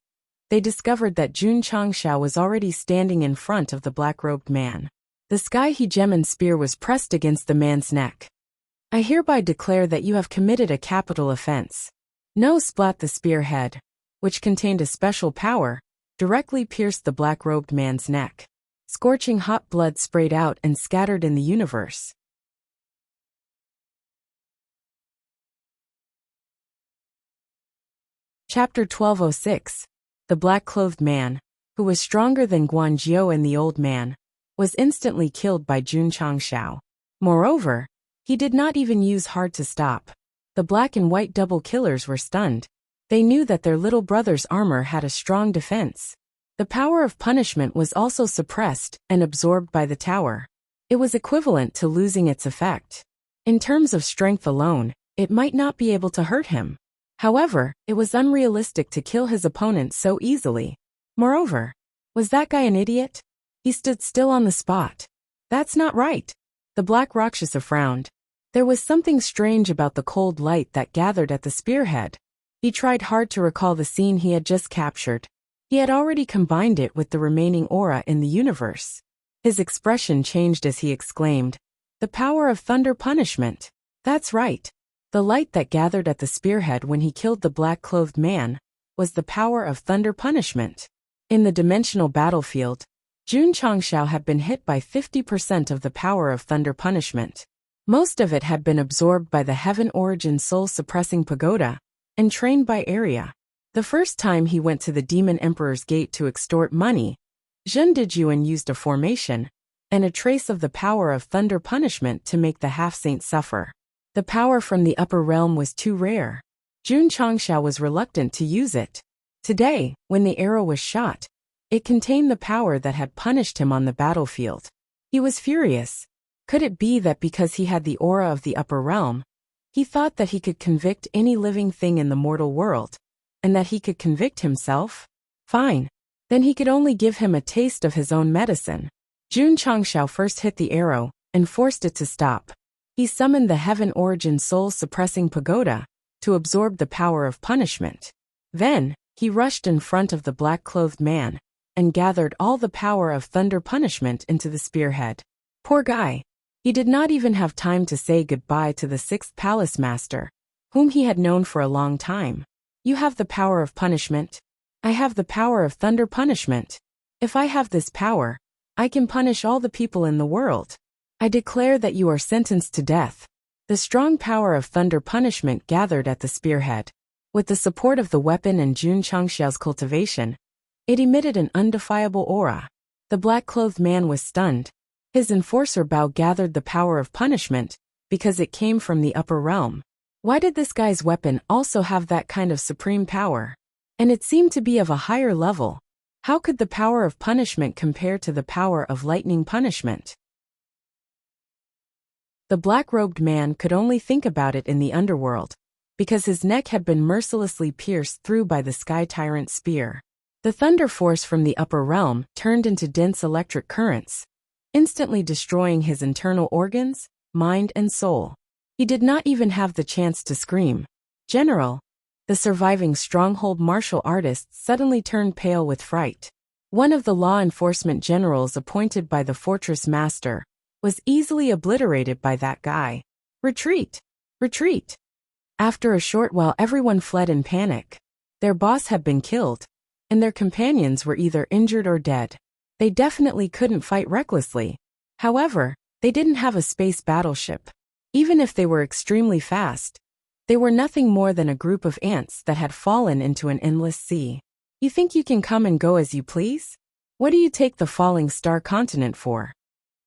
they discovered that Jun Changshao was already standing in front of the black-robed man. The sky hegemon spear was pressed against the man's neck. "I hereby declare that you have committed a capital offense." No, splat. The spearhead, which contained a special power, directly pierced the black-robed man's neck. Scorching hot blood sprayed out and scattered in the universe. Chapter 1206. The black-clothed man, who was stronger than Guanzhou and the old man, was instantly killed by Jun Changshao. Moreover, he did not even use hard to stop. The black and white double killers were stunned. They knew that their little brother's armor had a strong defense. The power of punishment was also suppressed and absorbed by the tower. It was equivalent to losing its effect. In terms of strength alone, it might not be able to hurt him. However, it was unrealistic to kill his opponent so easily. Moreover, was that guy an idiot? He stood still on the spot. "That's not right." The black Rakshasa frowned. There was something strange about the cold light that gathered at the spearhead. He tried hard to recall the scene he had just captured. He had already combined it with the remaining aura in the universe. His expression changed as he exclaimed, "The power of thunder punishment." That's right. The light that gathered at the spearhead when he killed the black-clothed man was the power of thunder punishment. In the dimensional battlefield, Jun Changshao had been hit by 50% of the power of thunder punishment. Most of it had been absorbed by the Heaven Origin soul-suppressing pagoda and trained by area. The first time he went to the Demon Emperor's gate to extort money, Zhen Dijuan used a formation and a trace of the power of thunder punishment to make the half-saint suffer. The power from the upper realm was too rare. Jun Changshao was reluctant to use it. Today, when the arrow was shot, it contained the power that had punished him on the battlefield. He was furious. Could it be that because he had the aura of the upper realm, he thought that he could convict any living thing in the mortal world, and that he could convict himself? Fine. Then he could only give him a taste of his own medicine. Jun Changshao first hit the arrow and forced it to stop. He summoned the Heaven Origin soul-suppressing pagoda to absorb the power of punishment. Then, he rushed in front of the black-clothed man and gathered all the power of thunder punishment into the spearhead. Poor guy. He did not even have time to say goodbye to the sixth palace master, whom he had known for a long time. "You have the power of punishment. I have the power of thunder punishment. If I have this power, I can punish all the people in the world. I declare that you are sentenced to death." The strong power of thunder punishment gathered at the spearhead. With the support of the weapon and Jun Changshao's cultivation, it emitted an undefiable aura. The black-clothed man was stunned. His enforcer Bao gathered the power of punishment because it came from the upper realm. Why did this guy's weapon also have that kind of supreme power? And it seemed to be of a higher level. How could the power of punishment compare to the power of lightning punishment? The black-robed man could only think about it in the underworld, because his neck had been mercilessly pierced through by the Sky Tyrant's spear. The thunder force from the upper realm turned into dense electric currents, instantly destroying his internal organs, mind and soul. He did not even have the chance to scream. "General!" The surviving stronghold martial artists suddenly turned pale with fright. One of the law enforcement generals appointed by the fortress master was easily obliterated by that guy. "Retreat! Retreat!" After a short while everyone fled in panic. Their boss had been killed, and their companions were either injured or dead. They definitely couldn't fight recklessly. However, they didn't have a space battleship. Even if they were extremely fast, they were nothing more than a group of ants that had fallen into an endless sea. You think you can come and go as you please? What do you take the falling star continent for?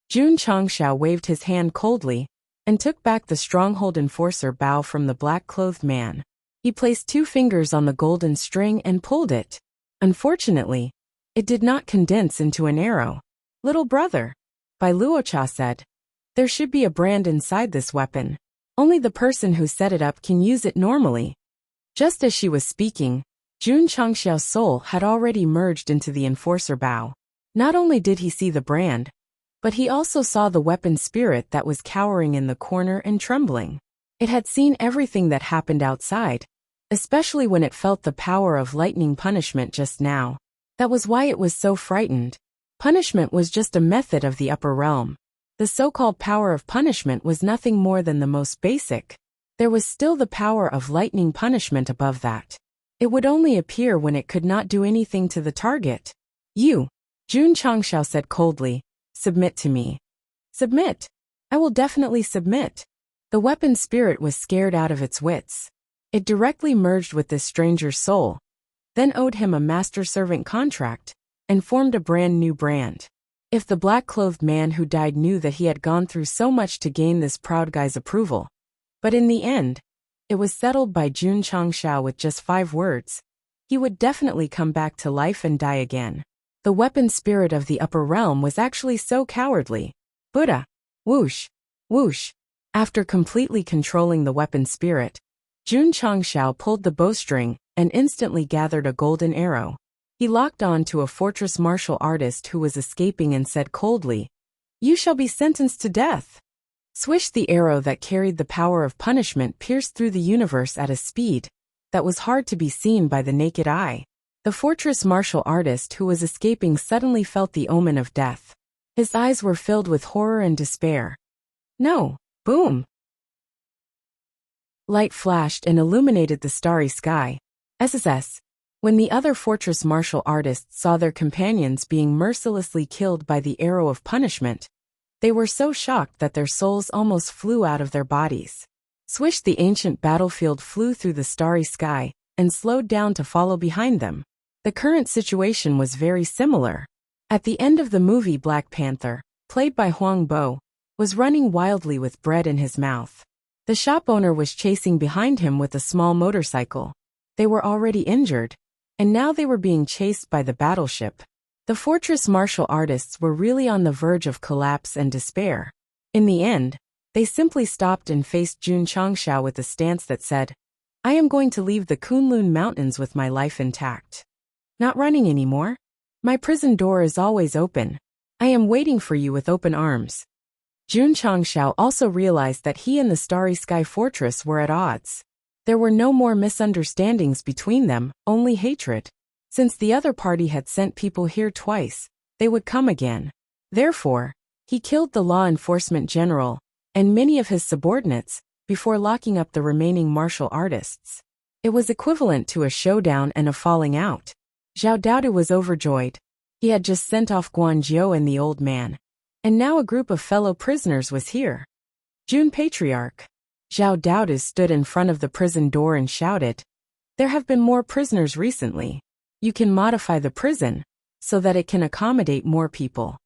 Jun Changshao waved his hand coldly and took back the stronghold enforcer bow from the black-clothed man. He placed 2 fingers on the golden string and pulled it. Unfortunately, it did not condense into an arrow. Little brother, Bai Luocha said, there should be a brand inside this weapon. Only the person who set it up can use it normally. Just as she was speaking, Jun Changxiao's soul had already merged into the enforcer bow. Not only did he see the brand, but he also saw the weapon spirit that was cowering in the corner and trembling. It had seen everything that happened outside, especially when it felt the power of lightning punishment just now. That was why it was so frightened. Punishment was just a method of the upper realm. The so-called power of punishment was nothing more than the most basic. There was still the power of lightning punishment above that. It would only appear when it could not do anything to the target. You, Jun Changshao said coldly, submit to me. Submit? I will definitely submit. The weapon spirit was scared out of its wits. It directly merged with this stranger's soul, then owed him a master-servant contract, and formed a brand new brand. If the black-clothed man who died knew that he had gone through so much to gain this proud guy's approval. But in the end, it was settled by Jun Changshao with just 5 words. He would definitely come back to life and die again. The weapon spirit of the upper realm was actually so cowardly. Buddha. Whoosh. Whoosh. After completely controlling the weapon spirit, Jun Changshao pulled the bowstring and instantly gathered a golden arrow. He locked on to a fortress martial artist who was escaping and said coldly, "You shall be sentenced to death." Swish, the arrow that carried the power of punishment pierced through the universe at a speed that was hard to be seen by the naked eye. The fortress martial artist who was escaping suddenly felt the omen of death. His eyes were filled with horror and despair. No, boom! Light flashed and illuminated the starry sky. SSS. When the other fortress martial artists saw their companions being mercilessly killed by the arrow of punishment, they were so shocked that their souls almost flew out of their bodies. Swish, the ancient battlefield flew through the starry sky and slowed down to follow behind them. The current situation was very similar. At the end of the movie, Black Panther, played by Huang Bo, was running wildly with bread in his mouth. The shop owner was chasing behind him with a small motorcycle. They were already injured, and now they were being chased by the battleship. The fortress martial artists were really on the verge of collapse and despair. In the end, they simply stopped and faced Jun Changshao with a stance that said, "I am going to leave the Kunlun Mountains with my life intact. Not running anymore. My prison door is always open. I am waiting for you with open arms." Jun Changshao also realized that he and the Starry Sky Fortress were at odds. There were no more misunderstandings between them, only hatred. Since the other party had sent people here twice, they would come again. Therefore, he killed the law enforcement general and many of his subordinates before locking up the remaining martial artists. It was equivalent to a showdown and a falling out. Zhao Daodu was overjoyed. He had just sent off Guanzhou and the old man, and now a group of fellow prisoners was here. Jun Patriarch. Zhao Daodu stood in front of the prison door and shouted, "There have been more prisoners recently. You can modify the prison so that it can accommodate more people.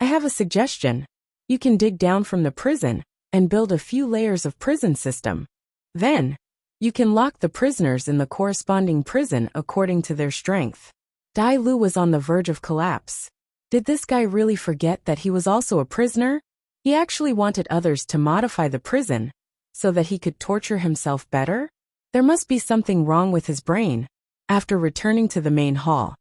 I have a suggestion. You can dig down from the prison and build a few layers of prison system. Then, you can lock the prisoners in the corresponding prison according to their strength." Dai Lu was on the verge of collapse. Did this guy really forget that he was also a prisoner? He actually wanted others to modify the prison so that he could torture himself better? There must be something wrong with his brain. After returning to the main hall,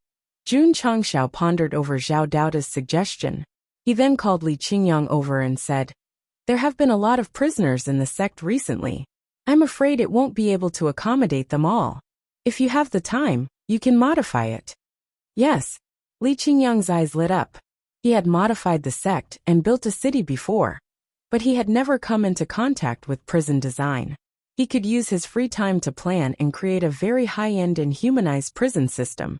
Jun Changshao pondered over Zhao Daoda's suggestion. He then called Li Qingyang over and said, "There have been a lot of prisoners in the sect recently. I'm afraid it won't be able to accommodate them all. If you have the time, you can modify it." Yes. Li Qingyang's eyes lit up. He had modified the sect and built a city before, but he had never come into contact with prison design. He could use his free time to plan and create a very high-end and humanized prison system.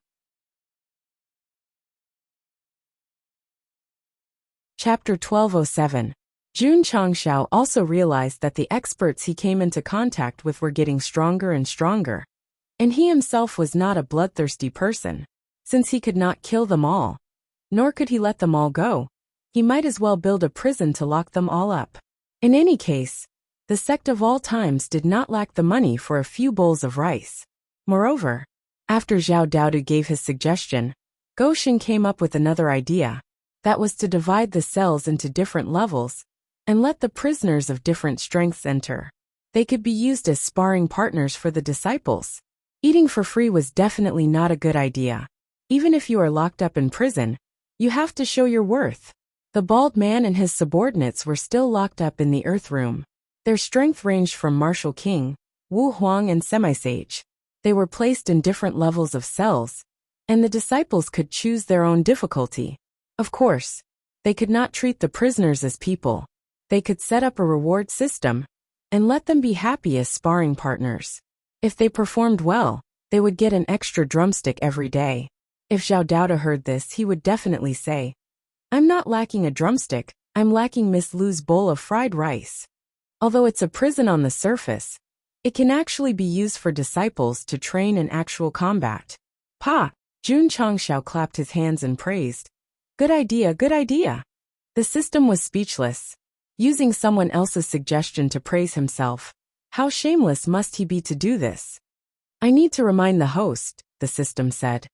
Chapter 1207. Jun Changshao also realized that the experts he came into contact with were getting stronger and stronger. And he himself was not a bloodthirsty person. Since he could not kill them all, nor could he let them all go, he might as well build a prison to lock them all up. In any case, the sect of all times did not lack the money for a few bowls of rice. Moreover, after Zhao Daodu gave his suggestion, Goshen came up with another idea. That was to divide the cells into different levels and let the prisoners of different strengths enter. They could be used as sparring partners for the disciples. Eating for free was definitely not a good idea. Even if you are locked up in prison, you have to show your worth. The bald man and his subordinates were still locked up in the Earth Room. Their strength ranged from Martial King, Wu Huang and Semi-Sage. They were placed in different levels of cells, and the disciples could choose their own difficulty. Of course, they could not treat the prisoners as people. They could set up a reward system and let them be happy as sparring partners. If they performed well, they would get an extra drumstick every day. If Zhao Daoda heard this, he would definitely say, "I'm not lacking a drumstick, I'm lacking Miss Lu's bowl of fried rice." Although it's a prison on the surface, it can actually be used for disciples to train in actual combat. Pa! Jun Changshao clapped his hands and praised. Good idea, good idea. The system was speechless. Using someone else's suggestion to praise himself. How shameless must he be to do this? I need to remind the host, the system said.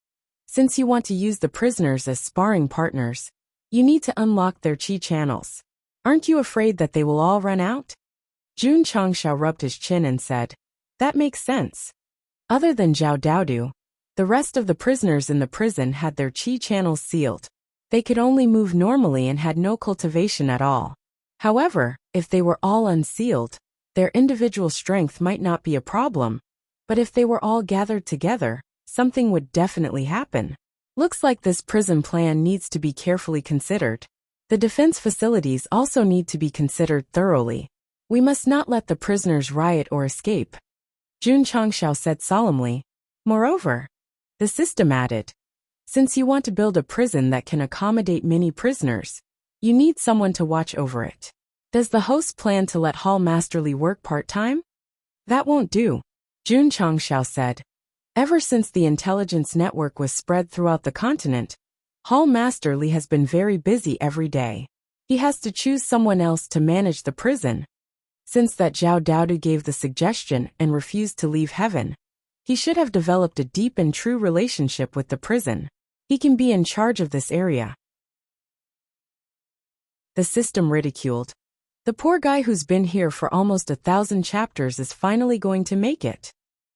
Since you want to use the prisoners as sparring partners, you need to unlock their chi channels. Aren't you afraid that they will all run out? Jun Changshao rubbed his chin and said, That makes sense. Other than Zhao Daodu, the rest of the prisoners in the prison had their chi channels sealed. They could only move normally and had no cultivation at all. However, if they were all unsealed, their individual strength might not be a problem, but if they were all gathered together, something would definitely happen. Looks like this prison plan needs to be carefully considered. The defense facilities also need to be considered thoroughly. We must not let the prisoners riot or escape. Jun Changshao said solemnly. Moreover, the system added, since you want to build a prison that can accommodate many prisoners, you need someone to watch over it. Does the host plan to let Hall Masterly work part-time? That won't do, Jun Changshao said. Ever since the intelligence network was spread throughout the continent, Hall Masterly has been very busy every day. He has to choose someone else to manage the prison. Since that Zhao Daodu gave the suggestion and refused to leave heaven, he should have developed a deep and true relationship with the prison. He can be in charge of this area. The system ridiculed. The poor guy who's been here for almost 1,000 chapters is finally going to make it.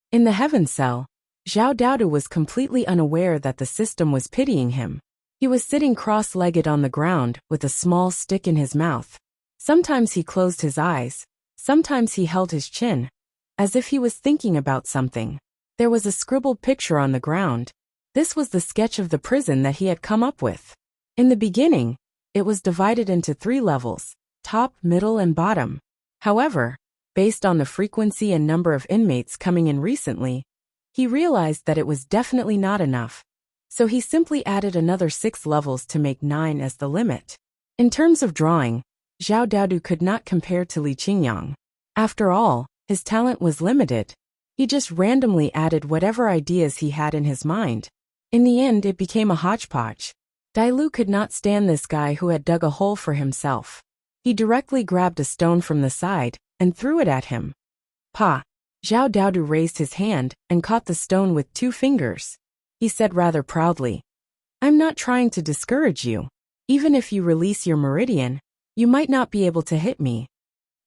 In the heaven cell, Zhao Daodu was completely unaware that the system was pitying him. He was sitting cross-legged on the ground with a small stick in his mouth. Sometimes he closed his eyes, sometimes he held his chin, as if he was thinking about something. There was a scribbled picture on the ground. This was the sketch of the prison that he had come up with. In the beginning, it was divided into 3 levels, top, middle, and bottom. However, based on the frequency and number of inmates coming in recently, he realized that it was definitely not enough. So he simply added another 6 levels to make 9 as the limit. In terms of drawing, Zhao Daodu could not compare to Li Qingyang. After all, his talent was limited. He just randomly added whatever ideas he had in his mind. In the end, it became a hodgepodge. Dai Lu could not stand this guy who had dug a hole for himself. He directly grabbed a stone from the side and threw it at him. Pa! Zhao Daodu raised his hand and caught the stone with 2 fingers. He said rather proudly, I'm not trying to discourage you. Even if you release your meridian, you might not be able to hit me.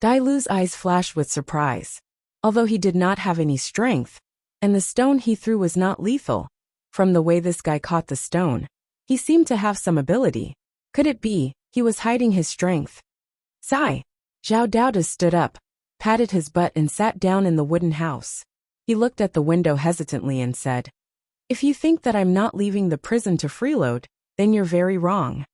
Dai Lu's eyes flashed with surprise. Although he did not have any strength, and the stone he threw was not lethal, from the way this guy caught the stone, he seemed to have some ability. Could it be he was hiding his strength? Sigh! Zhao Daoda stood up, patted his butt and sat down in the wooden house. He looked at the window hesitantly and said, If you think that I'm not leaving the prison to freeload, then you're very wrong.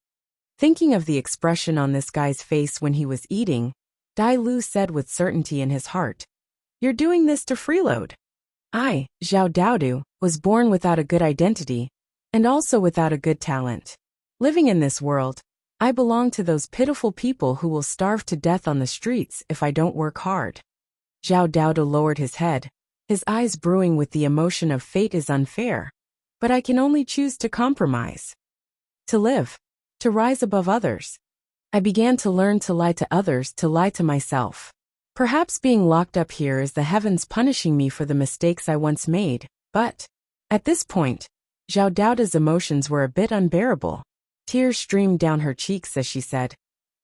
Thinking of the expression on this guy's face when he was eating, Dai Lu said with certainty in his heart, You're doing this to freeload. I, Zhao Daodu, was born without a good identity, and also without a good talent. Living in this world, I belong to those pitiful people who will starve to death on the streets if I don't work hard. Zhao Daoda lowered his head, his eyes brewing with the emotion of fate is unfair. But I can only choose to compromise. To live. To rise above others. I began to learn to lie to others, to lie to myself. Perhaps being locked up here is the heavens punishing me for the mistakes I once made, but at this point, Zhao Daoda's emotions were a bit unbearable. Tears streamed down her cheeks as she said,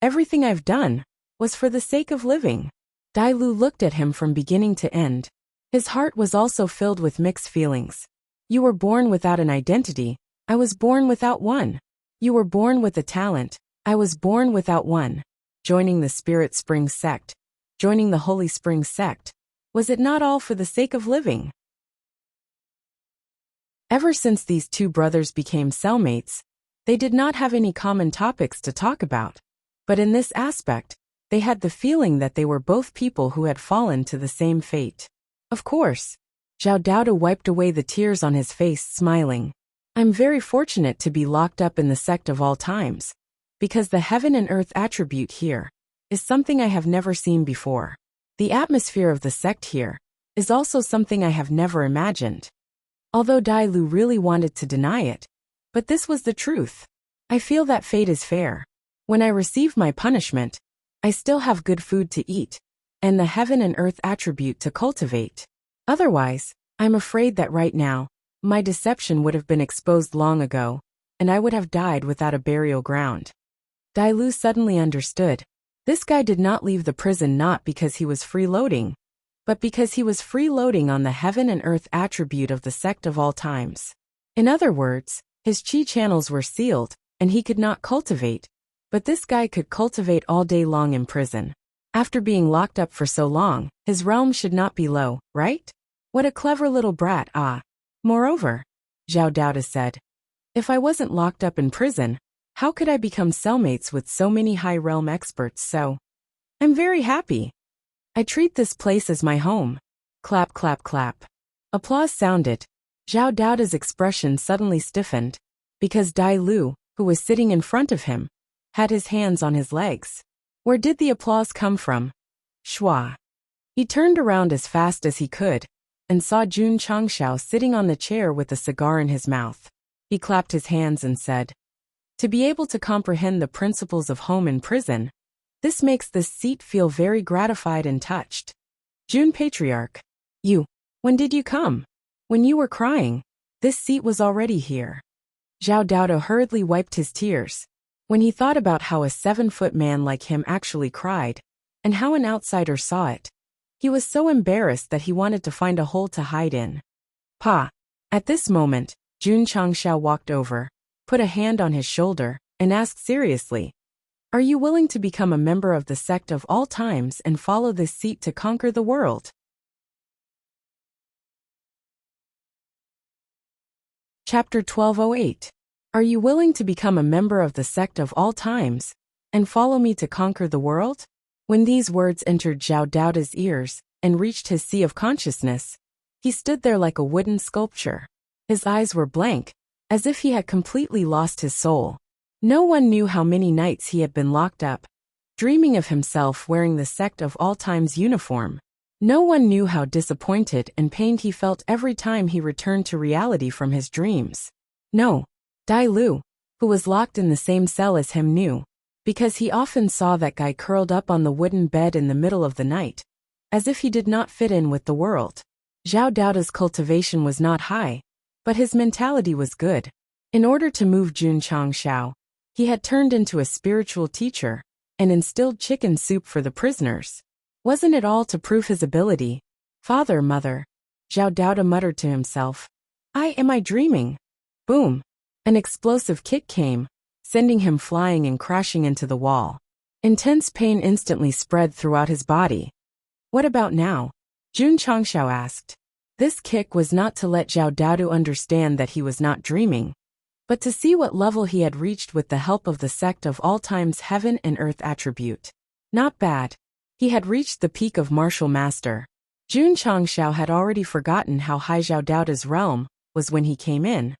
"Everything I've done was for the sake of living." Dai Lu looked at him from beginning to end. His heart was also filled with mixed feelings. You were born without an identity, I was born without one. You were born with a talent, I was born without one. Joining the Spirit Spring Sect, joining the Holy Spring Sect, was it not all for the sake of living? Ever since these two brothers became cellmates, they did not have any common topics to talk about. But in this aspect, they had the feeling that they were both people who had fallen to the same fate. Of course, Zhao Daoda wiped away the tears on his face, smiling. I'm very fortunate to be locked up in the sect of all times, because the heaven and earth attribute here is something I have never seen before. The atmosphere of the sect here is also something I have never imagined. Although Dai Lu really wanted to deny it, but this was the truth. I feel that fate is fair. When I receive my punishment, I still have good food to eat, and the heaven and earth attribute to cultivate. Otherwise, I'm afraid that right now, my deception would have been exposed long ago, and I would have died without a burial ground. Dai Lu suddenly understood. This guy did not leave the prison not because he was freeloading, but because he was freeloading on the heaven and earth attribute of the sect of all times. In other words, his chi channels were sealed, and he could not cultivate, but this guy could cultivate all day long in prison. After being locked up for so long, his realm should not be low, right? What a clever little brat, ah. Moreover, Zhao Daoda said, if I wasn't locked up in prison, how could I become cellmates with so many high realm experts? So, I'm very happy. I treat this place as my home. Clap, clap, clap. Applause sounded. Zhao Daoda's expression suddenly stiffened, because Dai Lu, who was sitting in front of him, had his hands on his legs. Where did the applause come from? Shua. He turned around as fast as he could, and saw Jun Changshao sitting on the chair with a cigar in his mouth. He clapped his hands and said, to be able to comprehend the principles of home and prison, this makes this seat feel very gratified and touched. Jun Patriarch. When did you come? When you were crying, this seat was already here. Zhao Daoda hurriedly wiped his tears. When he thought about how a 7-foot man like him actually cried, and how an outsider saw it, he was so embarrassed that he wanted to find a hole to hide in. Pa. At this moment, Jun Changshao walked over, put a hand on his shoulder, and asked seriously, are you willing to become a member of the sect of all times and follow this seat to conquer the world? Chapter 1208. Are you willing to become a member of the sect of all times and follow me to conquer the world? When these words entered Zhao Daoda's ears and reached his sea of consciousness, he stood there like a wooden sculpture. His eyes were blank, as if he had completely lost his soul. No one knew how many nights he had been locked up, dreaming of himself wearing the sect of all times uniform. No one knew how disappointed and pained he felt every time he returned to reality from his dreams. No, Dai Lu, who was locked in the same cell as him, knew, because he often saw that guy curled up on the wooden bed in the middle of the night, as if he did not fit in with the world. Zhao Daoda's cultivation was not high, but his mentality was good. In order to move Jun Changshao, he had turned into a spiritual teacher and instilled chicken soup for the prisoners. Wasn't it all to prove his ability? Father, mother, Zhao Daoda muttered to himself. Am I dreaming? Boom. An explosive kick came, sending him flying and crashing into the wall. Intense pain instantly spread throughout his body. What about now? Jun Changshao asked. This kick was not to let Zhao Daoda understand that he was not dreaming, but to see what level he had reached with the help of the sect of all times heaven and earth attribute. Not bad. He had reached the peak of martial master. Jun Changshao had already forgotten how high Zhao Daoda's realm was when he came in,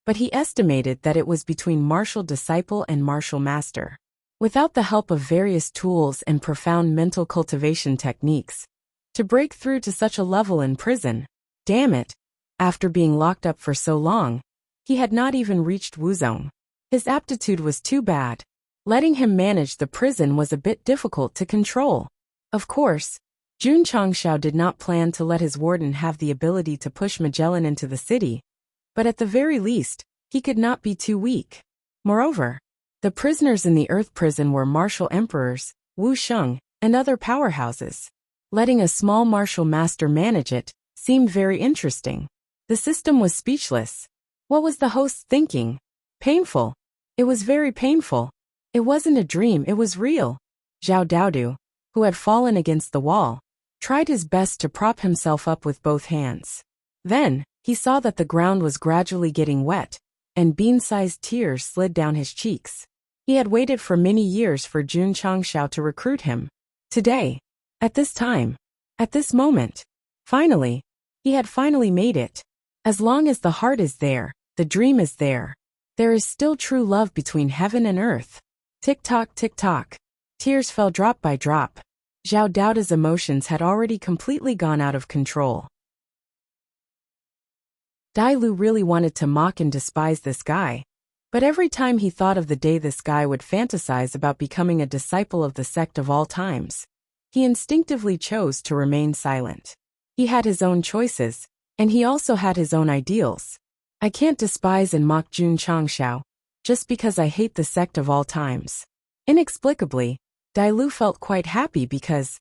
but he estimated that it was between martial disciple and martial master. Without the help of various tools and profound mental cultivation techniques, to break through to such a level in prison, damn it, after being locked up for so long, he had not even reached Wuzong. His aptitude was too bad. Letting him manage the prison was a bit difficult to control. Of course, Jun Changshao did not plan to let his warden have the ability to push Magellan into the city, but at the very least, he could not be too weak. Moreover, the prisoners in the Earth prison were martial emperors, Wu Sheng, and other powerhouses. Letting a small martial master manage it seemed very interesting. The system was speechless. What was the host thinking? Painful. It was very painful. It wasn't a dream, it was real. Zhao Daodu, who had fallen against the wall, tried his best to prop himself up with both hands. Then, he saw that the ground was gradually getting wet, and bean-sized tears slid down his cheeks. He had waited for many years for Jun Changshao to recruit him. Today, at this time, at this moment, finally, he had finally made it. As long as the heart is there, the dream is there. There is still true love between heaven and earth. Tick-tock, tick-tock. Tears fell drop by drop. Zhao Daoda's emotions had already completely gone out of control. Dai Lu really wanted to mock and despise this guy, but every time he thought of the day this guy would fantasize about becoming a disciple of the sect of all times, he instinctively chose to remain silent. He had his own choices, and he also had his own ideals. I can't despise and mock Jun Changshao, just because I hate the sect of all times. Inexplicably, Dai Lu felt quite happy because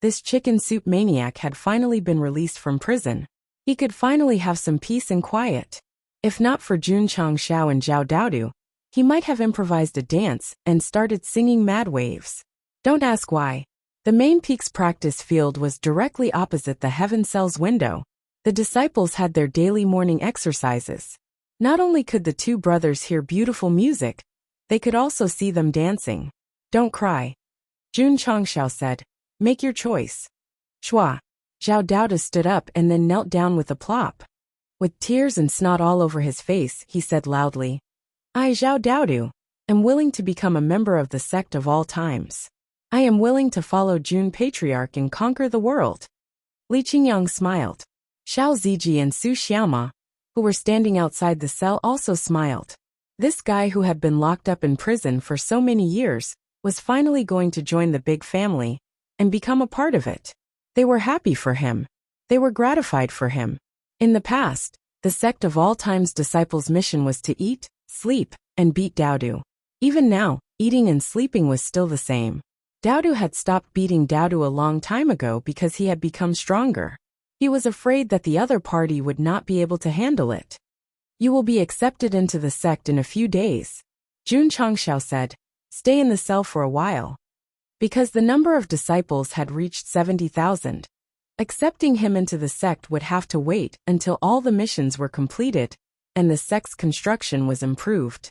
this chicken soup maniac had finally been released from prison. He could finally have some peace and quiet. If not for Jun Changshao and Zhao Daodu, he might have improvised a dance and started singing Mad Waves. Don't ask why. The main peak's practice field was directly opposite the Heaven Cell's window. The disciples had their daily morning exercises. Not only could the two brothers hear beautiful music, they could also see them dancing. Don't cry. Jun Changshao said, make your choice. Shua. Zhao Daoda stood up and then knelt down with a plop. With tears and snot all over his face, he said loudly, I, Zhao Daodu, am willing to become a member of the sect of all times. I am willing to follow Jun Patriarch and conquer the world. Li Qingyang smiled. Xiao Ziji and Su Xiaoma, who were standing outside the cell, also smiled. This guy who had been locked up in prison for so many years was finally going to join the big family and become a part of it. They were happy for him. They were gratified for him. In the past, the sect of all times disciples' mission was to eat, sleep, and beat Daodu. Even now, eating and sleeping was still the same. Daodu had stopped beating Daodu a long time ago because he had become stronger. He was afraid that the other party would not be able to handle it. You will be accepted into the sect in a few days. Jun Changshao said, stay in the cell for a while. Because the number of disciples had reached 70,000, accepting him into the sect would have to wait until all the missions were completed and the sect's construction was improved.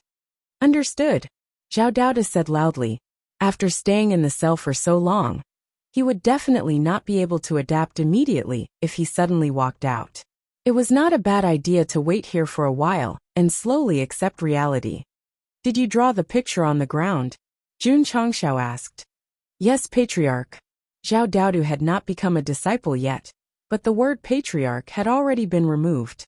Understood, Zhao Daoda said loudly. After staying in the cell for so long, he would definitely not be able to adapt immediately if he suddenly walked out. It was not a bad idea to wait here for a while and slowly accept reality. Did you draw the picture on the ground? Jun Changshao asked. Yes, Patriarch. Zhao Daodu had not become a disciple yet, but the word Patriarch had already been removed.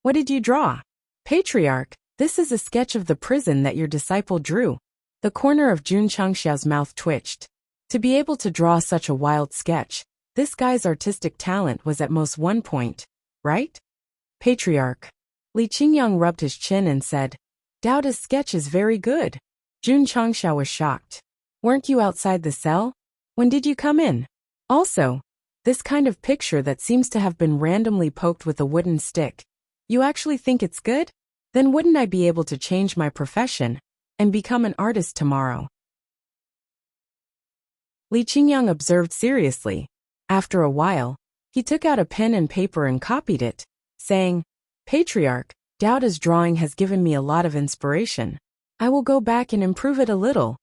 What did you draw? Patriarch, this is a sketch of the prison that your disciple drew. The corner of Jun Changshao's mouth twitched. To be able to draw such a wild sketch, this guy's artistic talent was at most 1 point, right? Patriarch. Li Qingyang rubbed his chin and said, Daoda's sketch is very good. Jun Changshao was shocked. Weren't you outside the cell? When did you come in? Also, this kind of picture that seems to have been randomly poked with a wooden stick. You actually think it's good? Then wouldn't I be able to change my profession and become an artist tomorrow? Li Qingyang observed seriously. After a while, he took out a pen and paper and copied it, saying, Patriarch, Daoda's drawing has given me a lot of inspiration. I will go back and improve it a little.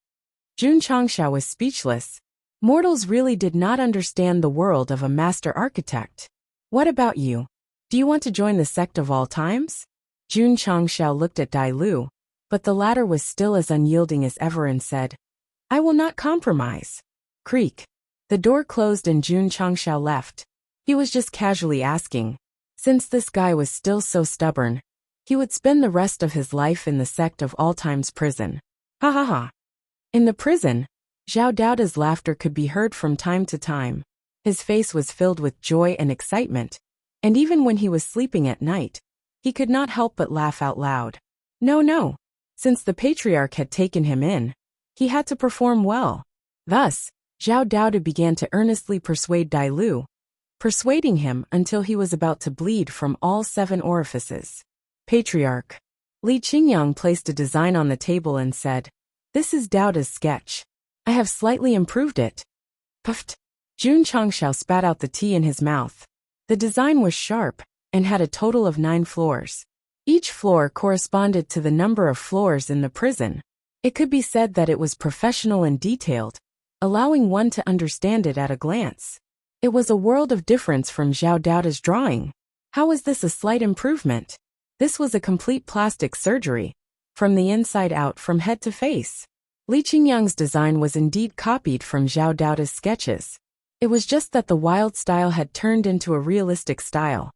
Jun Changshao was speechless. Mortals really did not understand the world of a master architect. What about you? Do you want to join the sect of all times? Jun Changxiao looked at Dai Lu, but the latter was still as unyielding as ever and said, I will not compromise. Creak. The door closed and Jun Changxiao left. He was just casually asking. Since this guy was still so stubborn, he would spend the rest of his life in the Sect of All Times prison. Ha ha ha. In the prison, Zhao Daoda's laughter could be heard from time to time. His face was filled with joy and excitement, and even when he was sleeping at night, he could not help but laugh out loud. No. Since the patriarch had taken him in, he had to perform well. Thus, Zhao Daoda began to earnestly persuade Dai Lu, persuading him until he was about to bleed from all 7 orifices. Patriarch. Li Qingyang placed a design on the table and said, This is Daoda's sketch. I have slightly improved it. Puffed. Jun Changxiao spat out the tea in his mouth. The design was sharp and had a total of 9 floors. Each floor corresponded to the number of floors in the prison. It could be said that it was professional and detailed, allowing one to understand it at a glance. It was a world of difference from Zhao Daoda's drawing. How was this a slight improvement? This was a complete plastic surgery, from the inside out from head to face. Li Qingyang's design was indeed copied from Zhao Daoda's sketches. It was just that the wild style had turned into a realistic style.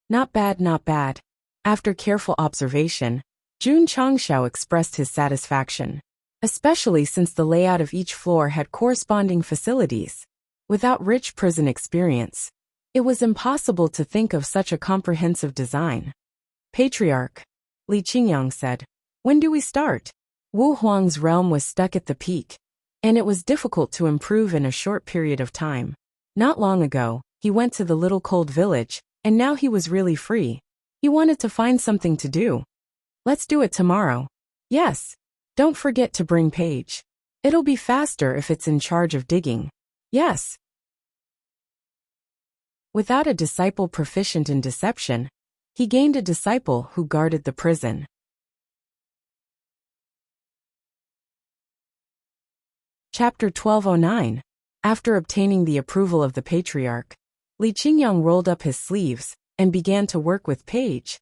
Not bad. After careful observation, Jun Changxiao expressed his satisfaction, especially since the layout of each floor had corresponding facilities. Without rich prison experience, it was impossible to think of such a comprehensive design. Patriarch, Li Qingyang said, when do we start? Wu Huang's realm was stuck at the peak, and it was difficult to improve in a short period of time. Not long ago, he went to the little cold village, and now he was really free. He wanted to find something to do. Let's do it tomorrow. Yes. Don't forget to bring Paige. It'll be faster if it's in charge of digging. Yes. Without a disciple proficient in deception, he gained a disciple who guarded the prison. Chapter 1209. After obtaining the approval of the patriarch, Li Qingyang rolled up his sleeves and began to work with Paige,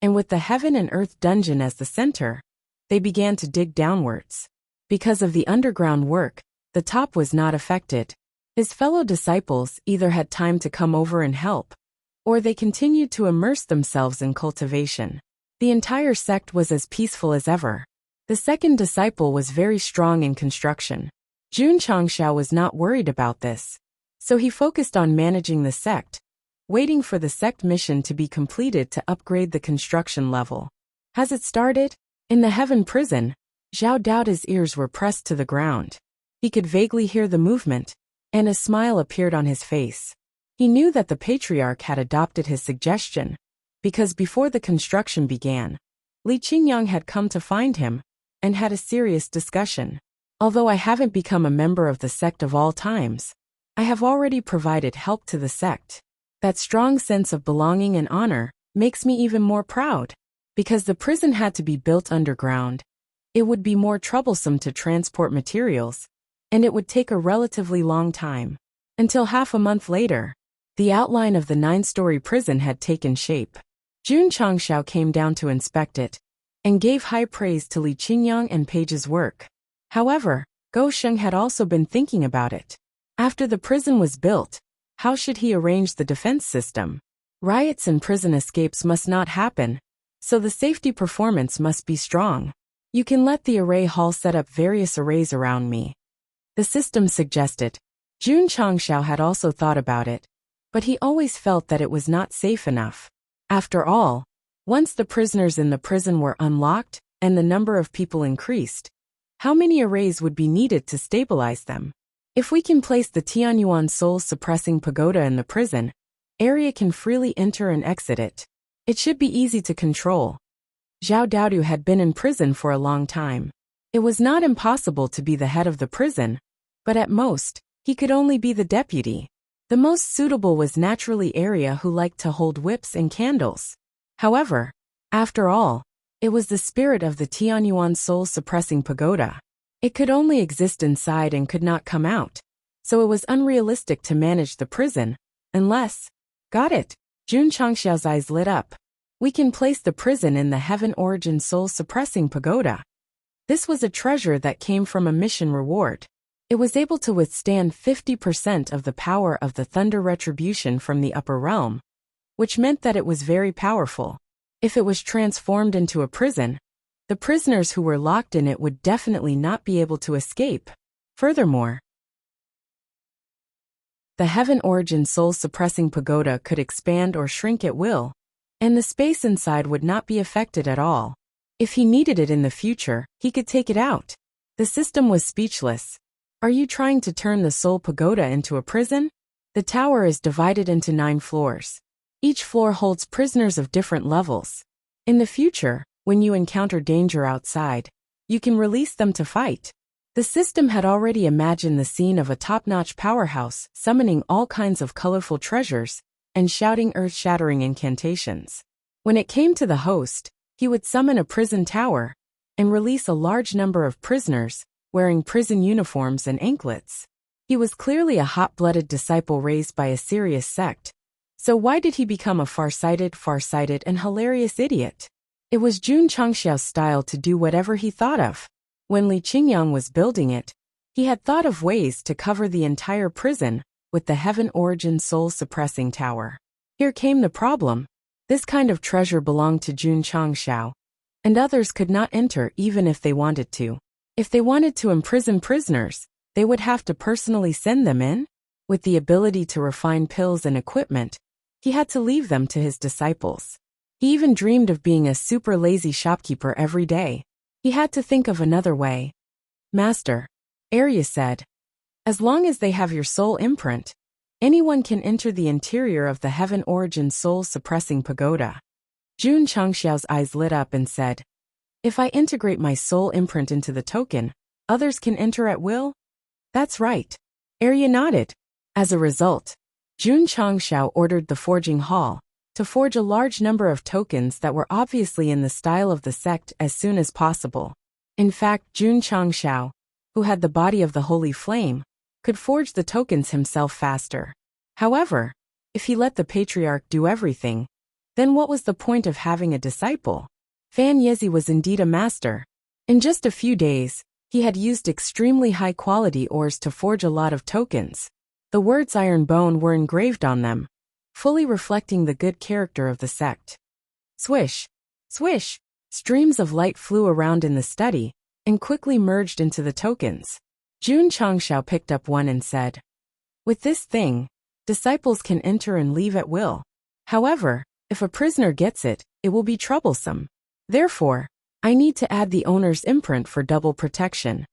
and with the heaven and earth dungeon as the center, they began to dig downwards. Because of the underground work, the top was not affected. His fellow disciples either had time to come over and help, or they continued to immerse themselves in cultivation. The entire sect was as peaceful as ever. The second disciple was very strong in construction. Jun Changxiao was not worried about this, so he focused on managing the sect, waiting for the sect mission to be completed to upgrade the construction level. Has it started? In the heaven prison, Zhao Daoda's ears were pressed to the ground. He could vaguely hear the movement, and a smile appeared on his face. He knew that the patriarch had adopted his suggestion, because before the construction began, Li Qingyang had come to find him and had a serious discussion. Although I haven't become a member of the Sect of All Times, I have already provided help to the sect. That strong sense of belonging and honor makes me even more proud. Because the prison had to be built underground, it would be more troublesome to transport materials, and it would take a relatively long time. Until half a month later, the outline of the 9-story prison had taken shape. Jun Changxiao came down to inspect it, and gave high praise to Li Qingyang and Paige's work. However, Go Sheng had also been thinking about it. After the prison was built, how should he arrange the defense system? Riots and prison escapes must not happen, so the safety performance must be strong. You can let the array hall set up various arrays around me, the system suggested. Jun Changxiao had also thought about it, but he always felt that it was not safe enough. After all, once the prisoners in the prison were unlocked and the number of people increased, how many arrays would be needed to stabilize them? If we can place the Tianyuan soul-suppressing pagoda in the prison, area can freely enter and exit it. It should be easy to control. Zhao Daodu had been in prison for a long time. It was not impossible to be the head of the prison, but at most, he could only be the deputy. The most suitable was naturally Area, who liked to hold whips and candles. However, after all, it was the spirit of the Tianyuan soul-suppressing pagoda. It could only exist inside and could not come out, so it was unrealistic to manage the prison, unless... Got it! Jun Changxiao's eyes lit up. We can place the prison in the Heaven Origin Soul-Suppressing Pagoda. This was a treasure that came from a mission reward. It was able to withstand 50% of the power of the thunder retribution from the upper realm, which meant that it was very powerful. If it was transformed into a prison, the prisoners who were locked in it would definitely not be able to escape. Furthermore, the Heaven Origin Soul-Suppressing Pagoda could expand or shrink at will, and the space inside would not be affected at all. If he needed it in the future, he could take it out. The system was speechless. Are you trying to turn the Soul Pagoda into a prison? The tower is divided into 9 floors. Each floor holds prisoners of different levels. In the future, when you encounter danger outside, you can release them to fight. The system had already imagined the scene of a top-notch powerhouse summoning all kinds of colorful treasures and shouting earth-shattering incantations. When it came to the host, he would summon a prison tower and release a large number of prisoners wearing prison uniforms and anklets. He was clearly a hot-blooded disciple raised by a serious sect. So why did he become a farsighted, and hilarious idiot? It was Jun Changxiao's style to do whatever he thought of. When Li Qingyang was building it, he had thought of ways to cover the entire prison with the Heaven Origin Soul-Suppressing Tower. Here came the problem. This kind of treasure belonged to Jun Changxiao, and others could not enter even if they wanted to. If they wanted to imprison prisoners, they would have to personally send them in. With the ability to refine pills and equipment, he had to leave them to his disciples. He even dreamed of being a super lazy shopkeeper every day. He had to think of another way. Master, Arya said, as long as they have your soul imprint, anyone can enter the interior of the Heaven Origin Soul-Suppressing Pagoda. Jun Changxiao's eyes lit up and said, if I integrate my soul imprint into the token, others can enter at will? That's right. Arya nodded. As a result, Jun Changxiao ordered the forging hall to forge a large number of tokens that were obviously in the style of the sect as soon as possible. In fact, Jun Changxiao, who had the body of the holy flame, could forge the tokens himself faster. However, if he let the patriarch do everything, then what was the point of having a disciple? Fan Yezi was indeed a master. In just a few days, he had used extremely high-quality ores to forge a lot of tokens. The words Iron Bone were engraved on them, fully reflecting the good character of the sect. Swish, swish, streams of light flew around in the study and quickly merged into the tokens. Jun Changxiao picked up one and said, with this thing, disciples can enter and leave at will. However, if a prisoner gets it, it will be troublesome. Therefore, I need to add the owner's imprint for double protection.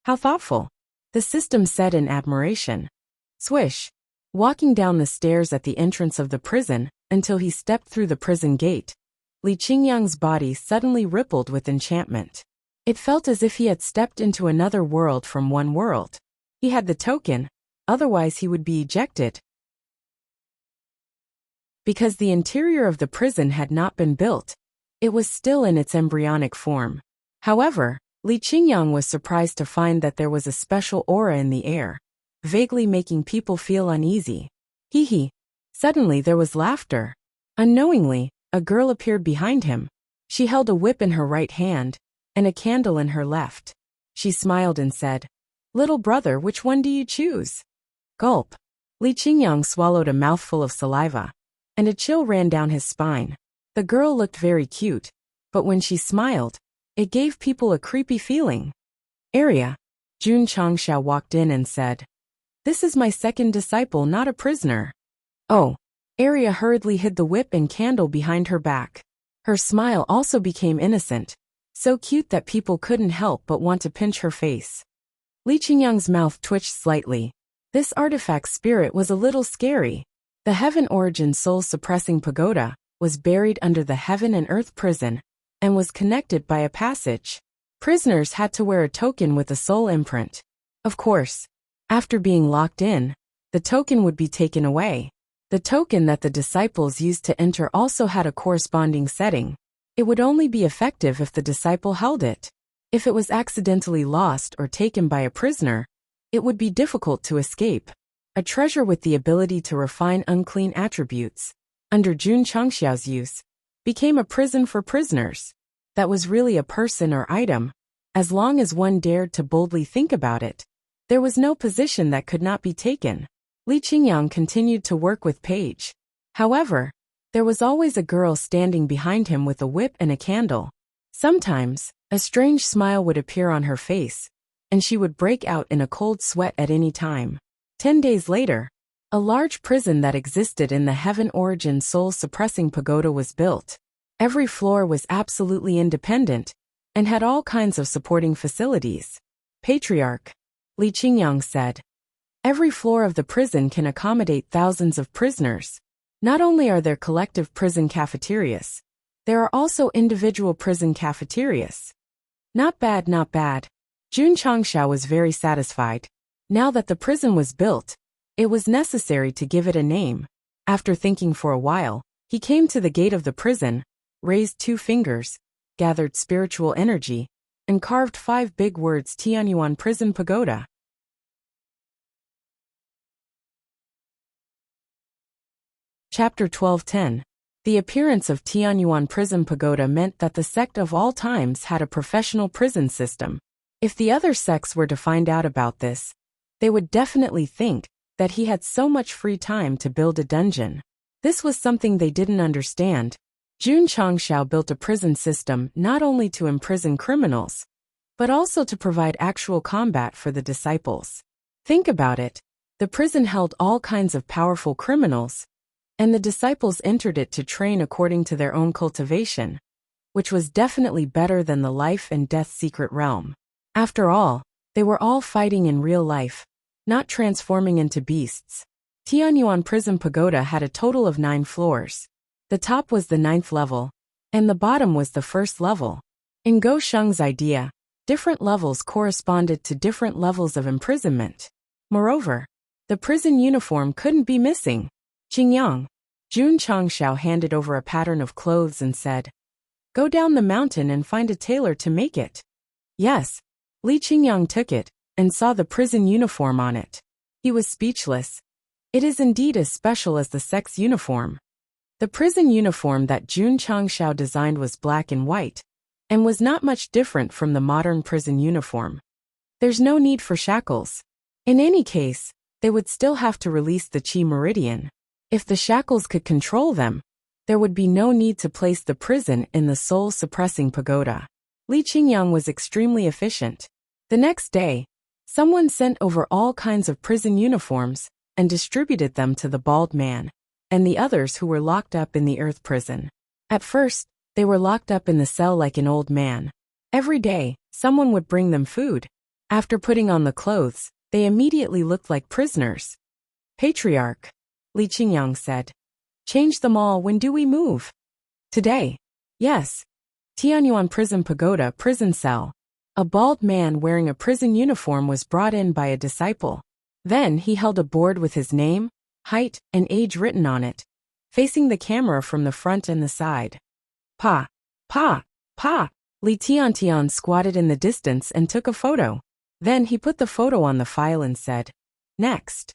How thoughtful, the system said in admiration. Swish, walking down the stairs at the entrance of the prison until he stepped through the prison gate, Li Qingyang's body suddenly rippled with enchantment. It felt as if he had stepped into another world from one world. He had the token, otherwise he would be ejected. Because the interior of the prison had not been built, it was still in its embryonic form. However, Li Qingyang was surprised to find that there was a special aura in the air, vaguely making people feel uneasy. Hee hee. Suddenly there was laughter. Unknowingly, a girl appeared behind him. She held a whip in her right hand and a candle in her left. She smiled and said, little brother, which one do you choose? Gulp. Li Qingyang swallowed a mouthful of saliva, and a chill ran down his spine. The girl looked very cute, but when she smiled, it gave people a creepy feeling. Arya. Jun Changxiao walked in and said, this is my second disciple, not a prisoner. Oh. Arya hurriedly hid the whip and candle behind her back. Her smile also became innocent, so cute that people couldn't help but want to pinch her face. Li Qingyang's mouth twitched slightly. This artifact spirit was a little scary. The Heaven Origin Soul-Suppressing Pagoda was buried under the Heaven and Earth prison and was connected by a passage. Prisoners had to wear a token with a soul imprint. Of course, after being locked in, the token would be taken away. The token that the disciples used to enter also had a corresponding setting. It would only be effective if the disciple held it. If it was accidentally lost or taken by a prisoner, it would be difficult to escape. A treasure with the ability to refine unclean attributes. Under Jun Changxiao's use, became a prison for prisoners. That was really a person or item. As long as one dared to boldly think about it, there was no position that could not be taken. Li Qingyang continued to work with Paige. However, there was always a girl standing behind him with a whip and a candle. Sometimes, a strange smile would appear on her face, and she would break out in a cold sweat at any time. 10 days later, a large prison that existed in the Heaven Origin soul-suppressing pagoda was built. Every floor was absolutely independent and had all kinds of supporting facilities. Patriarch Li Qingyang said, "Every floor of the prison can accommodate thousands of prisoners. Not only are there collective prison cafeterias, there are also individual prison cafeterias." Not bad, not bad. Jun Changshao was very satisfied. Now that the prison was built, it was necessary to give it a name. After thinking for a while, he came to the gate of the prison, raised 2 fingers, gathered spiritual energy, and carved 5 big words: Tianyuan Prison Pagoda. Chapter 12:10. The appearance of Tianyuan Prison Pagoda meant that the sect of all times had a professional prison system. If the other sects were to find out about this, they would definitely think that he had so much free time to build a dungeon. This was something they didn't understand. Jun Changshao built a prison system not only to imprison criminals, but also to provide actual combat for the disciples. Think about it. The prison held all kinds of powerful criminals, and the disciples entered it to train according to their own cultivation, which was definitely better than the life and death secret realm. After all, they were all fighting in real life, not transforming into beasts. Tianyuan Prison Pagoda had a total of 9 floors. The top was the 9th level, and the bottom was the 1st level. In Go Sheng's idea, different levels corresponded to different levels of imprisonment. Moreover, the prison uniform couldn't be missing. Qingyang, Jun Changshao handed over a pattern of clothes and said, "Go down the mountain and find a tailor to make it." Yes, Li Qingyang took it and saw the prison uniform on it. He was speechless. It is indeed as special as the sect's uniform. The prison uniform that Jun Changshao designed was black and white, and was not much different from the modern prison uniform. There's no need for shackles. In any case, they would still have to release the Qi Meridian. If the shackles could control them, there would be no need to place the prison in the soul-suppressing pagoda. Li Qingyang was extremely efficient. The next day, someone sent over all kinds of prison uniforms and distributed them to the bald man and the others who were locked up in the earth prison. At first, they were locked up in the cell like an old man. Every day, someone would bring them food. After putting on the clothes, they immediately looked like prisoners. Patriarch, Li Qingyang said, "Change them all. When do we move?" "Today." "Yes." Tianyuan Prison Pagoda prison cell. A bald man wearing a prison uniform was brought in by a disciple. Then he held a board with his name, height, and age written on it, facing the camera from the front and the side. Pa, pa, pa. Li Tiantian squatted in the distance and took a photo. Then he put the photo on the file and said, "Next."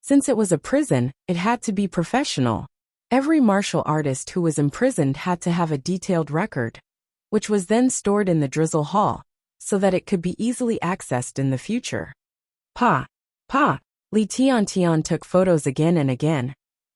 Since it was a prison, it had to be professional. Every martial artist who was imprisoned had to have a detailed record, which was then stored in the Drizzle Hall, so that it could be easily accessed in the future. Pa, pa. Li Tiantian took photos again and again,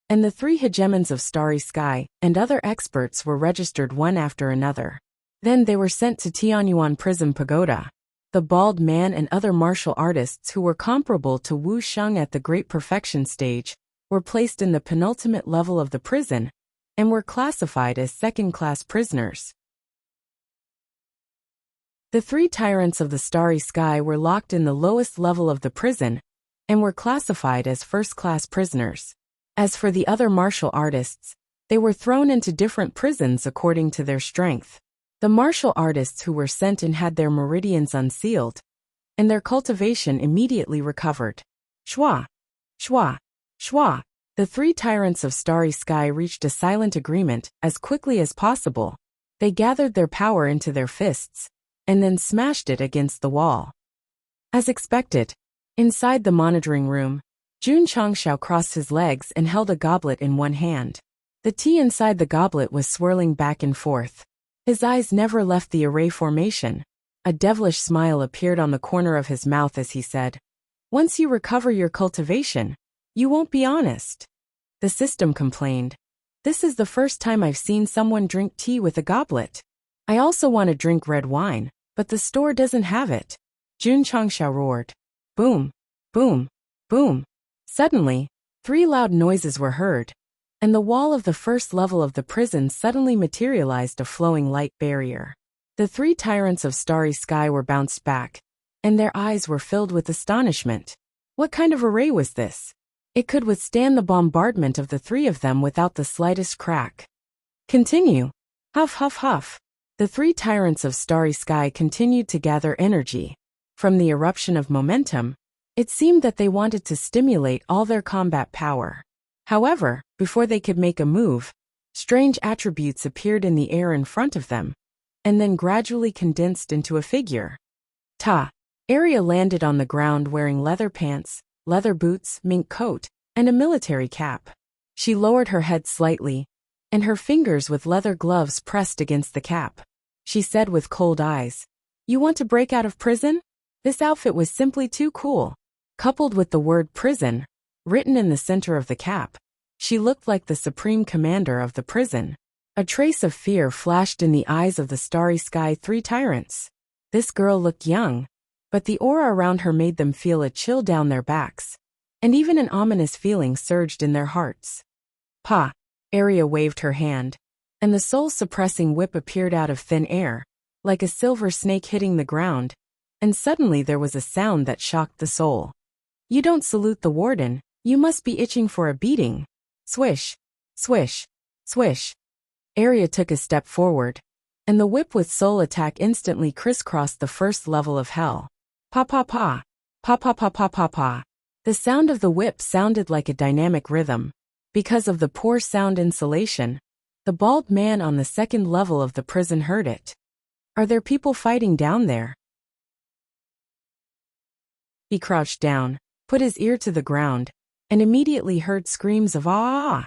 and the 3 hegemons of Starry Sky and other experts were registered one after another. Then they were sent to Tianyuan Prison Pagoda. The bald man and other martial artists who were comparable to Wu Sheng at the Great Perfection stage were placed in the penultimate level of the prison and were classified as second-class prisoners. The 3 tyrants of the Starry Sky were locked in the lowest level of the prison and were classified as first-class prisoners. As for the other martial artists, they were thrown into different prisons according to their strength. The martial artists who were sent in had their meridians unsealed, and their cultivation immediately recovered. Shwa, shwa, shwa. The 3 tyrants of Starry Sky reached a silent agreement as quickly as possible. They gathered their power into their fists, and then smashed it against the wall. As expected, inside the monitoring room, Jun Changshao crossed his legs and held a goblet in one hand. The tea inside the goblet was swirling back and forth. His eyes never left the array formation. A devilish smile appeared on the corner of his mouth as he said, "Once you recover your cultivation, you won't be honest." The system complained, "This is the first time I've seen someone drink tea with a goblet. I also want to drink red wine, but the store doesn't have it." Jun Changxiao roared. Boom, boom, boom. Suddenly, 3 loud noises were heard, and the wall of the first level of the prison suddenly materialized a flowing light barrier. The 3 tyrants of starry sky were bounced back, and their eyes were filled with astonishment. What kind of array was this? It could withstand the bombardment of the 3 of them without the slightest crack. Continue. Huff, huff, huff. The 3 tyrants of starry sky continued to gather energy. From the eruption of momentum, it seemed that they wanted to stimulate all their combat power. However, before they could make a move, strange attributes appeared in the air in front of them, and then gradually condensed into a figure. Ta! Arya landed on the ground wearing leather pants, leather boots, mink coat, and a military cap. She lowered her head slightly, and her fingers with leather gloves pressed against the cap. She said with cold eyes, "You want to break out of prison?" This outfit was simply too cool. Coupled with the word prison, written in the center of the cap, she looked like the supreme commander of the prison. A trace of fear flashed in the eyes of the starry sky 3 tyrants. This girl looked young, but the aura around her made them feel a chill down their backs, and even an ominous feeling surged in their hearts. Pa! Arya waved her hand, and the soul-suppressing whip appeared out of thin air, like a silver snake hitting the ground, and suddenly there was a sound that shocked the soul. "You don't salute the warden, you must be itching for a beating." Swish, swish, swish. Arya took a step forward, and the whip with soul attack instantly crisscrossed the first level of hell. Pa pa pa, pa pa pa pa pa pa. The sound of the whip sounded like a dynamic rhythm. Because of the poor sound insulation, the bald man on the second level of the prison heard it. "Are there people fighting down there?" He crouched down, put his ear to the ground, and immediately heard screams of "Ah!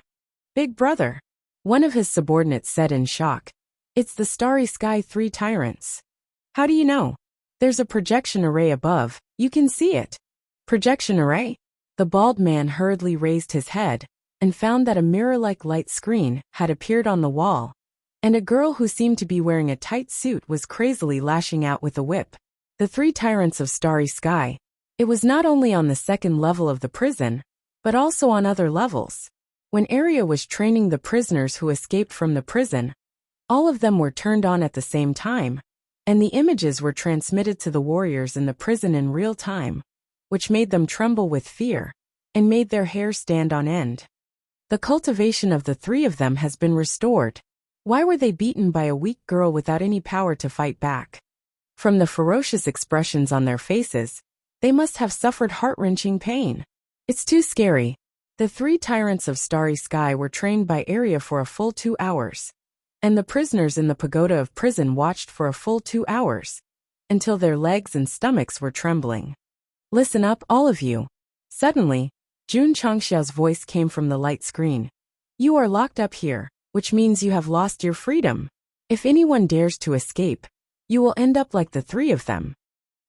Big brother!" One of his subordinates said in shock, "It's the starry sky 3 tyrants." "How do you know?" "There's a projection array above, you can see it." "Projection array?" The bald man hurriedly raised his head, and found that a mirror-like light screen had appeared on the wall, and a girl who seemed to be wearing a tight suit was crazily lashing out with a whip. The 3 tyrants of starry sky. It was not only on the second level of the prison, but also on other levels. When Arya was training the prisoners who escaped from the prison, all of them were turned on at the same time, and the images were transmitted to the warriors in the prison in real time, which made them tremble with fear, and made their hair stand on end. The cultivation of the 3 of them has been restored. Why were they beaten by a weak girl without any power to fight back? From the ferocious expressions on their faces, they must have suffered heart-wrenching pain. It's too scary. The 3 tyrants of starry sky were trained by Arya for a full 2 hours, and the prisoners in the pagoda of prison watched for a full 2 hours, until their legs and stomachs were trembling. "Listen up, all of you." Suddenly, Jun Changxiao's voice came from the light screen. "You are locked up here, which means you have lost your freedom. If anyone dares to escape, you will end up like the 3 of them."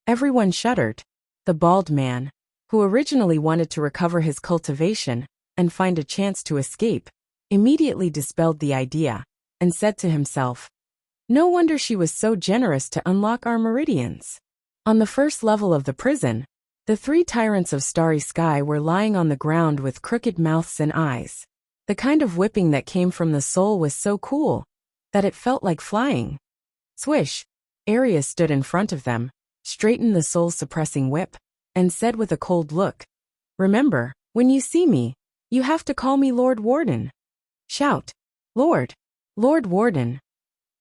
Everyone shuddered. The bald man, who originally wanted to recover his cultivation and find a chance to escape, immediately dispelled the idea, and said to himself, "No wonder she was so generous to unlock our meridians." On the first level of the prison, the 3 tyrants of starry sky were lying on the ground with crooked mouths and eyes. The kind of whipping that came from the soul was so cool that it felt like flying. Swish! Arya stood in front of them, straightened the soul-suppressing whip, and said with a cold look, "Remember, when you see me, you have to call me Lord Warden. Shout, 'Lord! Lord Warden!'"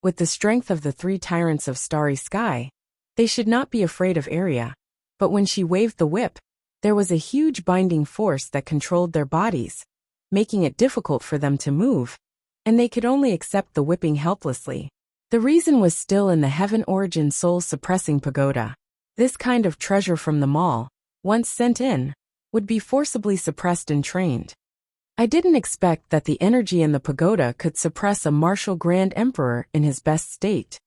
With the strength of the 3 tyrants of starry sky, they should not be afraid of Arya, but when she waved the whip, there was a huge binding force that controlled their bodies, making it difficult for them to move, and they could only accept the whipping helplessly. The reason was still in the heaven origin soul-suppressing pagoda. This kind of treasure from the mall, once sent in, would be forcibly suppressed and trained. I didn't expect that the energy in the pagoda could suppress a martial grand emperor in his best state.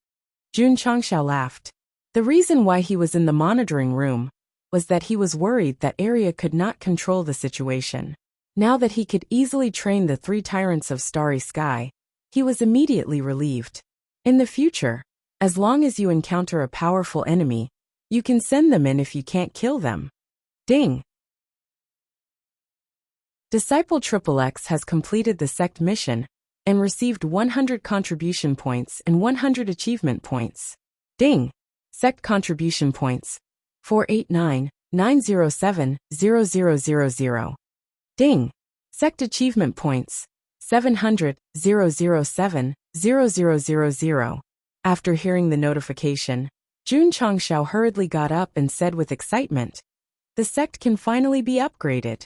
Jun Changxiao laughed. The reason why he was in the monitoring room was that he was worried that Arya could not control the situation. Now that he could easily train the 3 tyrants of Starry Sky, he was immediately relieved. In the future, as long as you encounter a powerful enemy, you can send them in if you can't kill them. Ding! Disciple XXX has completed the Sect mission and received 100 contribution points and 100 achievement points. Ding! Sect contribution points 489-907-0000. Ding! Sect achievement points 700-007-0000. After hearing the notification, Jun Changxiao hurriedly got up and said with excitement, "The sect can finally be upgraded."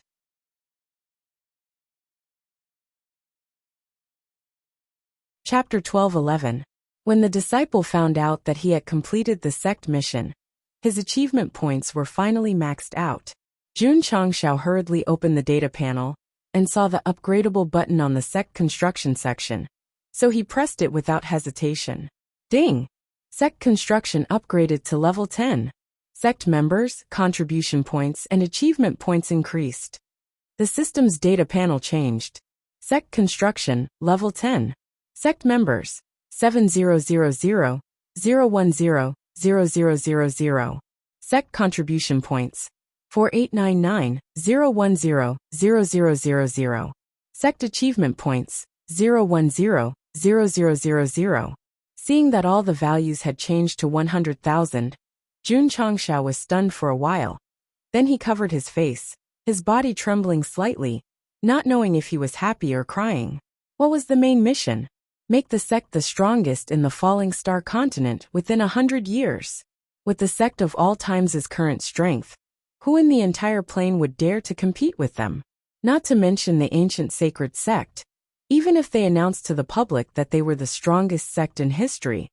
Chapter 12:11. When the disciple found out that he had completed the sect mission, his achievement points were finally maxed out. Jun Changxiao hurriedly opened the data panel and saw the upgradable button on the sect construction section, so he pressed it without hesitation. Ding! Sect construction upgraded to level 10. Sect members, contribution points, and achievement points increased. The system's data panel changed. Sect construction, level 10. Sect members, 7000, 010, 0000. Sect contribution points, 4899, 010, 0000. Sect achievement points, 010, 0000. Seeing that all the values had changed to 100,000, Jun Changxiao was stunned for a while. Then he covered his face, his body trembling slightly, not knowing if he was happy or crying. What was the main mission? Make the sect the strongest in the Falling Star continent within 100 years. With the sect of all times' current strength, who in the entire plane would dare to compete with them? Not to mention the ancient sacred sect. Even if they announced to the public that they were the strongest sect in history,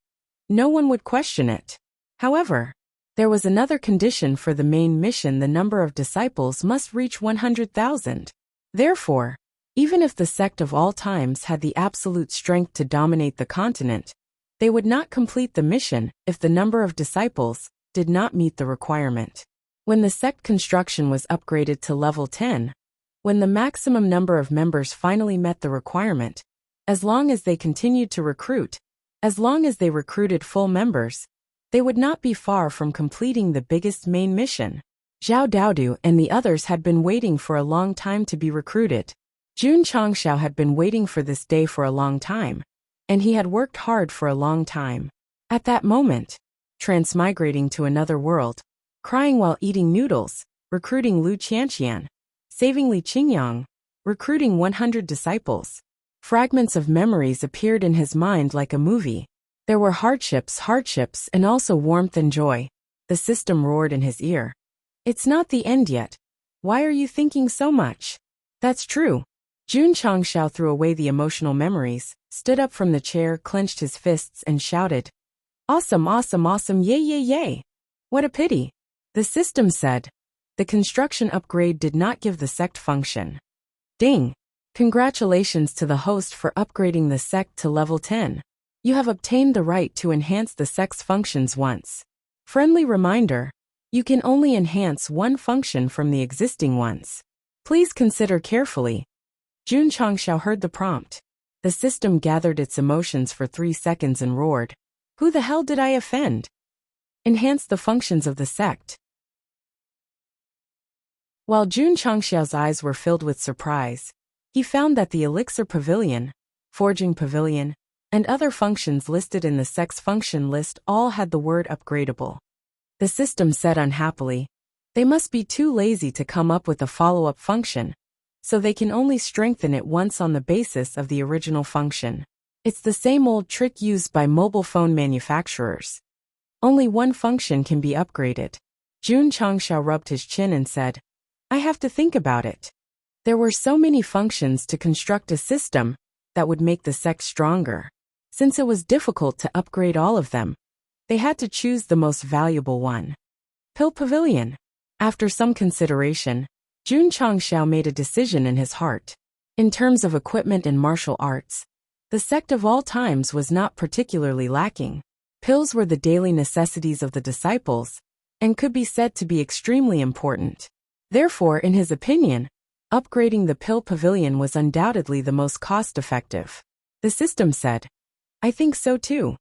no one would question it. However, there was another condition for the main mission: the number of disciples must reach 100,000. Therefore, even if the sect of all times had the absolute strength to dominate the continent, they would not complete the mission if the number of disciples did not meet the requirement. When the sect construction was upgraded to level 10, when the maximum number of members finally met the requirement, as long as they continued to recruit, as long as they recruited full members, they would not be far from completing the biggest main mission. Zhao Daodu and the others had been waiting for a long time to be recruited. Jun Changxiao had been waiting for this day for a long time, and he had worked hard for a long time. At that moment, transmigrating to another world, crying while eating noodles, recruiting Lu Qianqian, saving Li Qingyang, recruiting 100 disciples. Fragments of memories appeared in his mind like a movie. There were hardships, and also warmth and joy. The system roared in his ear. "It's not the end yet. Why are you thinking so much?" "That's true." Jun Changxiao threw away the emotional memories, stood up from the chair, clenched his fists, and shouted, "Awesome, awesome, awesome, yay, yay, yay! What a pity." The system said. The construction upgrade did not give the sect function. Ding! Congratulations to the host for upgrading the sect to level 10. You have obtained the right to enhance the sect's functions once. Friendly reminder: you can only enhance one function from the existing ones. Please consider carefully. Jun Changxiao heard the prompt. The system gathered its emotions for 3 seconds and roared, "Who the hell did I offend?" Enhance the functions of the sect. While Jun Changxiao's eyes were filled with surprise, he found that the Elixir Pavilion, Forging Pavilion, and other functions listed in the sect's function list all had the word upgradable. The system said unhappily, "They must be too lazy to come up with a follow-up function, so they can only strengthen it once on the basis of the original function. It's the same old trick used by mobile phone manufacturers. Only one function can be upgraded." Jun Changxiao rubbed his chin and said, "I have to think about it." There were so many functions to construct a system that would make the sect stronger. Since it was difficult to upgrade all of them, they had to choose the most valuable one. Pill Pavilion. After some consideration, Jun Changxiao made a decision in his heart. In terms of equipment and martial arts, the sect of all times was not particularly lacking. Pills were the daily necessities of the disciples, and could be said to be extremely important. Therefore, in his opinion, upgrading the pill pavilion was undoubtedly the most cost-effective. The system said, "I think so too."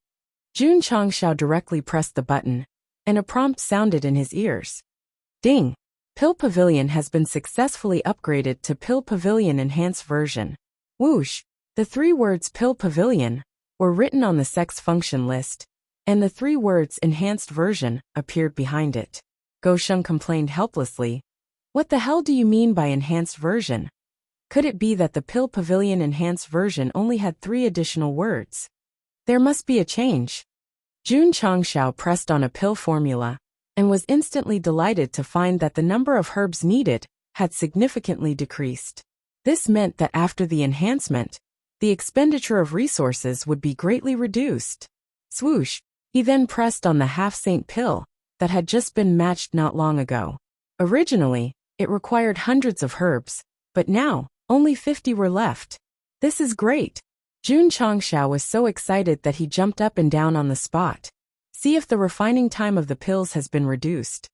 Jun Changshao directly pressed the button, and a prompt sounded in his ears. Ding! Pill Pavilion has been successfully upgraded to Pill Pavilion Enhanced Version. Whoosh! The 3 words Pill Pavilion were written on the Sect's function list, and the 3 words Enhanced Version appeared behind it. Gosheng complained helplessly. What the hell do you mean by Enhanced Version? Could it be that the Pill Pavilion Enhanced Version only had 3 additional words? There must be a change. Jun Changshao pressed on a pill formula, and was instantly delighted to find that the number of herbs needed had significantly decreased. This meant that after the enhancement, the expenditure of resources would be greatly reduced. Swoosh! He then pressed on the half-saint pill that had just been matched not long ago. Originally, it required hundreds of herbs, but now, only 50 were left. This is great! Jun Changshao was so excited that he jumped up and down on the spot. See if the refining time of the pills has been reduced.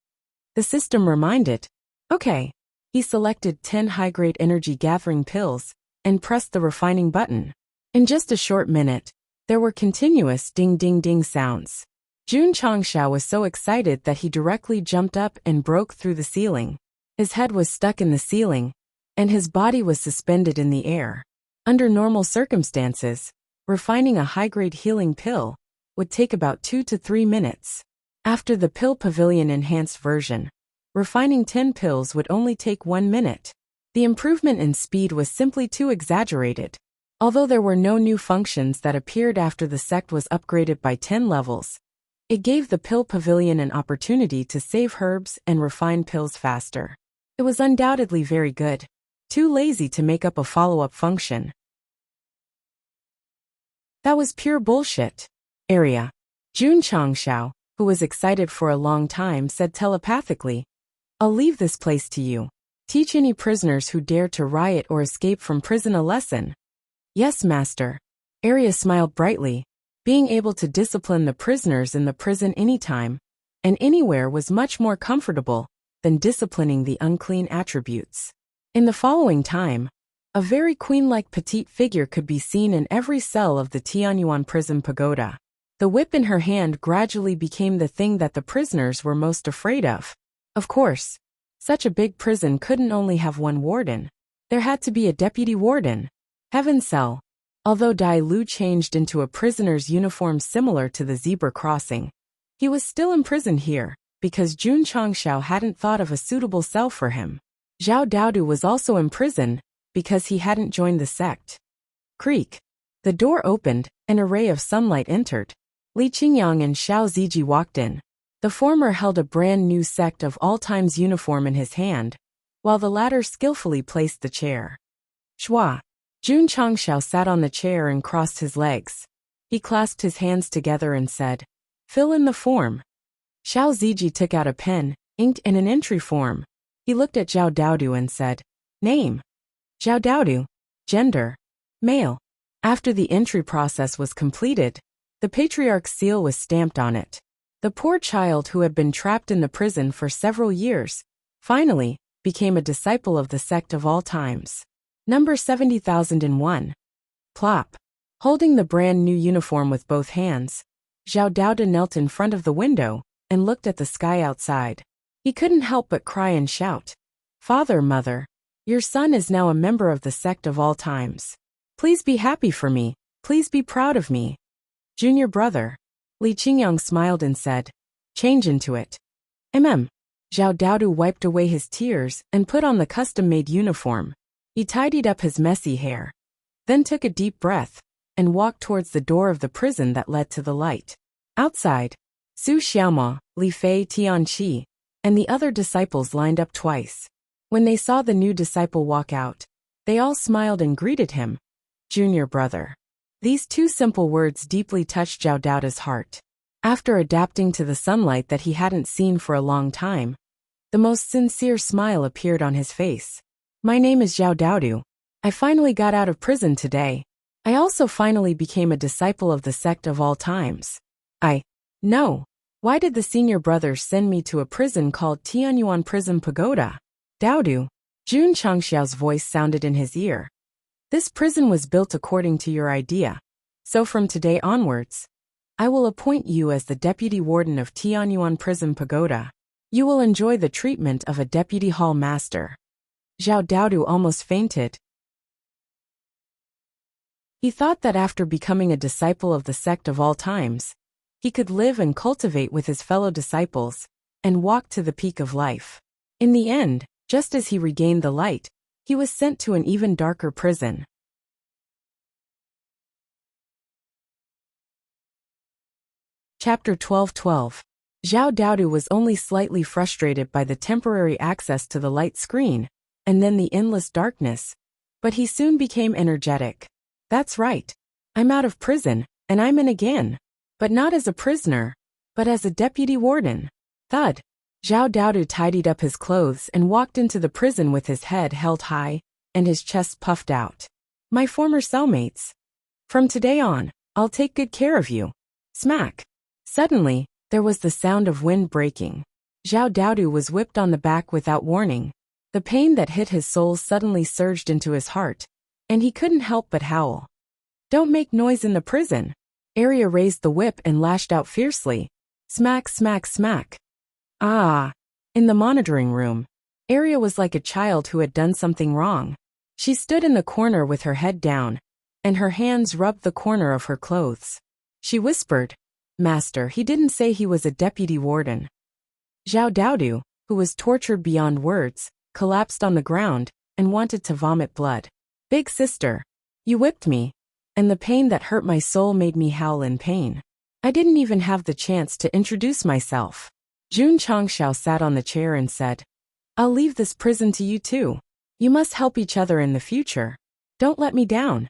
The system reminded. Okay. He selected 10 high-grade energy-gathering pills, and pressed the refining button. In just a short minute, there were continuous ding-ding-ding sounds. Jun Changshao was so excited that he directly jumped up and broke through the ceiling. His head was stuck in the ceiling, and his body was suspended in the air. Under normal circumstances, refining a high-grade healing pill would take about 2 to 3 minutes. After the Pill Pavilion Enhanced Version, refining 10 pills would only take 1 minute. The improvement in speed was simply too exaggerated. Although there were no new functions that appeared after the sect was upgraded by 10 levels, it gave the Pill Pavilion an opportunity to save herbs and refine pills faster. It was undoubtedly very good. Too lazy to make up a follow-up function. That was pure bullshit. Area. Jun Changshao, who was excited for a long time, said telepathically, "I'll leave this place to you. Teach any prisoners who dare to riot or escape from prison a lesson." "Yes, master." Arya smiled brightly. Being able to discipline the prisoners in the prison anytime and anywhere was much more comfortable than disciplining the unclean attributes. In the following time, a very queen-like petite figure could be seen in every cell of the Tianyuan prison pagoda. The whip in her hand gradually became the thing that the prisoners were most afraid of. Of course, such a big prison couldn't only have one warden. There had to be a deputy warden. Heaven cell. Although Dai Lu changed into a prisoner's uniform similar to the zebra crossing, he was still imprisoned here, because Jun Changshao hadn't thought of a suitable cell for him. Zhao Daodu was also imprisoned, because he hadn't joined the sect. Creak. The door opened, and a ray of sunlight entered. Li Qingyang and Xiao Ziji walked in. The former held a brand new Sect of All Times uniform in his hand, while the latter skillfully placed the chair. Shwa. Jun Changshao sat on the chair and crossed his legs. He clasped his hands together and said, "Fill in the form." Xiao Ziji took out a pen, inked in an entry form. He looked at Zhao Daodu and said, "Name." Zhao Daodu. Gender. Male. After the entry process was completed, the patriarch's seal was stamped on it. The poor child who had been trapped in the prison for several years, finally, became a disciple of the Sect of All Times. Number 70,001. Plop. Holding the brand new uniform with both hands, Zhao Daoda knelt in front of the window and looked at the sky outside. He couldn't help but cry and shout, "Father, mother, your son is now a member of the Sect of All Times. Please be happy for me, please be proud of me. Junior brother." Li Qingyang smiled and said, "Change into it." Zhao Daodu wiped away his tears and put on the custom-made uniform. He tidied up his messy hair, then took a deep breath, and walked towards the door of the prison that led to the light. Outside, Su Xiaoma, Li Fei Tianqi, and the other disciples lined up twice. When they saw the new disciple walk out, they all smiled and greeted him. "Junior brother." These 2 simple words deeply touched Zhao Daoda's heart. After adapting to the sunlight that he hadn't seen for a long time, the most sincere smile appeared on his face. "My name is Zhao Daodu. I finally got out of prison today. I also finally became a disciple of the sect of all times. No. Why did the senior brothers send me to a prison called Tianyuan Prison Pagoda? Daodu. Jun Changxiao's voice sounded in his ear. This prison was built according to your idea. So from today onwards, I will appoint you as the deputy warden of Tianyuan Prison Pagoda. You will enjoy the treatment of a deputy hall master. Zhao Daodu almost fainted. He thought that after becoming a disciple of the sect of all times, he could live and cultivate with his fellow disciples, and walk to the peak of life. In the end, just as he regained the light, he was sent to an even darker prison. Chapter 12:12. Zhao Daodu was only slightly frustrated by the temporary access to the light screen, and then the endless darkness, but he soon became energetic. That's right. I'm out of prison, and I'm in again. But not as a prisoner, but as a deputy warden. Thud. Zhao Daodu tidied up his clothes and walked into the prison with his head held high and his chest puffed out. My former cellmates. From today on, I'll take good care of you. Smack. Suddenly, there was the sound of wind breaking. Zhao Daodu was whipped on the back without warning. The pain that hit his soul suddenly surged into his heart, and he couldn't help but howl. Don't make noise in the prison. Arya raised the whip and lashed out fiercely. Smack, smack, smack. Ah. In the monitoring room, Arya was like a child who had done something wrong. She stood in the corner with her head down, and her hands rubbed the corner of her clothes. She whispered, Master, he didn't say he was a deputy warden. Zhao Daodu, who was tortured beyond words, collapsed on the ground and wanted to vomit blood. Big sister, you whipped me, and the pain that hurt my soul made me howl in pain. I didn't even have the chance to introduce myself. Jun Changxiao sat on the chair and said, I'll leave this prison to you too. You must help each other in the future. Don't let me down.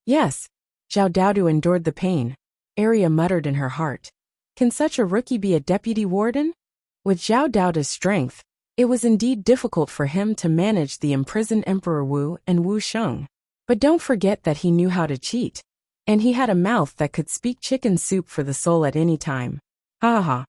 Yes. Zhao Daodu endured the pain. Arya muttered in her heart. Can such a rookie be a deputy warden? With Zhao Daodu's strength, it was indeed difficult for him to manage the imprisoned Emperor Wu and Wu Sheng. But don't forget that he knew how to cheat. And he had a mouth that could speak chicken soup for the soul at any time. Ha ha.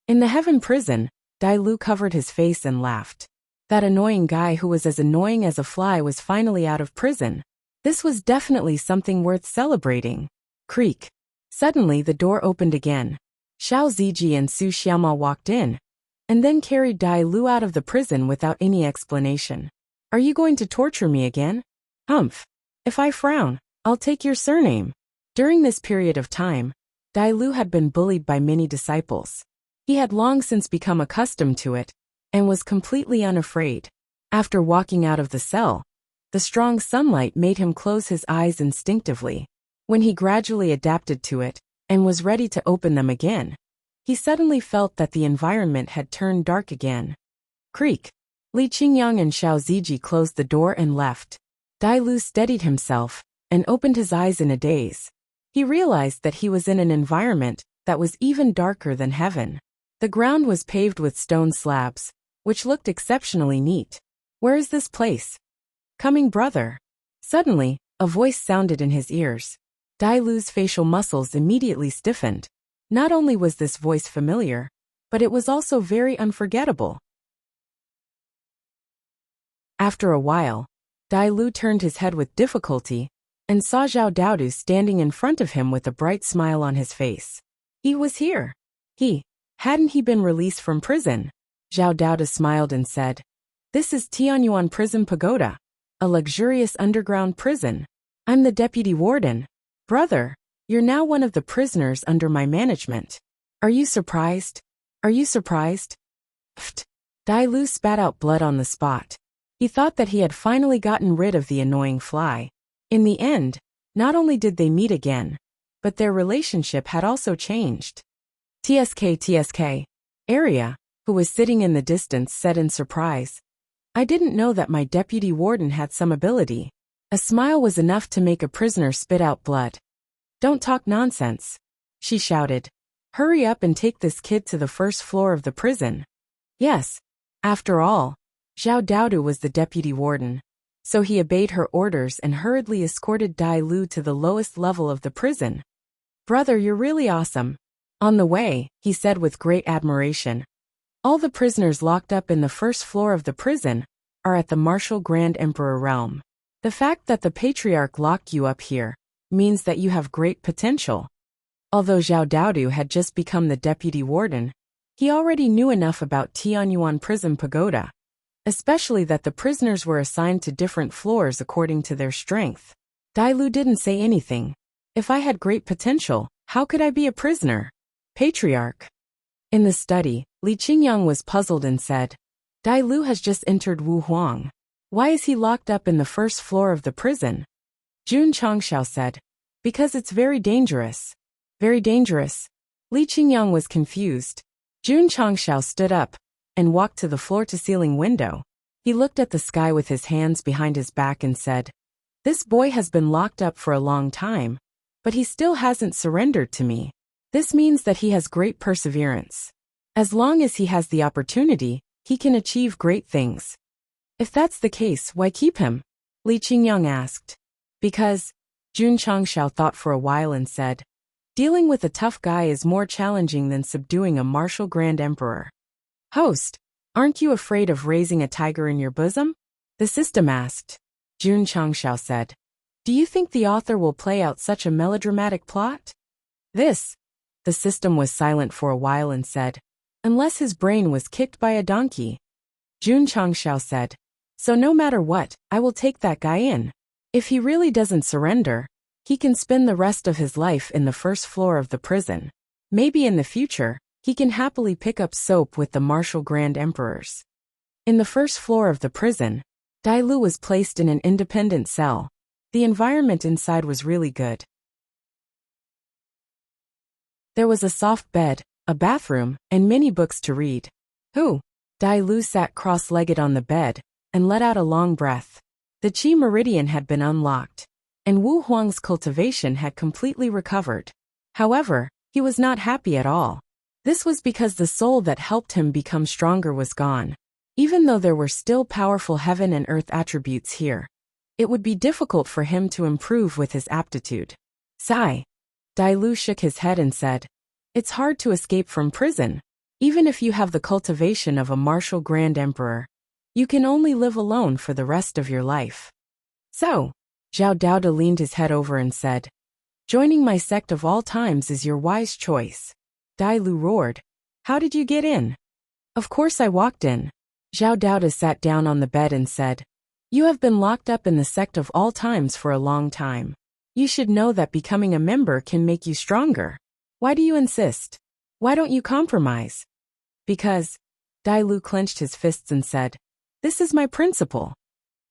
In the heaven prison, Dai Lu covered his face and laughed. That annoying guy who was as annoying as a fly was finally out of prison. This was definitely something worth celebrating. Creak. Suddenly the door opened again. Xiao Ziji and Su Xiaoma walked in, and then carried Dai Lu out of the prison without any explanation. Are you going to torture me again? Humph. If I frown, I'll take your surname. During this period of time, Dai Lu had been bullied by many disciples. He had long since become accustomed to it, and was completely unafraid. After walking out of the cell, the strong sunlight made him close his eyes instinctively. When he gradually adapted to it, and was ready to open them again, he suddenly felt that the environment had turned dark again. Creak. Li Qingyang and Xiao Ziji closed the door and left. Dai Lu steadied himself, and opened his eyes in a daze. He realized that he was in an environment that was even darker than heaven. The ground was paved with stone slabs, which looked exceptionally neat. Where is this place? Coming, brother. Suddenly, a voice sounded in his ears. Dai Lu's facial muscles immediately stiffened. Not only was this voice familiar, but it was also very unforgettable. After a while, Dai Lu turned his head with difficulty, and saw Zhao Daodu standing in front of him with a bright smile on his face. He was here. Hadn't he been released from prison? Zhao Daodu smiled and said, This is Tianyuan Prison Pagoda, a luxurious underground prison. I'm the deputy warden. Brother, you're now one of the prisoners under my management. Are you surprised? Are you surprised? Pfft. Dai Lu spat out blood on the spot. He thought that he had finally gotten rid of the annoying fly. In the end, not only did they meet again, but their relationship had also changed. TSK. Arya, who was sitting in the distance, said in surprise, I didn't know that my deputy warden had some ability. A smile was enough to make a prisoner spit out blood. Don't talk nonsense, she shouted. Hurry up and take this kid to the first floor of the prison. Yes. After all, Zhao Daodu was the deputy warden. So he obeyed her orders and hurriedly escorted Dai Lu to the lowest level of the prison. "Brother, you're really awesome." On the way, he said with great admiration, "All the prisoners locked up in the first floor of the prison are at the Martial Grand Emperor realm. The fact that the Patriarch locked you up here means that you have great potential." Although Zhao Daodu had just become the deputy warden, he already knew enough about Tianyuan Prison Pagoda, especially that the prisoners were assigned to different floors according to their strength. Dai Lu didn't say anything. "If I had great potential, how could I be a prisoner?" Patriarch. In the study, Li Qingyang was puzzled and said, "Dai Lu has just entered Wu Huang. Why is he locked up in the first floor of the prison?" Jun Changxiao said, "Because it's very dangerous." "Very dangerous?" Li Qingyang was confused. Jun Changxiao stood up and walked to the floor-to-ceiling window. He looked at the sky with his hands behind his back and said, "This boy has been locked up for a long time, but he still hasn't surrendered to me. This means that he has great perseverance. As long as he has the opportunity, he can achieve great things." "If that's the case, why keep him?" Li Qingyang asked. "Because," Jun Changxiao thought for a while and said, "dealing with a tough guy is more challenging than subduing a martial grand emperor." "Host, aren't you afraid of raising a tiger in your bosom?" the system asked. Jun Changxiao said, "Do you think the author will play out such a melodramatic plot?" The system was silent for a while and said, "Unless his brain was kicked by a donkey." Jun Changxiao said, "So no matter what, I will take that guy in. If he really doesn't surrender, he can spend the rest of his life in the first floor of the prison. Maybe in the future, he can happily pick up soap with the martial grand emperors." In the first floor of the prison, Dai Lu was placed in an independent cell. The environment inside was really good. There was a soft bed, a bathroom, and many books to read. Dai Lu sat cross-legged on the bed and let out a long breath. The Qi meridian had been unlocked, and Wu Huang's cultivation had completely recovered. However, he was not happy at all. This was because the soul that helped him become stronger was gone. Even though there were still powerful heaven and earth attributes here, it would be difficult for him to improve with his aptitude. Sigh. Dai Lu shook his head and said, "It's hard to escape from prison. Even if you have the cultivation of a martial grand emperor, you can only live alone for the rest of your life." "So," Zhao Daoda leaned his head over and said, "Joining my sect of all times is your wise choice." Dai Lu roared, "How did you get in?" "Of course I walked in." Zhao Daoda sat down on the bed and said, "You have been locked up in the sect of all times for a long time. You should know that becoming a member can make you stronger. Why do you insist? Why don't you compromise?" "Because," Dai Lu clenched his fists and said, "This is my principle."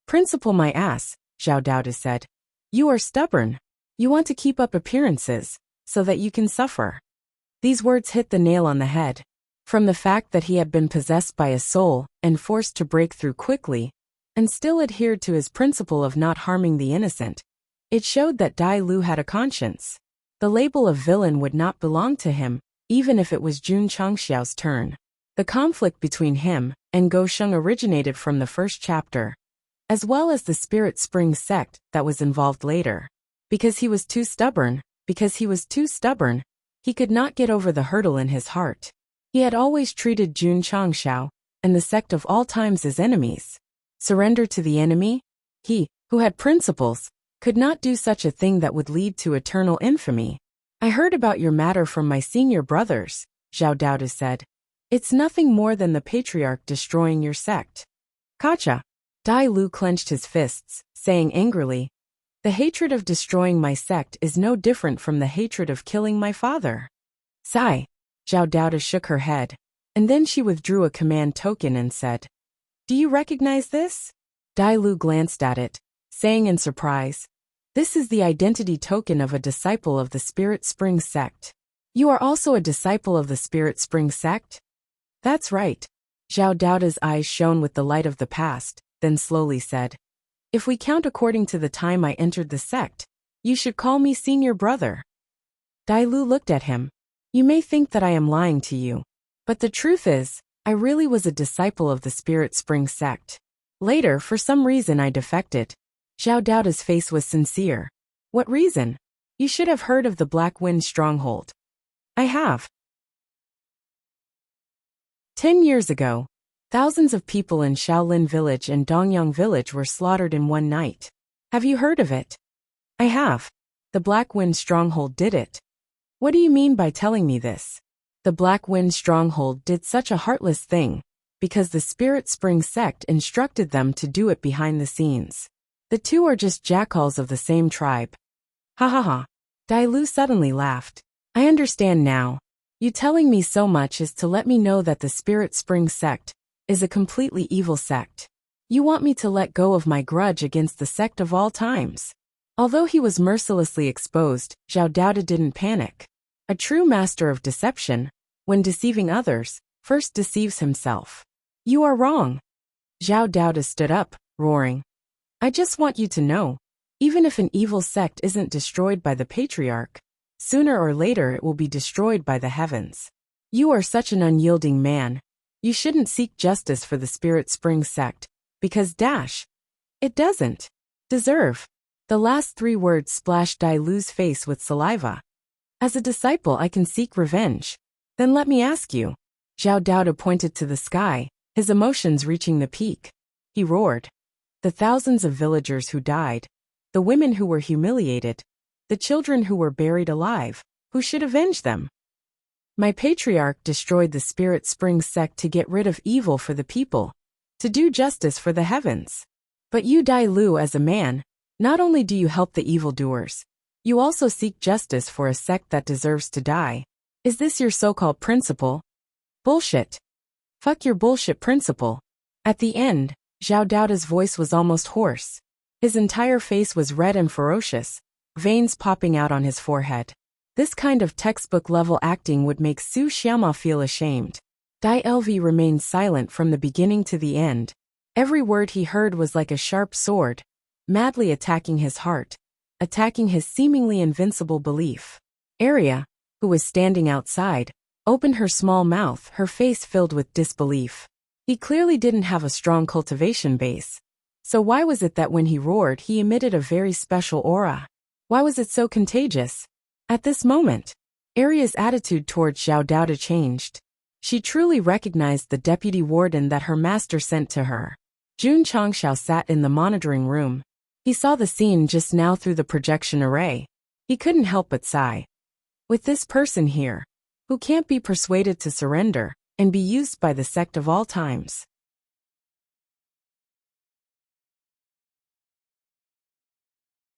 "Principle my ass," Zhao Daoda said. "You are stubborn. You want to keep up appearances, so that you can suffer." These words hit the nail on the head. From the fact that he had been possessed by a soul and forced to break through quickly, and still adhered to his principle of not harming the innocent, it showed that Dai Lu had a conscience. The label of villain would not belong to him, even if it was Jun Changxiao's turn. The conflict between him and Go Sheng originated from the first chapter, as well as the Spirit Spring sect that was involved later. Because he was too stubborn, he could not get over the hurdle in his heart. He had always treated Jun Changxiao and the sect of all times as enemies. Surrender to the enemy? He, who had principles, could not do such a thing that would lead to eternal infamy. "I heard about your matter from my senior brothers," Zhao Daoda said. "It's nothing more than the Patriarch destroying your sect." "Kacha." Dai Lu clenched his fists, saying angrily, "The hatred of destroying my sect is no different from the hatred of killing my father." "Sigh." Zhao Daoda shook her head, and then she withdrew a command token and said, "Do you recognize this?" Dai Lu glanced at it, saying in surprise, "This is the identity token of a disciple of the Spirit Spring sect. You are also a disciple of the Spirit Spring sect?" "That's right." Zhao Daoda's eyes shone with the light of the past, then slowly said, "If we count according to the time I entered the sect, you should call me senior brother." Dai Lu looked at him. "You may think that I am lying to you, but the truth is, I really was a disciple of the Spirit Spring sect." Later, for some reason I defected. Zhao Daoda's face was sincere. What reason? You should have heard of the Black Wind Stronghold. I have. 10 years ago, thousands of people in Shaolin Village and Dongyang Village were slaughtered in one night. Have you heard of it? I have. The Black Wind Stronghold did it. What do you mean by telling me this? The Black Wind Stronghold did such a heartless thing because the Spirit Spring Sect instructed them to do it behind the scenes. The two are just jackals of the same tribe. Ha ha ha. Dai Lu suddenly laughed. I understand now. You telling me so much is to let me know that the Spirit Spring Sect is a completely evil sect. You want me to let go of my grudge against the sect of all times. Although he was mercilessly exposed, Zhao Daoda didn't panic. A true master of deception, when deceiving others, first deceives himself. You are wrong. Zhao Daoda stood up, roaring. I just want you to know, even if an evil sect isn't destroyed by the patriarch, sooner or later it will be destroyed by the heavens. You are such an unyielding man. You shouldn't seek justice for the Spirit Spring Sect, because it doesn't deserve. The last 3 words splashed Dai Lu's face with saliva. As a disciple I can seek revenge. Then let me ask you. Zhao Daoda pointed to the sky, his emotions reaching the peak. He roared. The thousands of villagers who died, the women who were humiliated, the children who were buried alive, who should avenge them? My patriarch destroyed the Spirit Spring Sect to get rid of evil for the people, to do justice for the heavens. But you, Dai Lu, as a man, not only do you help the evildoers, you also seek justice for a sect that deserves to die. Is this your so-called principle? Bullshit. Fuck your bullshit principle. At the end, Zhao Daoda's voice was almost hoarse. His entire face was red and ferocious, veins popping out on his forehead. This kind of textbook-level acting would make Su Xiaoma feel ashamed. Dai Lv remained silent from the beginning to the end. Every word he heard was like a sharp sword, madly attacking his heart, attacking his seemingly invincible belief. Arya, who was standing outside, opened her small mouth, her face filled with disbelief. He clearly didn't have a strong cultivation base. So why was it that when he roared he emitted a very special aura? Why was it so contagious? At this moment, Arya's attitude towards Zhao Daoda changed. She truly recognized the deputy warden that her master sent to her. Jun Changshao sat in the monitoring room. He saw the scene just now through the projection array. He couldn't help but sigh. With this person here, who can't be persuaded to surrender and be used by the sect of all times.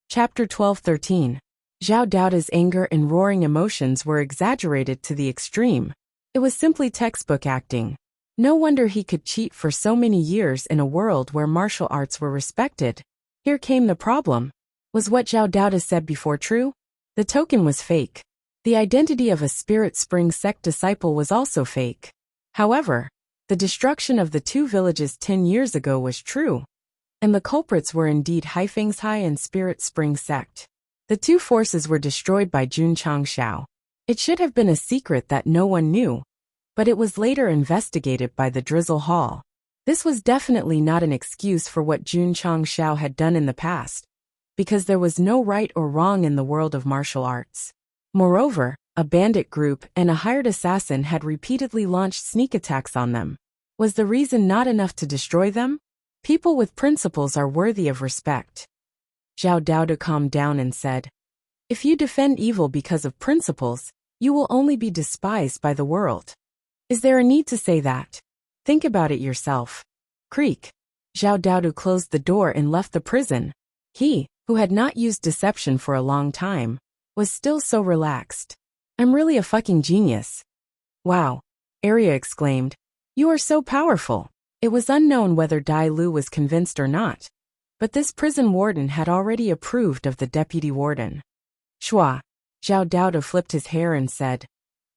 Chapter 12-13. Zhao Daoda's anger and roaring emotions were exaggerated to the extreme. It was simply textbook acting. No wonder he could cheat for so many years in a world where martial arts were respected. Here came the problem. Was what Zhao Daoda said before true? The token was fake. The identity of a Spirit Spring Sect disciple was also fake. However, the destruction of the 2 villages 10 years ago was true. And the culprits were indeed Haifeng's and Spirit Spring Sect. The 2 forces were destroyed by Jun Changshao. It should have been a secret that no one knew, but it was later investigated by the Drizzle Hall. This was definitely not an excuse for what Jun Changshao had done in the past, because there was no right or wrong in the world of martial arts. Moreover, a bandit group and a hired assassin had repeatedly launched sneak attacks on them. Was the reason not enough to destroy them? People with principles are worthy of respect. Zhao Daoda calmed down and said, if you defend evil because of principles, you will only be despised by the world. Is there a need to say that? Think about it yourself. Creak. Zhao Daoda closed the door and left the prison. He, who had not used deception for a long time, was still so relaxed. I'm really a fucking genius. Wow. Arya exclaimed. You are so powerful. It was unknown whether Dai Lu was convinced or not, but this prison warden had already approved of the deputy warden. Shua. Zhao Daoda flipped his hair and said,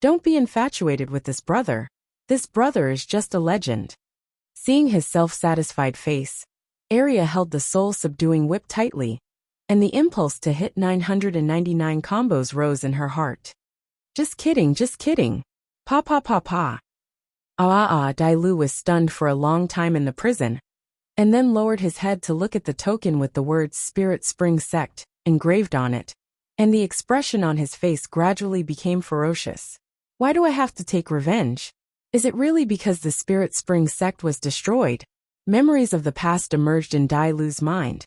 don't be infatuated with this brother. This brother is just a legend. Seeing his self-satisfied face, Arya held the soul-subduing whip tightly, and the impulse to hit 999 combos rose in her heart. Just kidding, just kidding. Pa. Dai Lu was stunned for a long time in the prison. and then lowered his head to look at the token with the words Spirit Spring Sect engraved on it, and the expression on his face gradually became ferocious. Why do I have to take revenge? Is it really because the Spirit Spring Sect was destroyed? Memories of the past emerged in Dai Lu's mind,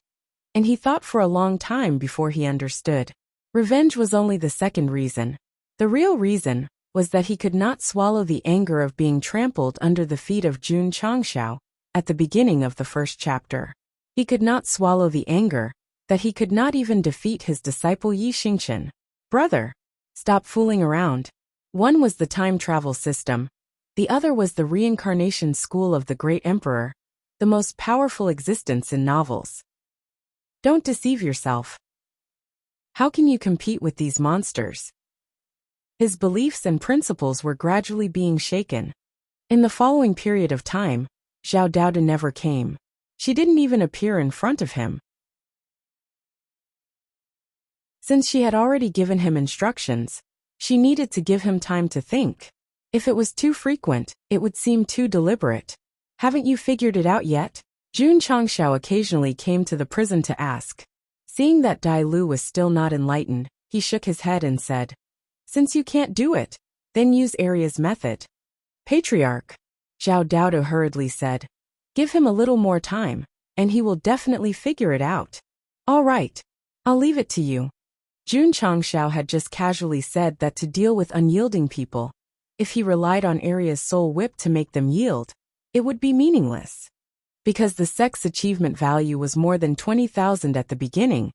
and he thought for a long time before he understood. Revenge was only the second reason. The real reason was that he could not swallow the anger of being trampled under the feet of Jun Changshao at the beginning of the first chapter. He could not swallow the anger that he could not even defeat his disciple Yi Xingchen. Brother, stop fooling around. One was the time travel system. The other was the reincarnation school of the great emperor, the most powerful existence in novels. Don't deceive yourself. How can you compete with these monsters? His beliefs and principles were gradually being shaken. In the following period of time, Zhao Daoda never came. She didn't even appear in front of him. Since she had already given him instructions, she needed to give him time to think. If it was too frequent, it would seem too deliberate. Haven't you figured it out yet? Jun Changshao occasionally came to the prison to ask. Seeing that Dai Lu was still not enlightened, he shook his head and said, Since you can't do it, then use Arya's method. Patriarch, Zhao Daoda hurriedly said. Give him a little more time, and he will definitely figure it out. All right, I'll leave it to you. Jun Changshao had just casually said that to deal with unyielding people, if he relied on Arya's soul whip to make them yield, it would be meaningless. Because the sect's achievement value was more than 20,000 at the beginning,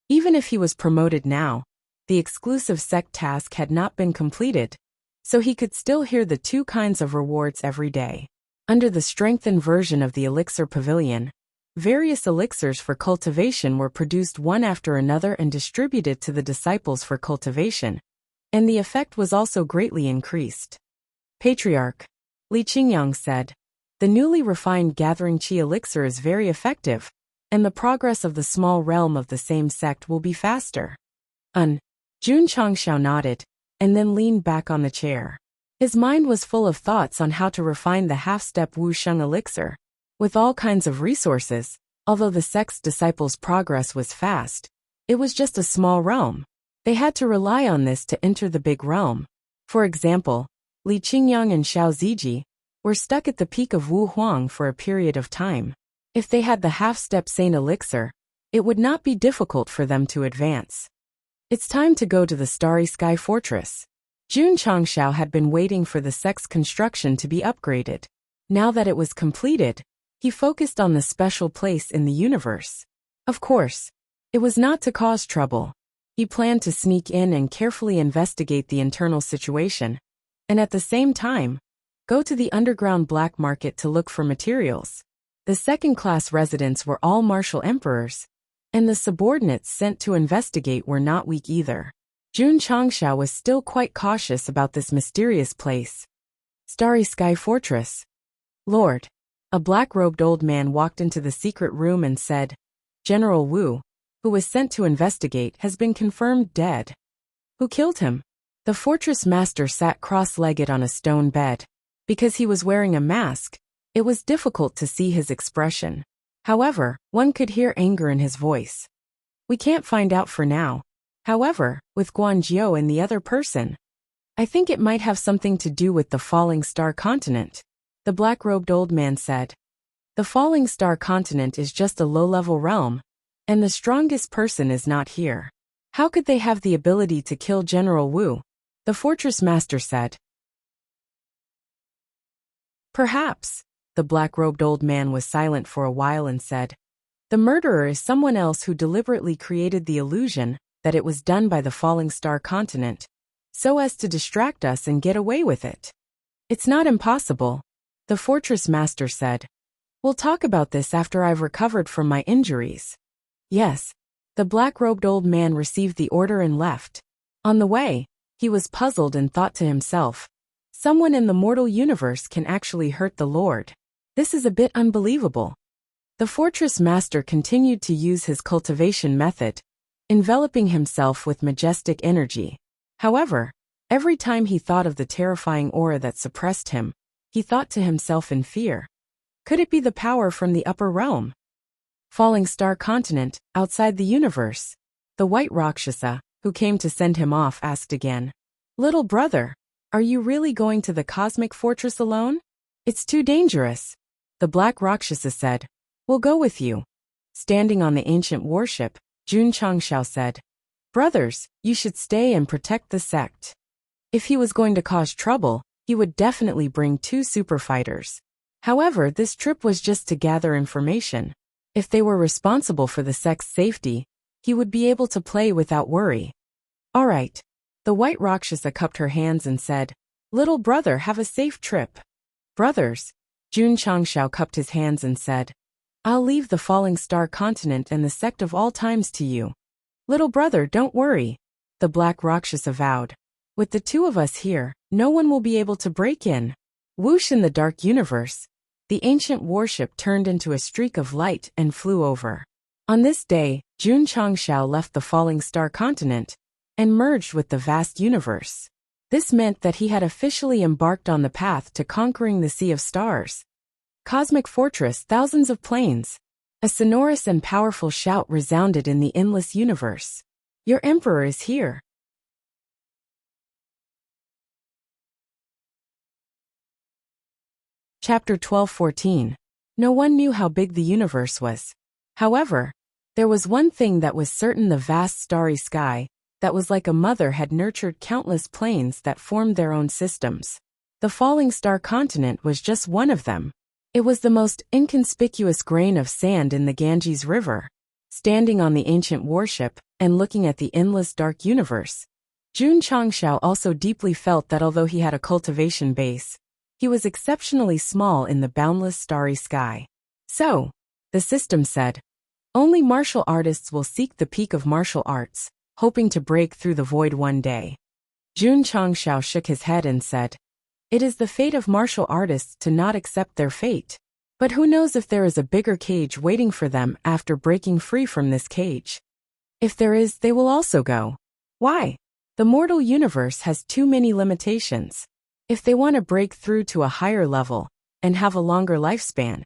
even if he was promoted now, the exclusive sect task had not been completed, so he could still hear the two kinds of rewards every day. Under the strengthened version of the Elixir Pavilion, various elixirs for cultivation were produced one after another and distributed to the disciples for cultivation, and the effect was also greatly increased. Patriarch, Li Qingyang said, the newly refined Gathering Qi elixir is very effective, and the progress of the small realm of the same sect will be faster. Jun Changshao nodded, and then leaned back on the chair. His mind was full of thoughts on how to refine the half-step Wu Sheng elixir. With all kinds of resources, although the sect's disciples' progress was fast, it was just a small realm. They had to rely on this to enter the big realm. For example, Li Qingyang and Xiao Ziji were stuck at the peak of Wu Huang for a period of time. If they had the half-step Saint elixir, it would not be difficult for them to advance. It's time to go to the Starry Sky Fortress. Jun Changshao had been waiting for the sect's construction to be upgraded. Now that it was completed, he focused on the special place in the universe. Of course, it was not to cause trouble. He planned to sneak in and carefully investigate the internal situation, and at the same time, go to the underground black market to look for materials. The second-class residents were all martial emperors, and the subordinates sent to investigate were not weak either. Jun Changshao was still quite cautious about this mysterious place. Starry Sky Fortress. Lord, a black-robed old man walked into the secret room and said, General Wu, who was sent to investigate, has been confirmed dead. Who killed him? The fortress master sat cross-legged on a stone bed. Because he was wearing a mask, it was difficult to see his expression. However, one could hear anger in his voice. We can't find out for now. However, with Guanzhou and the other person, I think it might have something to do with the Falling Star Continent, the black-robed old man said. The Falling Star Continent is just a low-level realm, and the strongest person is not here. How could they have the ability to kill General Wu? The fortress master said. Perhaps. The black-robed old man was silent for a while and said, The murderer is someone else who deliberately created the illusion that it was done by the Falling Star Continent, so as to distract us and get away with it. It's not impossible, the fortress master said. We'll talk about this after I've recovered from my injuries. Yes. The black-robed old man received the order and left. On the way, he was puzzled and thought to himself, someone in the mortal universe can actually hurt the Lord. This is a bit unbelievable. The fortress master continued to use his cultivation method, enveloping himself with majestic energy. However, every time he thought of the terrifying aura that suppressed him, he thought to himself in fear. Could it be the power from the upper realm? Falling star continent, outside the universe. The white Rakshasa, who came to send him off, asked again. Little brother, are you really going to the cosmic fortress alone? It's too dangerous. The black Rakshasa said. We'll go with you. Standing on the ancient warship, Jun Changshao said. Brothers, you should stay and protect the sect. If he was going to cause trouble, he would definitely bring 2 super fighters. However, this trip was just to gather information. If they were responsible for the sect's safety, he would be able to play without worry. All right. The white Rakshasa cupped her hands and said, Little brother, have a safe trip. Brothers, Jun Changshao cupped his hands and said, I'll leave the falling star continent and the sect of all times to you. Little brother, don't worry, the black Rakshasa vowed. With the 2 of us here, no one will be able to break in. Whoosh, in the dark universe, the ancient warship turned into a streak of light and flew over. On this day, Jun Changshao left the falling star continent and merged with the vast universe. This meant that he had officially embarked on the path to conquering the Sea of Stars. Cosmic Fortress, thousands of planes. A sonorous and powerful shout resounded in the endless universe. Your emperor is here. Chapter 12:14. No one knew how big the universe was. However, there was one thing that was certain: the vast starry sky, that was like a mother, had nurtured countless planes that formed their own systems. The falling star continent was just one of them. It was the most inconspicuous grain of sand in the Ganges River. Standing on the ancient warship and looking at the endless dark universe, Jun Changshao also deeply felt that although he had a cultivation base, he was exceptionally small in the boundless starry sky. So, the system said, only martial artists will seek the peak of martial arts, hoping to break through the void one day. Jun Changshao shook his head and said, It is the fate of martial artists to not accept their fate. But who knows if there is a bigger cage waiting for them after breaking free from this cage? If there is, they will also go. Why? The mortal universe has too many limitations. If they want to break through to a higher level and have a longer lifespan,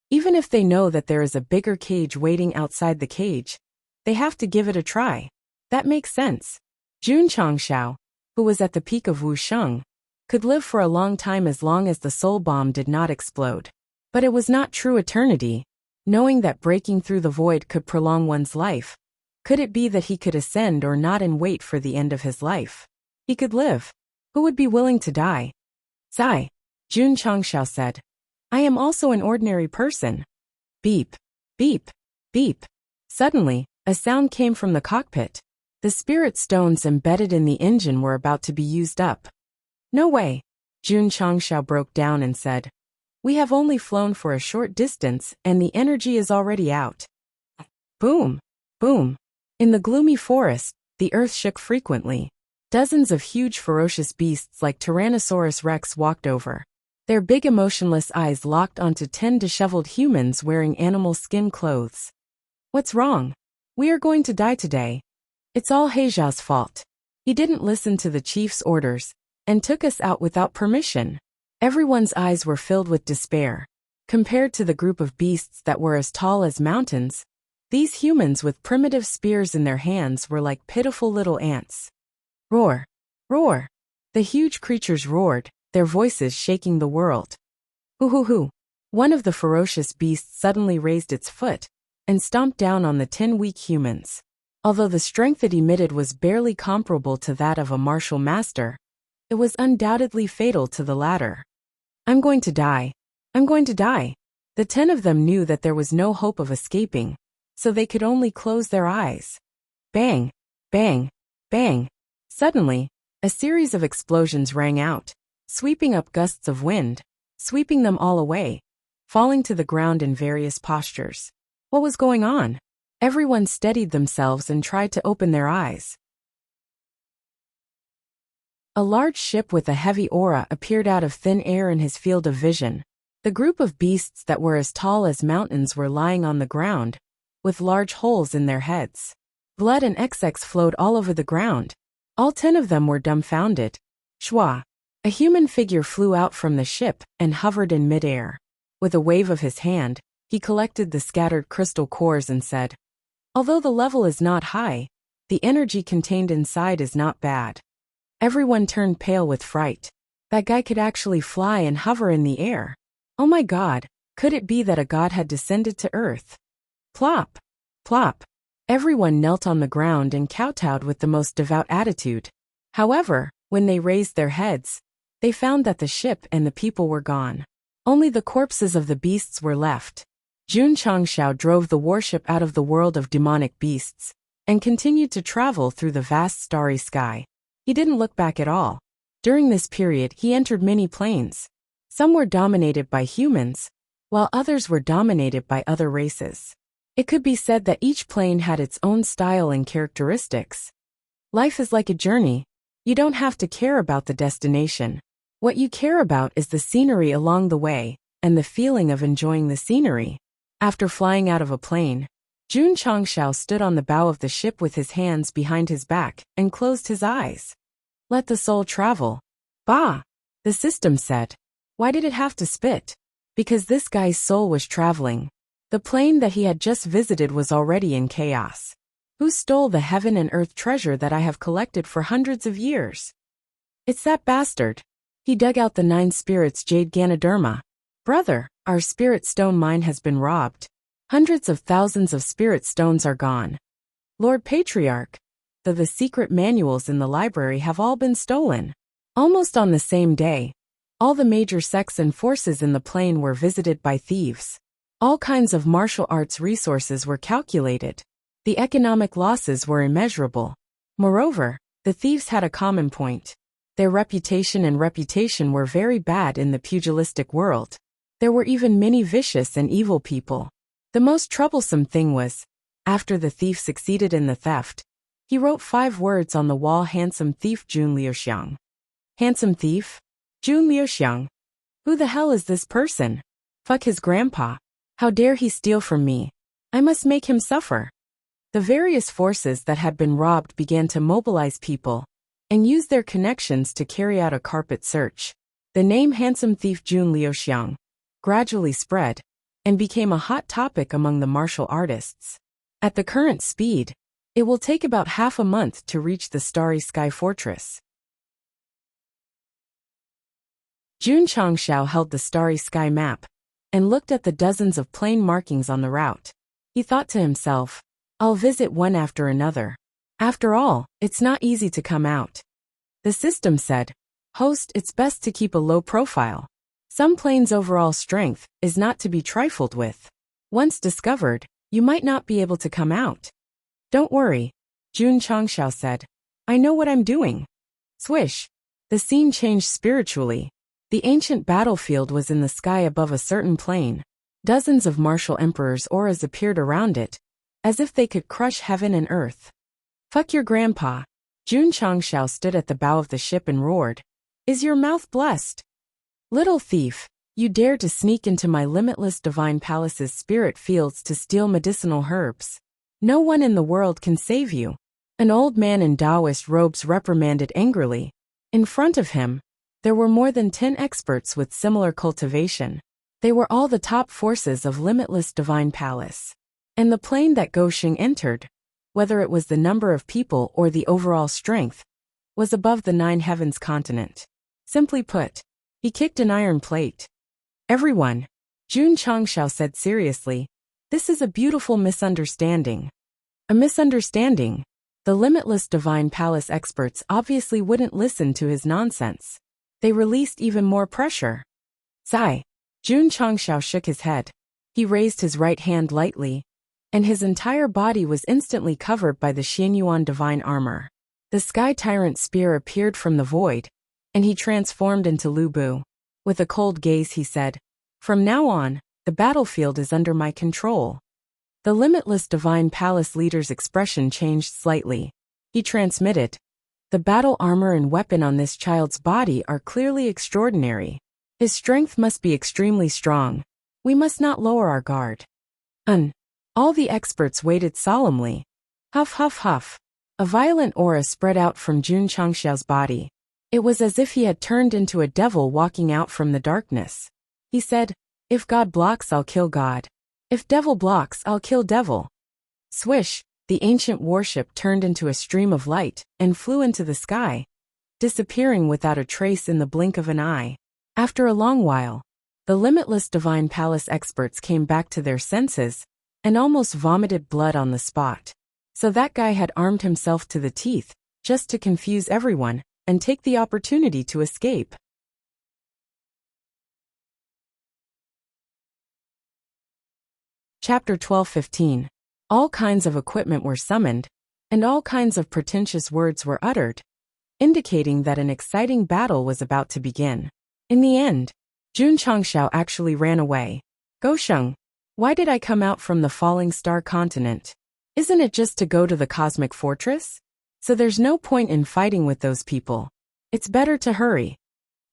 even if they know that there is a bigger cage waiting outside the cage, they have to give it a try. That makes sense. Jun Changshao, who was at the peak of Wuxia, could live for a long as long as the soul bomb did not explode. But it was not true eternity. Knowing that breaking through the void could prolong one's life, could it be that he could ascend or not and wait for the end of his life? He could live. Who would be willing to die? Sigh. Jun Changshao said. I am also an ordinary person. Beep. Beep. Beep. Suddenly, a sound came from the cockpit. The spirit stones embedded in the engine were about to be used up. No way. Jun Changshao broke down and said. We have only flown for a short distance and the energy is already out. Boom. Boom. In the gloomy forest, the earth shook frequently. Dozens of huge ferocious beasts like Tyrannosaurus Rex walked over. Their big emotionless eyes locked onto 10 disheveled humans wearing animal skin clothes. What's wrong? We are going to die today. It's all Heja's fault. He didn't listen to the chief's orders and took us out without permission. Everyone's eyes were filled with despair. Compared to the group of beasts that were as tall as mountains, these humans with primitive spears in their hands were like pitiful little ants. Roar! Roar! The huge creatures roared, their voices shaking the world. Hoo-hoo-hoo! One of the ferocious beasts suddenly raised its foot and stomped down on the 10 weak humans. Although the strength it emitted was barely comparable to that of a martial master, it was undoubtedly fatal to the latter. I'm going to die. I'm going to die. The 10 of them knew that there was no hope of escaping, so they could only close their eyes. Bang! Bang! Bang! Suddenly, a series of explosions rang out, sweeping up gusts of wind, sweeping them all away, falling to the ground in various postures. What was going on? Everyone steadied themselves and tried to open their eyes. A large ship with a heavy aura appeared out of thin air in his field of vision. The group of beasts that were as tall as mountains were lying on the ground, with large holes in their heads. Blood and XX flowed all over the ground. All 10 of them were dumbfounded. Shwa! A human figure flew out from the ship and hovered in midair. With a wave of his hand, he collected the scattered crystal cores and said, "Although the level is not high, the energy contained inside is not bad." Everyone turned pale with fright. That guy could actually fly and hover in the air. Oh my God, could it be that a god had descended to earth? Plop! Plop! Everyone knelt on the ground and kowtowed with the most devout attitude. However, when they raised their heads, they found that the ship and the people were gone. Only the corpses of the beasts were left. Jun Changshao drove the warship out of the world of demonic beasts and continued to travel through the vast starry sky. He didn't look back at all. During this period, he entered many planes. Some were dominated by humans, while others were dominated by other races. It could be said that each plane had its own style and characteristics. Life is like a journey. You don't have to care about the destination. What you care about is the scenery along the way, and the feeling of enjoying the scenery. After flying out of a plane, Jun Changshao stood on the bow of the ship with his hands behind his back and closed his eyes. Let the soul travel. Bah! The system said. Why did it have to spit? Because this guy's soul was traveling. The plane that he had just visited was already in chaos. Who stole the heaven and earth treasure that I have collected for hundreds of years? It's that bastard. He dug out the 9 spirits jade Ganoderma. Brother, our spirit stone mine has been robbed. Hundreds of thousands of spirit stones are gone. Lord Patriarch, the secret manuals in the library have all been stolen. Almost on the same day, all the major sects and forces in the plane were visited by thieves. All kinds of martial arts resources were calculated. The economic losses were immeasurable. Moreover, the thieves had a common point. Their reputation were very bad in the pugilistic world. There were even many vicious and evil people. The most troublesome thing was, after the thief succeeded in the theft, he wrote 5 words on the wall: handsome thief Jun Liuxiang. Handsome thief? Jun Liuxiang? Who the hell is this person? Fuck his grandpa. How dare he steal from me? I must make him suffer. The various forces that had been robbed began to mobilize people and use their connections to carry out a carpet search. The name handsome thief Jun Liuxiang gradually spread and became a hot topic among the martial artists. At the current speed, it will take about half a month to reach the Starry Sky Fortress. Jun Changshao held the Starry Sky map and looked at the dozens of plane markings on the route. He thought to himself, I'll visit one after another. After all, it's not easy to come out. The system said, Host, it's best to keep a low profile. Some planes' overall strength is not to be trifled with. Once discovered, you might not be able to come out. Don't worry, Jun Changshao said. I know what I'm doing. Swish. The scene changed spiritually. The ancient battlefield was in the sky above a certain plane. Dozens of martial emperors' auras appeared around it, as if they could crush heaven and earth. Fuck your grandpa. Jun Changshao stood at the bow of the ship and roared. Is your mouth blessed? Little thief, you dare to sneak into my limitless divine palace's spirit fields to steal medicinal herbs. No one in the world can save you. An old man in Taoist robes reprimanded angrily. In front of him, there were more than 10 experts with similar cultivation. They were all the top forces of limitless divine palace. And the plane that Goxing entered, whether it was the number of people or the overall strength, was above the 9 heavens continent. Simply put, he kicked an iron plate. Everyone, Jun Changshao said seriously, this is a beautiful misunderstanding. A misunderstanding? The limitless divine palace experts obviously wouldn't listen to his nonsense. They released even more pressure. Sigh. Jun Changshao shook his head. He raised his right hand lightly, and his entire body was instantly covered by the Xianyuan divine armor. The Sky Tyrant spear appeared from the void, and he transformed into Lu Bu. With a cold gaze he said, From now on, the battlefield is under my control. The limitless divine palace leader's expression changed slightly. He transmitted, The battle armor and weapon on this child's body are clearly extraordinary. His strength must be extremely strong. We must not lower our guard. All the experts waited solemnly. Huff huff huff. A violent aura spread out from Jun Changshao's body. It was as if he had turned into a devil walking out from the darkness. He said, If God blocks, I'll kill God. If devil blocks, I'll kill devil. Swish, the ancient warship turned into a stream of light and flew into the sky, disappearing without a trace in the blink of an eye. After a long while, the limitless Divine Palace experts came back to their senses and almost vomited blood on the spot. So that guy had armed himself to the teeth, just to confuse everyone and take the opportunity to escape. Chapter 12:15. All kinds of equipment were summoned, and all kinds of pretentious words were uttered, indicating that an exciting battle was about to begin. In the end, Jun Changshao actually ran away. Gosheng, why did I come out from the falling star continent? Isn't it just to go to the cosmic fortress? So there's no point in fighting with those people. It's better to hurry.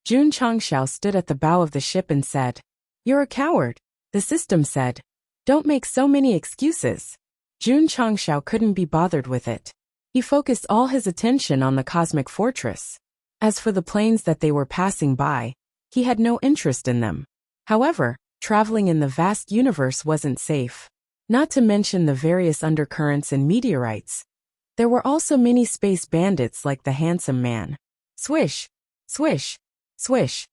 Jun Changshao stood at the bow of the ship and said, "You're a coward." The system said, "Don't make so many excuses." Jun Changshao couldn't be bothered with it. He focused all his attention on the cosmic fortress. As for the planes that they were passing by, he had no interest in them. However, traveling in the vast universe wasn't safe. Not to mention the various undercurrents and meteorites. There were also many space bandits like the handsome man. Swish, swish, swish.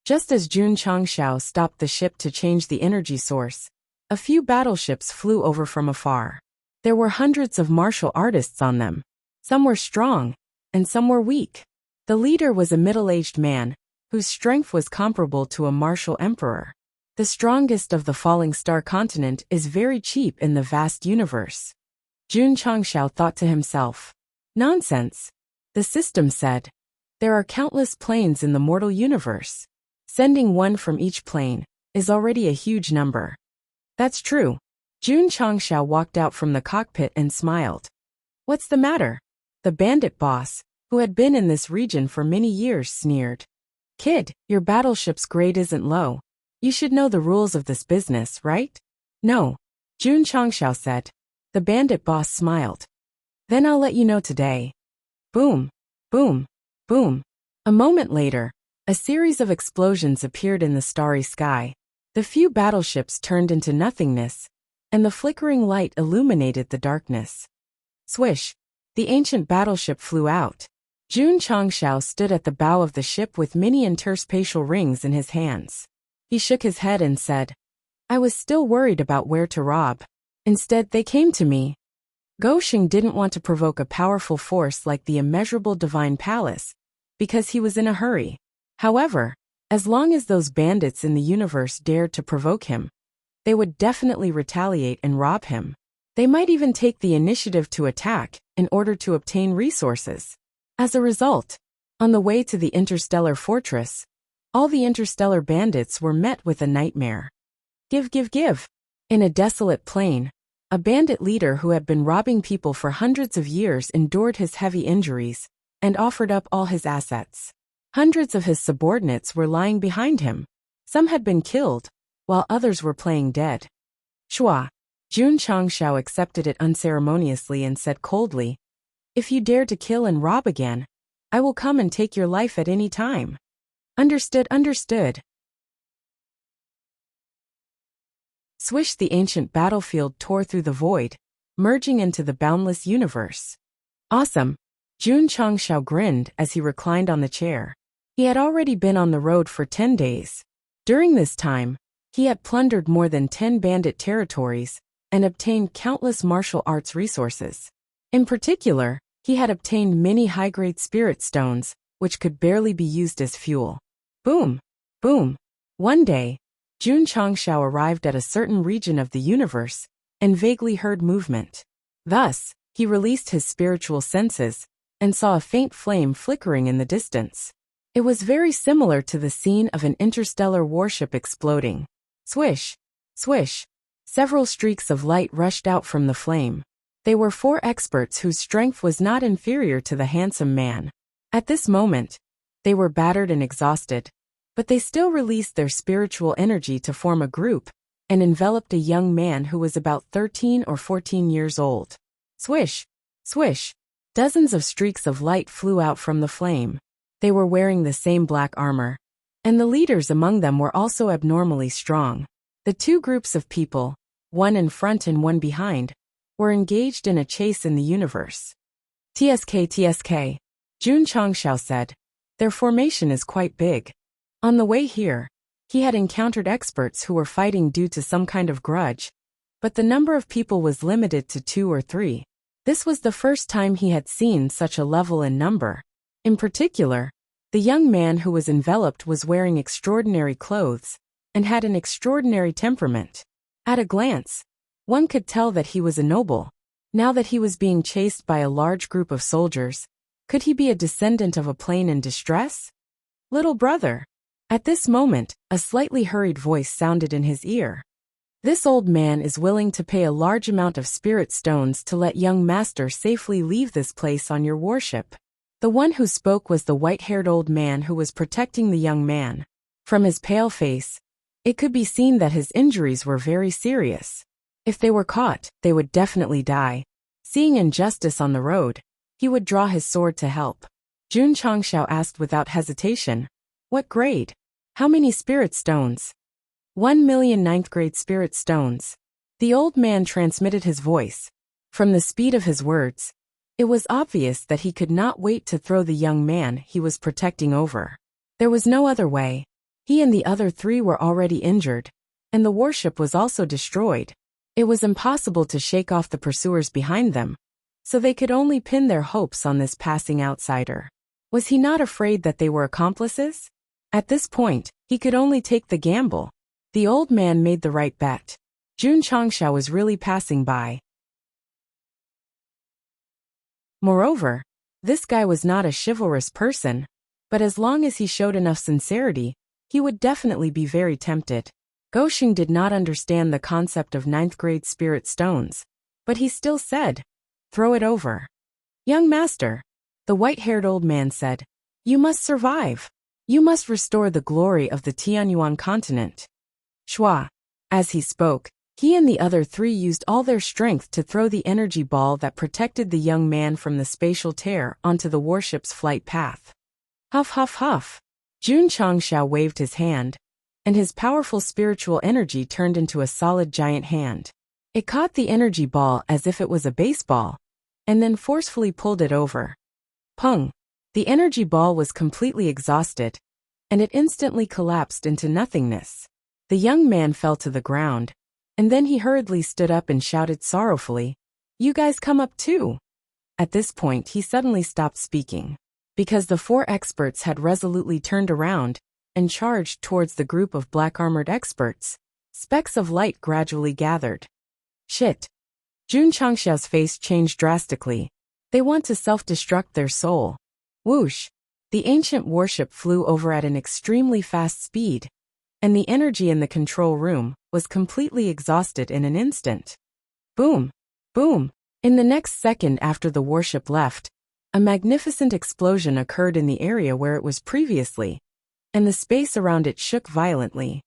Just as Jun Changshao stopped the ship to change the energy source, a few battleships flew over from afar. There were hundreds of martial artists on them. Some were strong, and some were weak. The leader was a middle-aged man, whose strength was comparable to a martial emperor. The strongest of the falling star continent is very cheap in the vast universe. Jun Changshao thought to himself, "Nonsense." The system said, "There are countless planes in the mortal universe. Sending one from each plane is already a huge number." That's true. Jun Changshao walked out from the cockpit and smiled. "What's the matter?" The bandit boss, who had been in this region for many years, sneered. "Kid, your battleship's grade isn't low. You should know the rules of this business, right?" "No," Jun Changshao said. The bandit boss smiled. "Then I'll let you know today." Boom, boom, boom. A moment later, a series of explosions appeared in the starry sky. The few battleships turned into nothingness, and the flickering light illuminated the darkness. Swish, the ancient battleship flew out. Jun Changshao stood at the bow of the ship with many interspatial rings in his hands. He shook his head and said, "I was still worried about where to rob. Instead, they came to me." Gosheng didn't want to provoke a powerful force like the immeasurable Divine Palace, because he was in a hurry. However, as long as those bandits in the universe dared to provoke him, they would definitely retaliate and rob him. They might even take the initiative to attack in order to obtain resources. As a result, on the way to the interstellar fortress, all the interstellar bandits were met with a nightmare. Give, give, give. In a desolate plain, a bandit leader who had been robbing people for hundreds of years endured his heavy injuries and offered up all his assets. Hundreds of his subordinates were lying behind him. Some had been killed, while others were playing dead. Shua. Jun Changshao accepted it unceremoniously and said coldly, "If you dare to kill and rob again, I will come and take your life at any time." Understood, understood. Swish, the ancient battlefield tore through the void, merging into the boundless universe. Awesome. Jun Changshao grinned as he reclined on the chair. He had already been on the road for 10 days. During this time, he had plundered more than 10 bandit territories and obtained countless martial arts resources. In particular, he had obtained many high-grade spirit stones, which could barely be used as fuel. Boom, boom. One day, Jun Changshao arrived at a certain region of the universe and vaguely heard movement. Thus, he released his spiritual senses and saw a faint flame flickering in the distance. It was very similar to the scene of an interstellar warship exploding. Swish, swish. Several streaks of light rushed out from the flame. They were 4 experts whose strength was not inferior to the handsome man. At this moment, they were battered and exhausted, but they still released their spiritual energy to form a group and enveloped a young man who was about 13 or 14 years old. Swish, swish. Dozens of streaks of light flew out from the flame. They were wearing the same black armor, and the leaders among them were also abnormally strong. The two groups of people, one in front and one behind, were engaged in a chase in the universe. TSK, Jun Changshao said. Their formation is quite big. On the way here, he had encountered experts who were fighting due to some kind of grudge, but the number of people was limited to 2 or 3. This was the first time he had seen such a level in number. In particular, the young man who was enveloped was wearing extraordinary clothes and had an extraordinary temperament. At a glance, one could tell that he was a noble. Now that he was being chased by a large group of soldiers, could he be a descendant of a plane in distress? Little brother. At this moment, a slightly hurried voice sounded in his ear. This old man is willing to pay a large amount of spirit stones to let young master safely leave this place on your warship. The one who spoke was the white-haired old man who was protecting the young man. From his pale face, it could be seen that his injuries were very serious. If they were caught, they would definitely die. Seeing injustice on the road, he would draw his sword to help. Jun Changshao asked without hesitation, "What grade? How many spirit stones?" 1,000,000 ninth grade spirit stones. The old man transmitted his voice. From the speed of his words, it was obvious that he could not wait to throw the young man he was protecting over. There was no other way. He and the other 3 were already injured, and the warship was also destroyed. It was impossible to shake off the pursuers behind them, so they could only pin their hopes on this passing outsider. Was he not afraid that they were accomplices? At this point, he could only take the gamble. The old man made the right bet. Jun Changshao was really passing by. Moreover, this guy was not a chivalrous person, but as long as he showed enough sincerity, he would definitely be very tempted. Gosheng did not understand the concept of 9th grade spirit stones, but he still said, "Throw it over." "Young master," the white-haired old man said, "you must survive. You must restore the glory of the Tianyuan continent." Shua. As he spoke, he and the other 3 used all their strength to throw the energy ball that protected the young man from the spatial tear onto the warship's flight path. Huff huff huff. Jun Changshao waved his hand, and his powerful spiritual energy turned into a solid giant hand. It caught the energy ball as if it was a baseball, and then forcefully pulled it over. Pung! The energy ball was completely exhausted, and it instantly collapsed into nothingness. The young man fell to the ground, and then he hurriedly stood up and shouted sorrowfully, "You guys come up too." At this point he suddenly stopped speaking, because the 4 experts had resolutely turned around and charged towards the group of black-armored experts. Specks of light gradually gathered. Shit. Jun Changshao's face changed drastically. They want to self-destruct their soul. Whoosh! The ancient warship flew over at an extremely fast speed, and the energy in the control room was completely exhausted in an instant. Boom! Boom! In the next second after the warship left, a magnificent explosion occurred in the area where it was previously, and the space around it shook violently.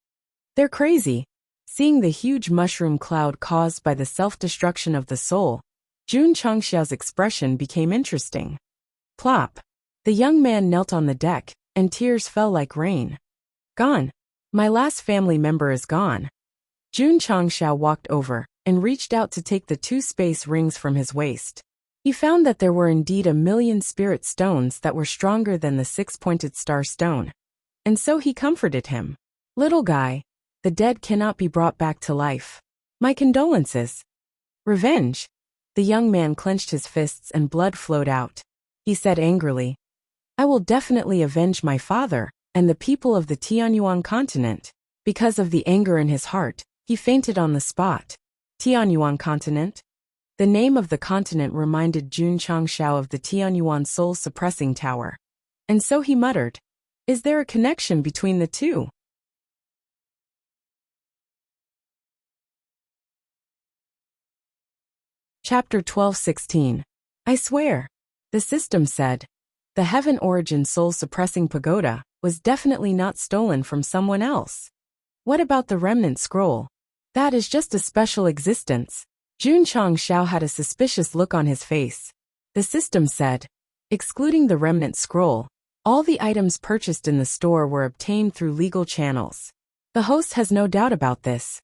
"They're crazy." Seeing the huge mushroom cloud caused by the self-destruction of the soul, Jun Changshao's expression became interesting. Plop! The young man knelt on the deck, and tears fell like rain. "Gone. My last family member is gone." Jun Changshao walked over and reached out to take the 2 space rings from his waist. He found that there were indeed 1,000,000 spirit stones that were stronger than the 6-pointed star stone. And so he comforted him. "Little guy, the dead cannot be brought back to life. My condolences." "Revenge." The young man clenched his fists and blood flowed out. He said angrily, "I will definitely avenge my father and the people of the Tianyuan continent." Because of the anger in his heart, he fainted on the spot. Tianyuan continent? The name of the continent reminded Jun Changshao of the Tianyuan soul-suppressing tower. And so he muttered, "Is there a connection between the two?" Chapter 12:16. I swear. The system said. The Heaven Origin soul-suppressing pagoda was definitely not stolen from someone else. What about the remnant scroll? That is just a special existence. Jun Changshao had a suspicious look on his face. The system said. Excluding the remnant scroll, All the items purchased in the store were obtained through legal channels. The host has no doubt about this.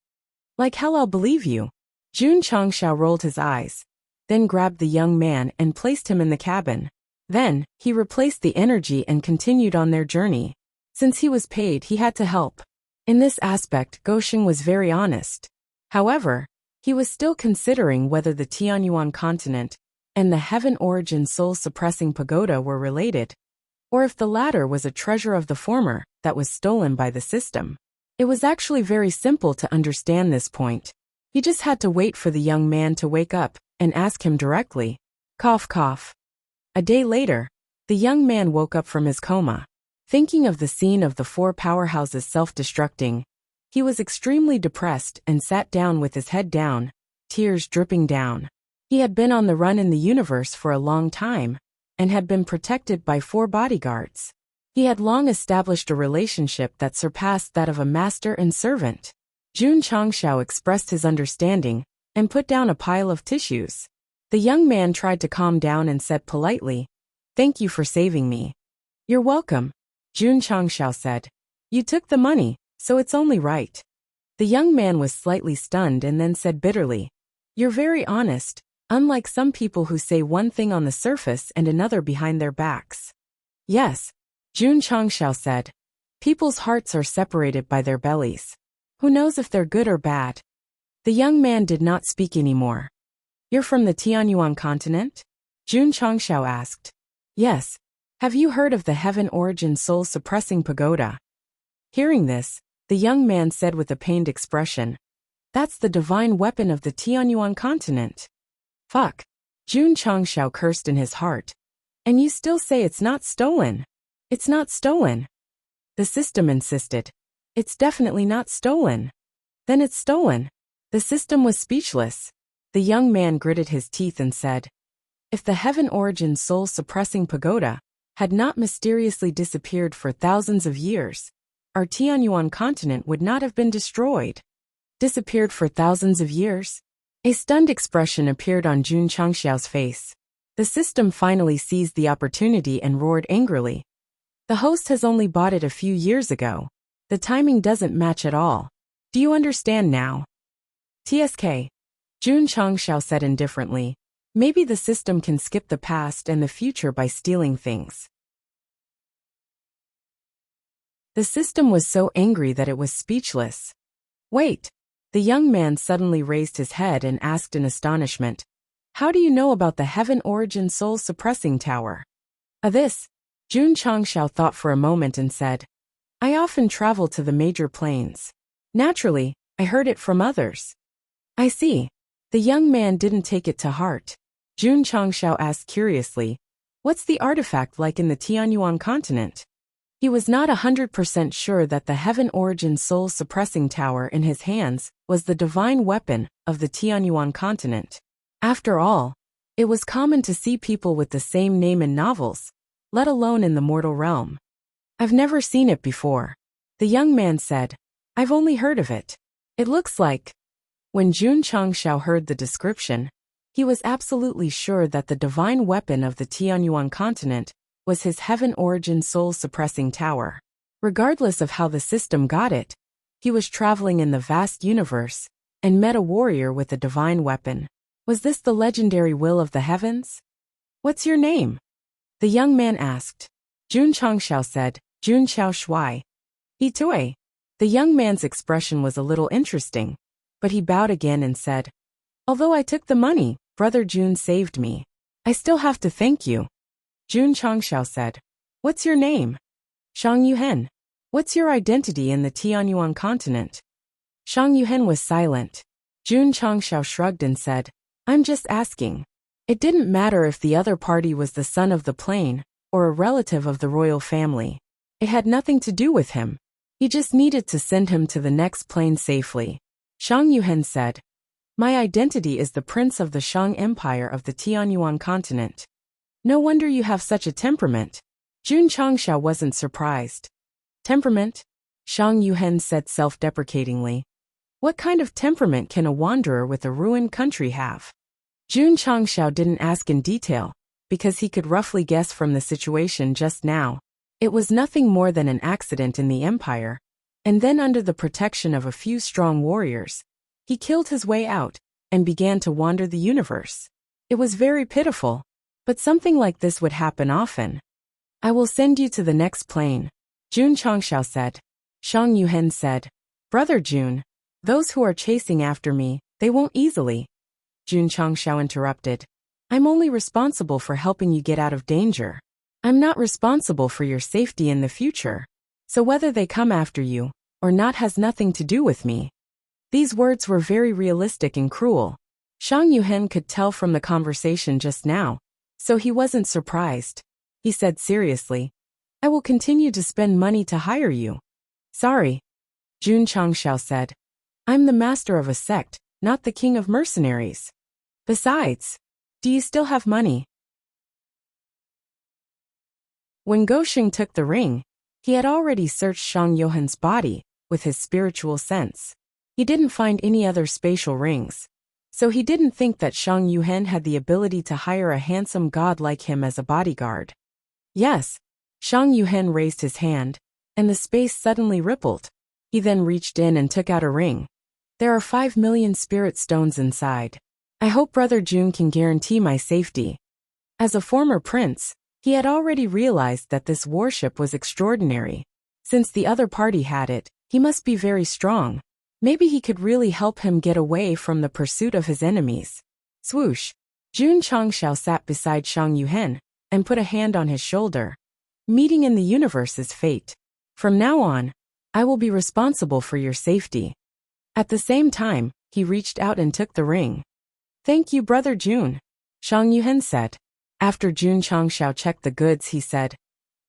Like hell I'll believe you. Jun Changshao rolled his eyes, then grabbed the young man and placed him in the cabin. Then, he replaced the energy and continued on their journey. Since he was paid, he had to help. In this aspect, Gosheng was very honest. However, he was still considering whether the Tianyuan continent and the heaven origin soul-suppressing pagoda were related, or if the latter was a treasure of the former that was stolen by the system. It was actually very simple to understand this point. He just had to wait for the young man to wake up and ask him directly. Cough cough. A day later, the young man woke up from his coma. Thinking of the scene of the 4 powerhouses self-destructing, he was extremely depressed and sat down with his head down, tears dripping down. He had been on the run in the universe for a long time, and had been protected by 4 bodyguards. He had long established a relationship that surpassed that of a master and servant. Jun Changshao expressed his understanding, and put down a pile of tissues. The young man tried to calm down and said politely, "Thank you for saving me." "You're welcome," Jun Changshao said. "You took the money, so it's only right." The young man was slightly stunned and then said bitterly, "You're very honest, unlike some people who say one thing on the surface and another behind their backs." "Yes," Jun Changshao said. "People's hearts are separated by their bellies. Who knows if they're good or bad?" The young man did not speak anymore. "You're from the Tianyuan continent?" Jun Changshao asked. "Yes. Have you heard of the heaven origin soul-suppressing pagoda?" Hearing this, the young man said with a pained expression, "That's the divine weapon of the Tianyuan continent." "Fuck." Jun Changshao cursed in his heart. "And you still say it's not stolen?" "It's not stolen." The system insisted. "It's definitely not stolen." "Then it's stolen." The system was speechless. The young man gritted his teeth and said, "If the heaven origin soul-suppressing pagoda had not mysteriously disappeared for thousands of years, our Tianyuan continent would not have been destroyed." "Disappeared for thousands of years?" A stunned expression appeared on Jun Changshao's face. The system finally seized the opportunity and roared angrily. "The host has only bought it a few years ago. The timing doesn't match at all. Do you understand now?" "TSK," Jun Changshao said indifferently. "Maybe the system can skip the past and the future by stealing things." The system was so angry that it was speechless. "Wait." The young man suddenly raised his head and asked in astonishment, "How do you know about the heaven origin soul-suppressing tower?" This, Jun Changshao thought for a moment and said, "I often travel to the major plains. Naturally, I heard it from others." "I see." The young man didn't take it to heart. Jun Changshao asked curiously, "What's the artifact like in the Tianyuan continent?" He was not 100% sure that the heaven origin soul-suppressing tower in his hands was the divine weapon of the Tianyuan continent. After all, it was common to see people with the same name in novels, let alone in the mortal realm. "I've never seen it before," the young man said. "I've only heard of it. It looks like..." When Jun Changshao heard the description, he was absolutely sure that the divine weapon of the Tianyuan continent was his heaven origin soul-suppressing tower. Regardless of how the system got it, he was traveling in the vast universe and met a warrior with a divine weapon. Was this the legendary will of the heavens? "What's your name?" the young man asked. Jun Changshao said, "Jun Xiao Shui." "Itue." The young man's expression was a little interesting, but he bowed again and said, "Although I took the money, Brother Jun saved me. I still have to thank you." Jun Changshao said, "What's your name?" "Shang Yuhen." "What's your identity in the Tianyuan continent?" Shang Yuhen was silent. Jun Changshao shrugged and said, "I'm just asking." It didn't matter if the other party was the son of the plane or a relative of the royal family. It had nothing to do with him. He just needed to send him to the next plane safely. Shang Yuhen said, "My identity is the prince of the Shang Empire of the Tianyuan continent." "No wonder you have such a temperament." Jun Changshao wasn't surprised. "Temperament?" Shang Yuhen said self-deprecatingly. "What kind of temperament can a wanderer with a ruined country have?" Jun Changshao didn't ask in detail, because he could roughly guess from the situation just now It was nothing more than an accident in the empire, and then under the protection of a few strong warriors, he killed his way out and began to wander the universe. It was very pitiful, but something like this would happen often. I will send you to the next plane, Jun Changshao said. Shang Yuhen said, Brother Jun, those who are chasing after me, they won't easily. Jun Changshao interrupted. I'm only responsible for helping you get out of danger. I'm not responsible for your safety in the future. So whether they come after you or not has nothing to do with me. These words were very realistic and cruel. Shang Yuhen could tell from the conversation just now, so he wasn't surprised. He said seriously, I will continue to spend money to hire you. Sorry, Jun Changshao said. I'm the master of a sect, not the king of mercenaries. Besides, do you still have money? When Gosheng took the ring, he had already searched Shang Yuhen's body with his spiritual sense. He didn't find any other spatial rings, so he didn't think that Shang Yuhen had the ability to hire a handsome god like him as a bodyguard. Yes, Shang Yuhen raised his hand, and the space suddenly rippled. He then reached in and took out a ring. There are 5 million spirit stones inside. I hope Brother Jun can guarantee my safety. As a former prince, he had already realized that this warship was extraordinary. Since the other party had it, he must be very strong. Maybe he could really help him get away from the pursuit of his enemies. Swoosh! Jun Changshao sat beside Shang Yuhen and put a hand on his shoulder. Meeting in the universe is fate. From now on, I will be responsible for your safety. At the same time, he reached out and took the ring. Thank you, Brother Jun, Shang Yuhen said. After Jun Changshao checked the goods, he said,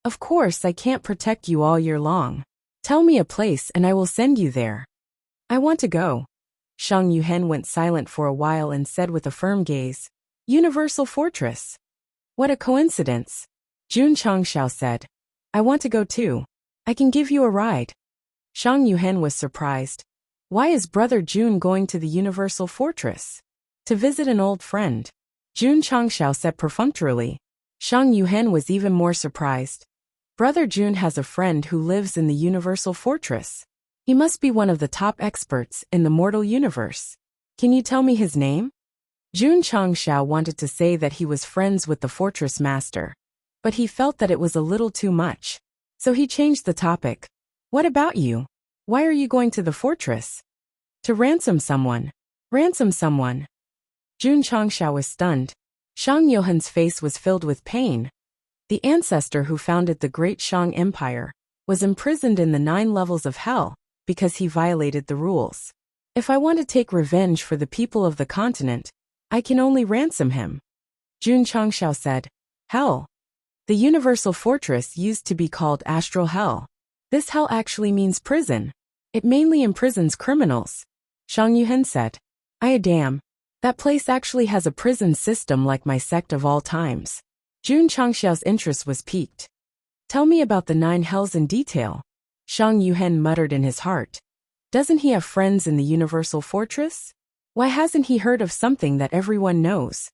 Of course I can't protect you all year long. Tell me a place and I will send you there. I want to go. Shang Yuhen went silent for a while and said with a firm gaze, Universal Fortress. What a coincidence. Jun Changshao said, I want to go too. I can give you a ride. Shang Yuhen was surprised. Why is Brother Jun going to the Universal Fortress? To visit an old friend. Jun Changshao said perfunctorily. Shang Yuhen was even more surprised. Brother Jun has a friend who lives in the Universal Fortress. He must be one of the top experts in the mortal universe. Can you tell me his name? Jun Changshao wanted to say that he was friends with the fortress master, but he felt that it was a little too much. So he changed the topic. What about you? Why are you going to the fortress? To ransom someone. Ransom someone. Jun Changshao was stunned. Shang Yuhen's face was filled with pain. The ancestor who founded the great Shang Empire was imprisoned in the 9 levels of hell because he violated the rules. If I want to take revenge for the people of the continent, I can only ransom him. Jun Changshao said, Hell. The Universal Fortress used to be called Astral Hell. This hell actually means prison. It mainly imprisons criminals. Shang Yuhen said, damn. That place actually has a prison system like my sect of all times. Jun Changshao's interest was piqued. Tell me about the 9 hells in detail. Shang Yuhen muttered in his heart. Doesn't he have friends in the Universal Fortress? Why hasn't he heard of something that everyone knows?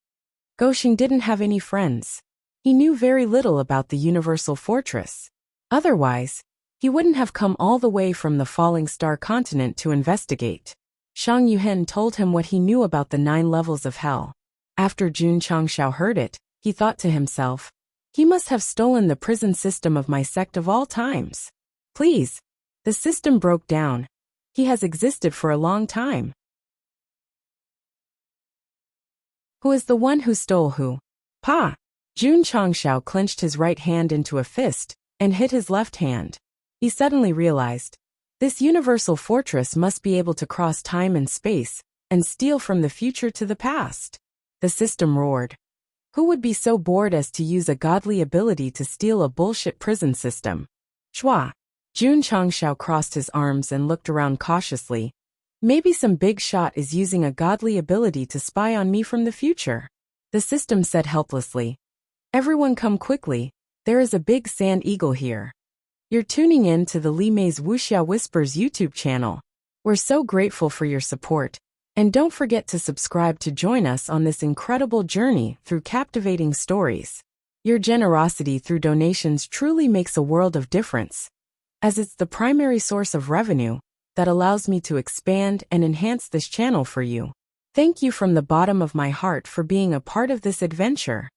Gosheng didn't have any friends. He knew very little about the Universal Fortress. Otherwise, he wouldn't have come all the way from the Falling Star continent to investigate. Shang Yuhen told him what he knew about the 9 levels of hell. After Jun Changshao heard it, he thought to himself, he must have stolen the prison system of my sect of all times. Please. The system broke down. He has existed for a long time. Who is the one who stole who? Pa! Jun Changshao clenched his right hand into a fist and hit his left hand. He suddenly realized, this universal fortress must be able to cross time and space and steal from the future to the past. The system roared. Who would be so bored as to use a godly ability to steal a bullshit prison system? Shwa. Jun Changshao crossed his arms and looked around cautiously. Maybe some big shot is using a godly ability to spy on me from the future. The system said helplessly. Everyone come quickly, there is a big sand eagle here. You're tuning in to the Li Mei's Wuxia Whispers YouTube channel. We're so grateful for your support, and don't forget to subscribe to join us on this incredible journey through captivating stories. Your generosity through donations truly makes a world of difference, as it's the primary source of revenue that allows me to expand and enhance this channel for you. Thank you from the bottom of my heart for being a part of this adventure.